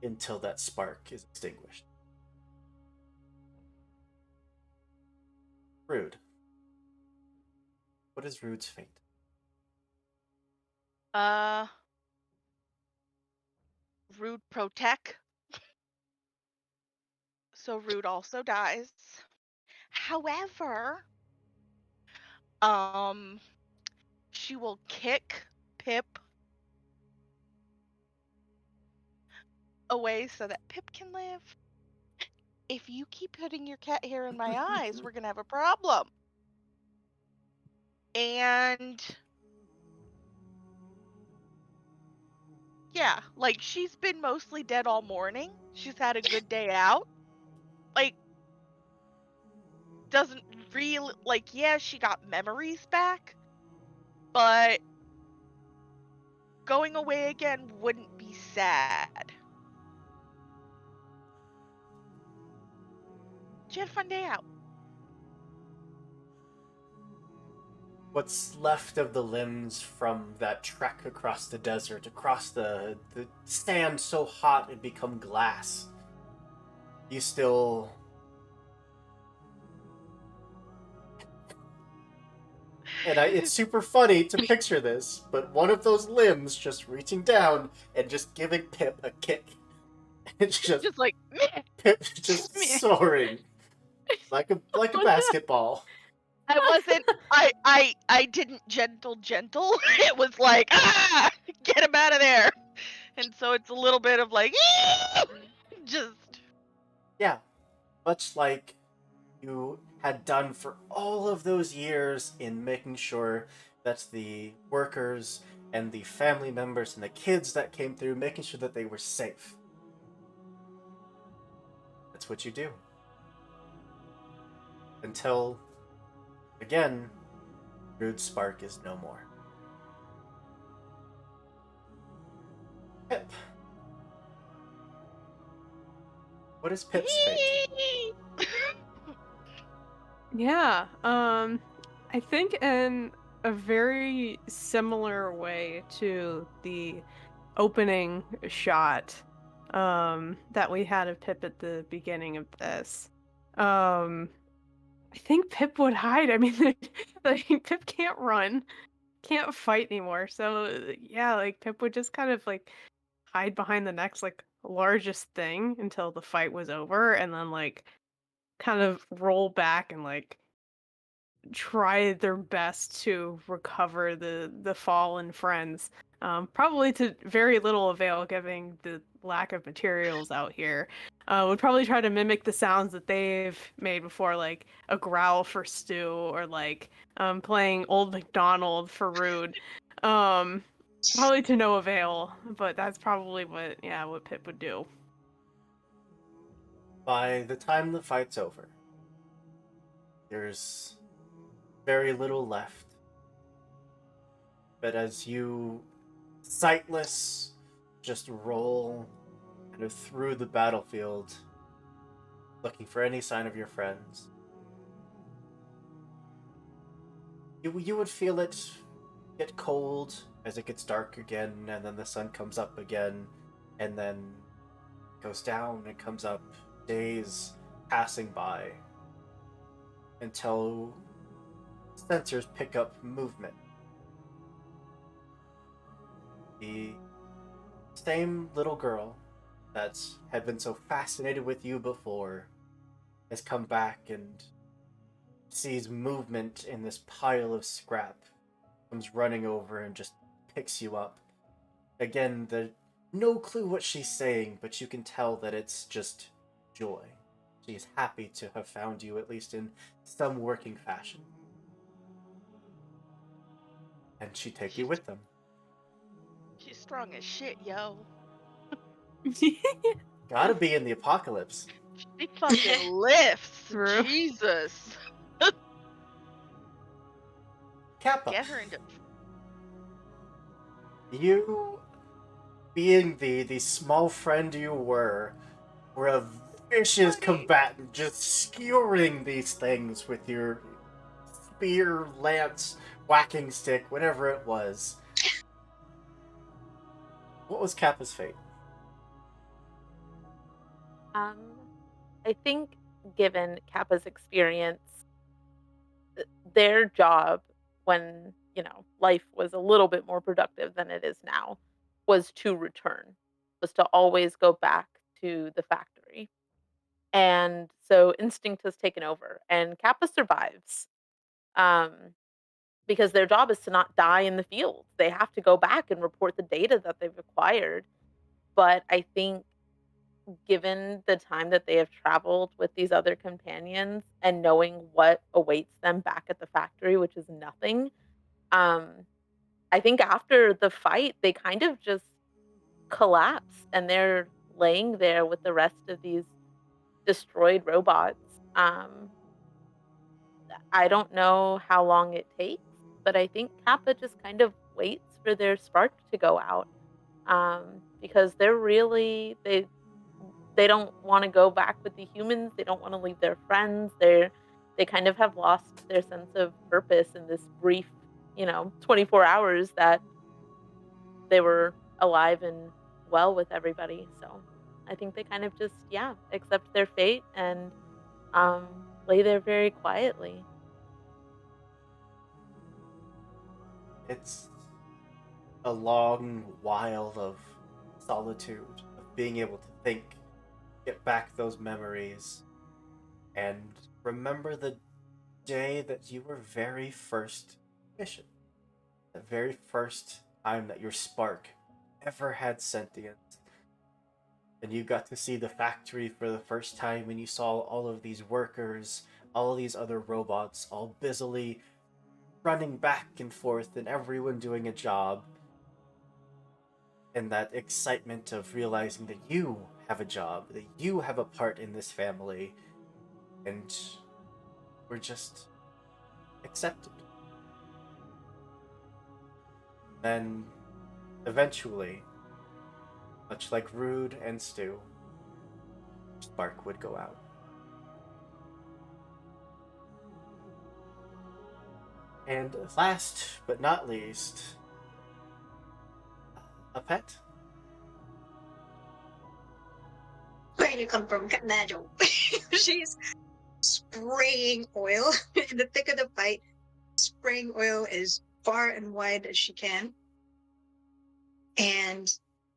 until that spark is extinguished. Rude. What is Rude's fate? Rude protect. So Rude also dies. However, she will kick Pip away so that Pip can live. If you keep putting your cat hair in my eyes, we're gonna have a problem. And yeah, like she's been mostly dead all morning. She's had a good day out. Like, doesn't really, like, yeah, she got memories back, but going away again wouldn't be sad. She had a fun day out. What's left of the limbs from that trek across the desert, across the sand so hot it become glass. You still... And it's super funny to picture this, but one of those limbs just reaching down and just giving Pip a kick. It's Just like, meh. Pip just Meh. soaring like a Oh, no. basketball. I wasn't. I didn't gentle. It was like, ah, get him out of there. And so it's a little bit of like, just Yeah, much like you had done for all of those years in making sure that the workers and the family members and the kids that came through, making sure that they were safe. That's what you do. Until, again, Rude Spark is no more. Pip. What is Pip's fate? Yeah. I think in a very similar way to the opening shot that we had of Pip at the beginning of this. I think Pip would hide. I mean, like Pip can't run, can't fight anymore. So yeah, like Pip would just kind of like hide behind the next like largest thing until the fight was over, and then like kind of roll back and like try their best to recover the fallen friends. Probably to very little avail, given the lack of materials out here. Would probably try to mimic the sounds that they've made before, like a growl for Stu, or like playing Old MacDonald for Rude. Probably to no avail, but that's probably what Pip would do. By the time the fight's over, there's very little left. But as you, sightless, just roll kind of through the battlefield, looking for any sign of your friends, you would feel it get cold as it gets dark again, and then the sun comes up again, and then goes down and comes up, days passing by, until sensors pick up movement. The same little girl that had been so fascinated with you before has come back and sees movement in this pile of scrap, comes running over and just picks you up. Again, no clue what she's saying, but you can tell that it's just joy. She's happy to have found you, at least in some working fashion. And she'd take you with them. she's strong as shit, yo. Gotta be in the apocalypse. She fucking lifts. True. Jesus. Kappa, Get her into. you, being the small friend you were a vicious combatant, just skewering these things with your spear, lance, whacking stick, whatever it was. What was Kappa's fate? I think, given Kappa's experience, their job when life was a little bit more productive than it is now was to return, was to always go back to the factory. And so instinct has taken over, and Kappa survives. Um, because their job is to not die in the field. They have to go back and report the data that they've acquired. But I think given the time that they have traveled with these other companions and knowing what awaits them back at the factory, which is nothing, um, I think after the fight, they kind of just collapse and they're laying there with the rest of these destroyed robots. I don't know how long it takes, but I think Kappa just kind of waits for their spark to go out, because they don't want to go back with the humans. They don't want to leave their friends. They kind of have lost their sense of purpose in this brief, 24 hours that they were alive and well with everybody. So I think they kind of just, yeah, accept their fate and lay there very quietly. It's a long while of solitude, of being able to think, get back those memories, and remember the day that you were very first mission. The very first time that your spark ever had sentience. And you got to see the factory for the first time, and you saw all of these workers, all of these other robots, all busily running back and forth, and everyone doing a job. And that excitement of realizing that you have a job, that you have a part in this family, and we're just accepted. Then, eventually, much like Rude and Stu, spark would go out. And last but not least, a pet. Going to come from Kanajo. She's spraying oil in the thick of the fight, spraying oil as far and wide as she can. And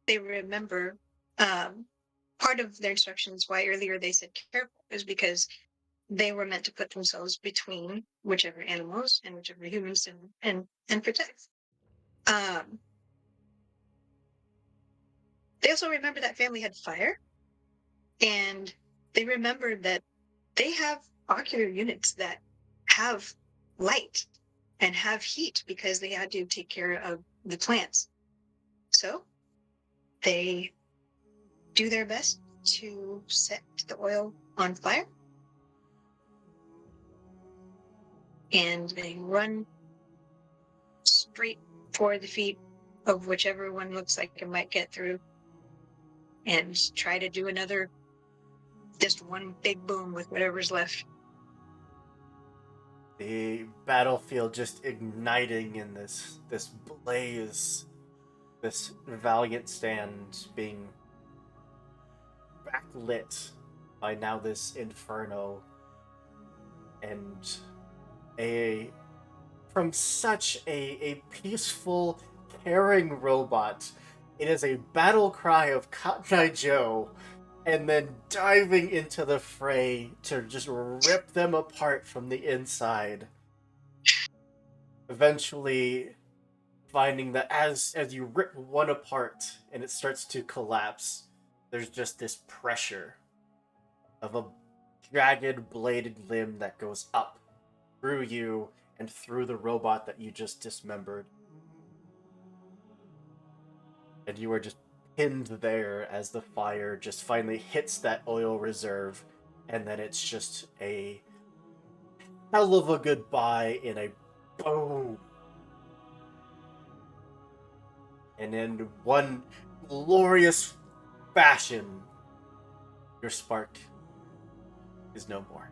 they remember part of their instructions why earlier they said careful is because they were meant to put themselves between whichever animals and whichever humans and protect. Um, they also remember that family had fire, and they remembered that they have ocular units that have light and have heat because they had to take care of the plants. So they do their best to set the oil on fire, and they run straight for the feet of whichever one looks like it might get through and try to do another, just one big boom with whatever's left. The battlefield just igniting in this blaze, this valiant stand being backlit by now this inferno, and a from such a peaceful, caring robot, it is a battle cry of Cotton Eye Joe, and then diving into the fray to just rip them apart from the inside. Eventually, finding that as you rip one apart and it starts to collapse, there's just this pressure of a jagged bladed limb that goes up through you and through the robot that you just dismembered. And you are just pinned there as the fire just finally hits that oil reserve, and then it's just a hell of a goodbye in a boom. And in one glorious fashion, your spark is no more.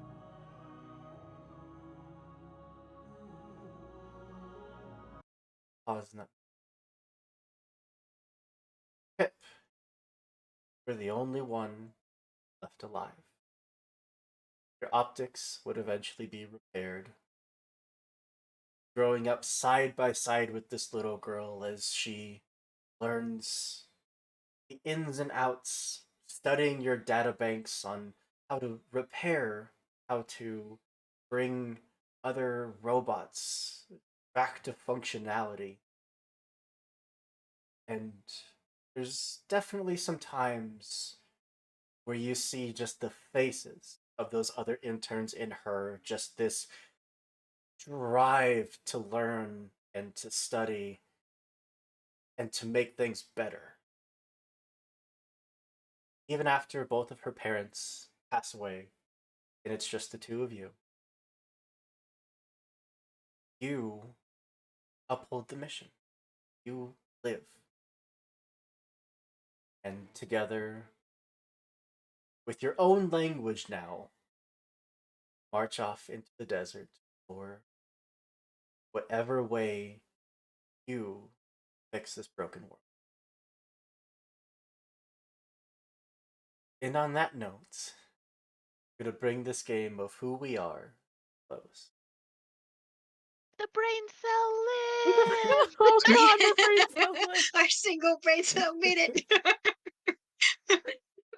Pause that. Pip, you're the only one left alive. Your optics would eventually be repaired. Growing up side by side with this little girl as she learns the ins and outs, studying your databanks on how to repair, how to bring other robots back to functionality. And there's definitely some times where you see just the faces of those other interns in her, just this drive to learn and to study and to make things better. Even after both of her parents pass away, and it's just the two of you, you uphold the mission. You live. And together, with your own language now, march off into the desert or whatever way you fix this broken world. And on that note, I'm going to bring this game of Who We Are close. The brain cell lives. Oh god, the brain cell lives. Our single brain cell made it.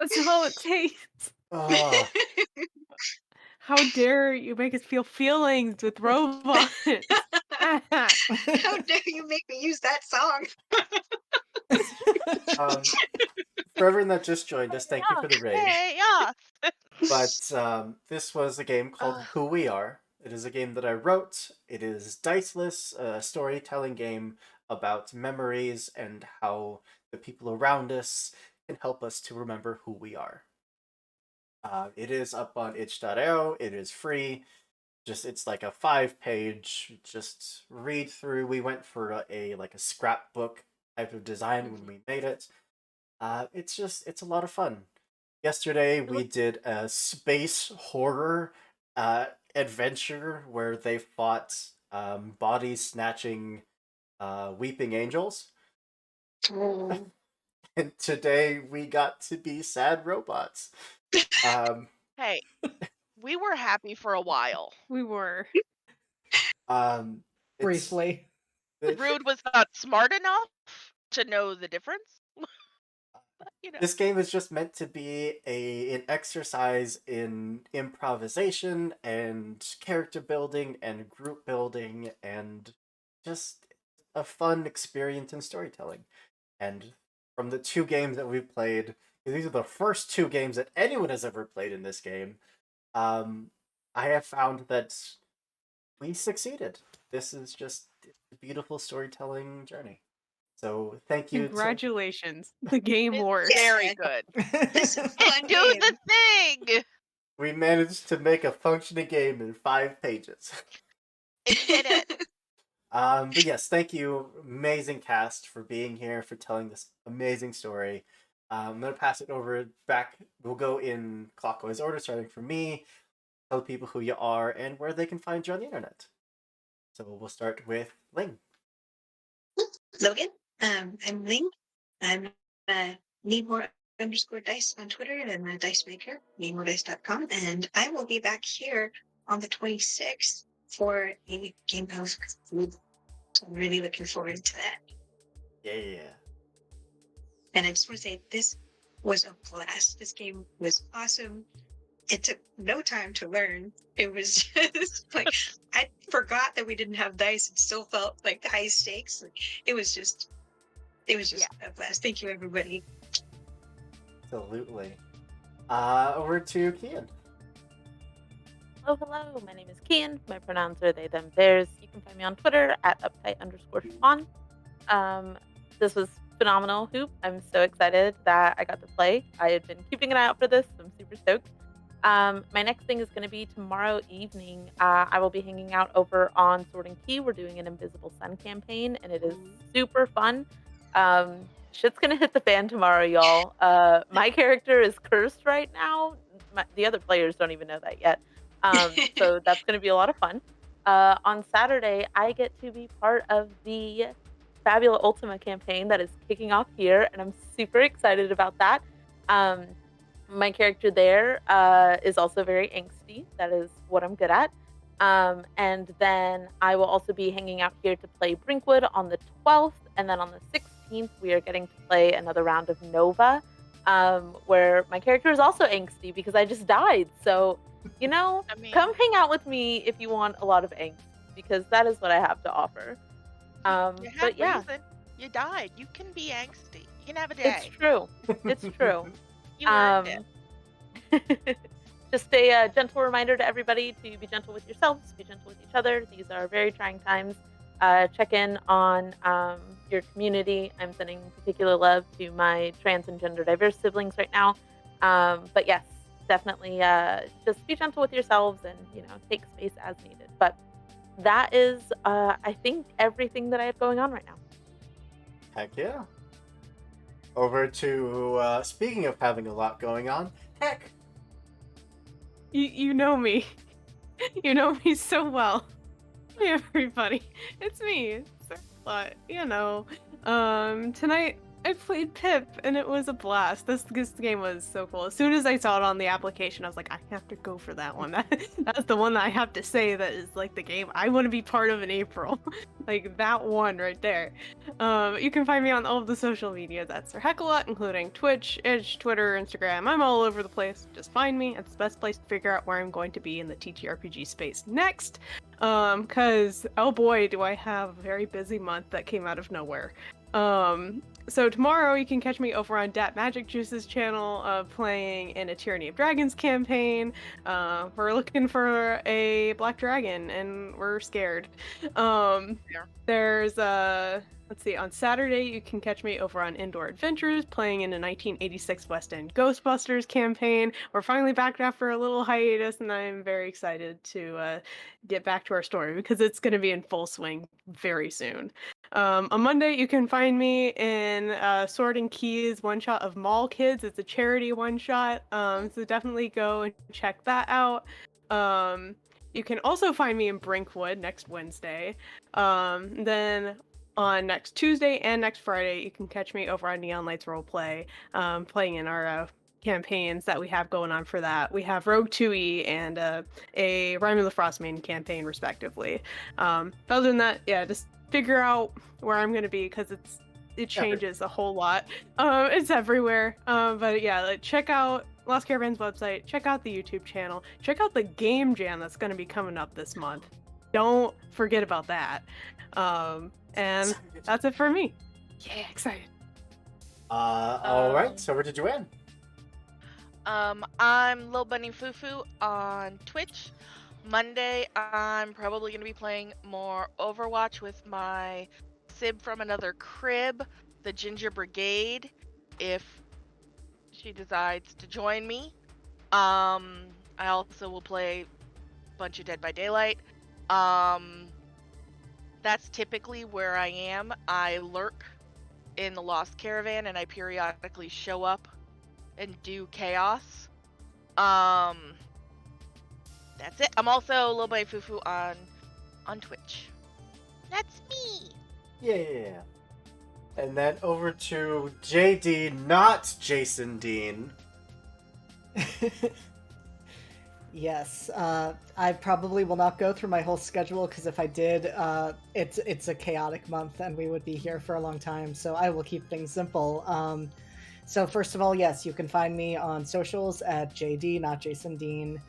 That's all it takes. Oh, How dare you make us feel feelings with robots? How dare you make me use that song? for everyone that just joined us, thank you for the raid. Hey, yeah. But this was a game called Ugh. Who We Are. It is a game that I wrote. It is diceless, a storytelling game about memories and how the people around us can help us to remember who we are. It is up on itch.io. It is free. It's like a 5-page just read through. We went for a scrapbook type of design when we made it. It's a lot of fun. Yesterday we did a space horror adventure where they fought body snatching weeping angels. Oh. And today we got to be sad robots. Hey, we were happy for a while. We were. It's- Briefly. Rude was not smart enough to know the difference. But, This game is just meant to be an exercise in improvisation and character building and group building and just a fun experience in storytelling. And from the 2 games that we've played, these are the first 2 games that anyone has ever played in this game. I have found that we succeeded. This is just a beautiful storytelling journey. So thank you. Congratulations. The game It's works. very good. This is a fun Do game. the thing. We managed to make a functioning game in 5 pages. It did it. But yes, thank you, amazing cast, for being here, for telling this amazing story. I'm gonna pass it over back. We'll go in clockwise order, starting from me. Tell people who you are and where they can find you on the internet. So we'll start with Ling. Logan, I'm Ling. I'm Needmore_dice on Twitter and a dice maker, needmoredice.com. And I will be back here on the 26th for a Game House Food. So I'm really looking forward to that. Yeah. And I just want to say this was a blast. This game was awesome. It took no time to learn. It was just like I forgot that we didn't have dice. It still felt like high stakes. It was just a blast. Thank you, everybody. Absolutely. Over to Kian. Hello. My name is Kian. My pronouns are they, them, theirs. You can find me on Twitter at uptight_Sean. This was phenomenal, Hoop. I'm so excited that I got to play. I had been keeping an eye out for this. I'm super stoked. My next thing is going to be tomorrow evening. I will be hanging out over on Sword and Key. We're doing an Invisible Sun campaign, and it is super fun. Shit's going to hit the fan tomorrow, y'all. My character is cursed right now. The other players don't even know that yet. So that's going to be a lot of fun. On Saturday, I get to be part of the Fabula Ultima campaign that is kicking off here, and I'm super excited about that. My character there is also very angsty. That is what I'm good at. And then I will also be hanging out here to play Brinkwood on the 12th. And then on the 16th, we are getting to play another round of Nova, where my character is also angsty because I just died. So, come hang out with me if you want a lot of angst, because that is what I have to offer. But yeah. Reason. You died. You can be angsty. You can have a day. It's true. It's true. You earned it. Just a gentle reminder to everybody to be gentle with yourselves, be gentle with each other. These are very trying times. Check in on your community. I'm sending particular love to my trans and gender diverse siblings right now. But yes, definitely just be gentle with yourselves and, take space as needed. But that is, I think, everything that I have going on right now. Heck yeah. Over to, speaking of having a lot going on, Heck. You know me. You know me so well. Hey everybody, it's me, Sarah. Tonight I played Pip and it was a blast. This game was so cool. As soon as I saw it on the application, I was like, I have to go for that one. That's the one that I have to say that is like the game I want to be part of in April. Like that one right there. You can find me on all of the social media. That's Sarheckalot, including Twitch, Itch, Twitter, Instagram. I'm all over the place. Just find me. It's the best place to figure out where I'm going to be in the TTRPG space next. Cause oh boy, do I have a very busy month that came out of nowhere. So tomorrow you can catch me over on Dat Magic Juice's channel, playing in a Tyranny of Dragons campaign. We're looking for a black dragon and we're scared. There's let's see, on Saturday you can catch me over on Indoor Adventures playing in a 1986 West End Ghostbusters campaign. We're finally back after a little hiatus and I'm very excited to get back to our story because it's going to be in full swing very soon. On Monday, you can find me in Sword and Keys one-shot of Mall Kids. It's a charity one-shot, so definitely go and check that out. You can also find me in Brinkwood next Wednesday. Then on next Tuesday and next Friday, you can catch me over on Neon Lights Roleplay, playing in our campaigns that we have going on for that. We have Rogue 2E and a Rhyme of the Frostmaiden campaign, respectively. Other than that, yeah, just figure out where I'm going to be because it changes a whole lot. It's everywhere. But yeah, like, check out Lost Caravan's website, check out the YouTube channel, check out the game jam that's going to be coming up this month. Don't forget about that. And that's it for me. Yeah, excited. All right, so where did you win? I'm Lil Bunny Fufu on Twitch. Monday, I'm probably going to be playing more Overwatch with my Sib from another crib, the Ginger Brigade, if she decides to join me. I also will play a bunch of Dead by Daylight. That's typically where I am. I lurk in the Lost Caravan and I periodically show up and do chaos. That's it. I'm also Lil Bunny Fufu on Twitch. That's me. Yeah. And then over to JD, not Jason Dean. Yes, I probably will not go through my whole schedule because if I did, it's a chaotic month and we would be here for a long time. So I will keep things simple. So first of all, yes, you can find me on socials at JD, not Jason Dean.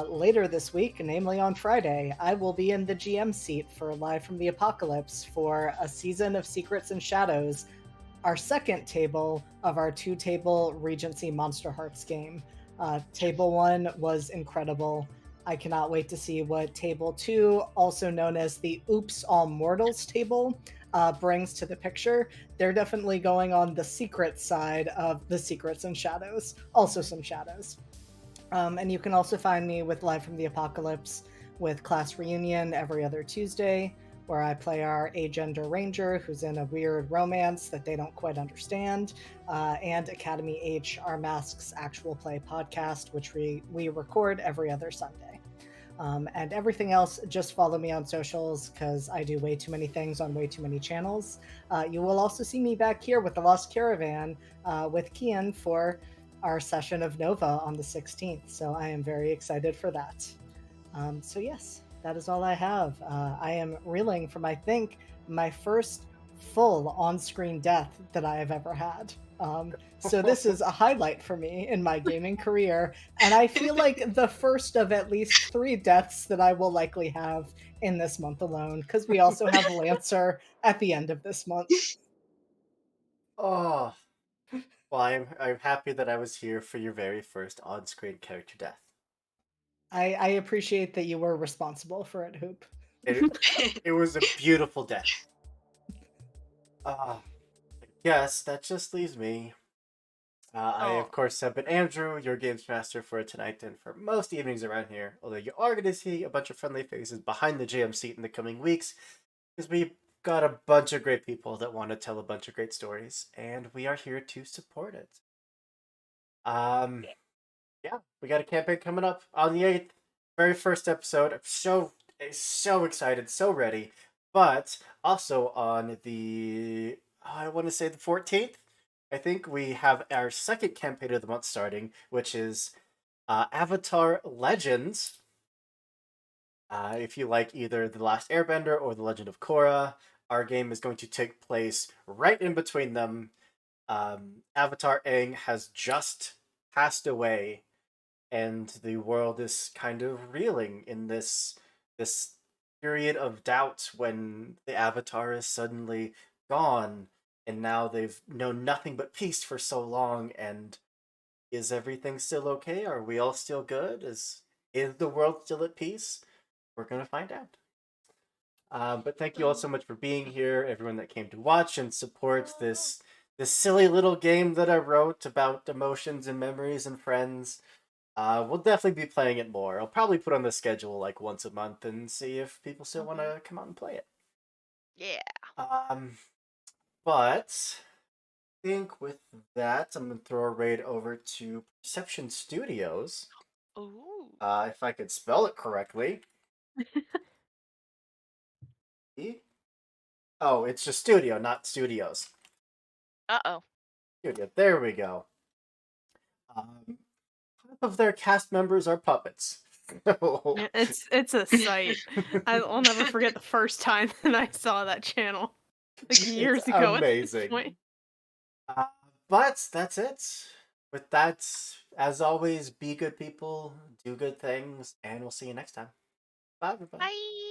Later this week, namely on Friday, I will be in the GM seat for Live from the Apocalypse for a season of Secrets and Shadows, our second table of our 2-table Regency Monster Hearts game. Table 1 was incredible. I cannot wait to see what Table 2, also known as the Oops All Mortals table, brings to the picture. They're definitely going on the secret side of the Secrets and Shadows. Also some shadows. And you can also find me with Live from the Apocalypse with Class Reunion every other Tuesday, where I play our agender ranger who's in a weird romance that they don't quite understand, and Academy H, our Masks actual play podcast, which we record every other Sunday. And everything else, just follow me on socials because I do way too many things on way too many channels. You will also see me back here with the Lost Caravan with Kian for our session of Nova on the 16th. So I am very excited for that. So yes, that is all I have. I am reeling from, I think, my first full on-screen death that I have ever had. So this is a highlight for me in my gaming career, and I feel like the first of at least 3 deaths that I will likely have in this month alone, because we also have Lancer at the end of this month. Oh, Well, I'm happy that I was here for your very first on-screen character death. I appreciate that you were responsible for it, Hoop. It was a beautiful death. I guess that just leaves me. I, of Oh. course, have been Andrew, your games master for tonight and for most evenings around here. Although you are going to see a bunch of friendly faces behind the GM seat in the coming weeks, because we've got a bunch of great people that want to tell a bunch of great stories, and we are here to support it. Yeah, we got a campaign coming up on the 8th, very first episode. I'm so excited, so ready. But also on the, I want to say the 14th, I think we have our second campaign of the month starting, which is Avatar Legends. If you like either The Last Airbender or The Legend of Korra, our game is going to take place right in between them. Avatar Aang has just passed away, and the world is kind of reeling in this period of doubt when the Avatar is suddenly gone, and now they've known nothing but peace for so long. And is everything still okay? Are we all still good? Is the world still at peace? We're gonna find out. But thank you all so much for being here, everyone that came to watch and support this silly little game that I wrote about emotions and memories and friends. We'll definitely be playing it more. I'll probably put on the schedule like once a month and see if people still want to come out and play it. Yeah. Um, but I think with that, I'm gonna throw a raid over to Perception Studios. Ooh. If I could spell it correctly. Oh, it's just studio, not studios. Uh-oh. Studio. There we go. Half of their cast members are puppets. Yeah, it's a sight. I'll never forget the first time that I saw that channel, like years It's ago at this amazing. point. But that's it. With that, as always, be good people, do good things, and we'll see you next time. Bye, everybody. Bye.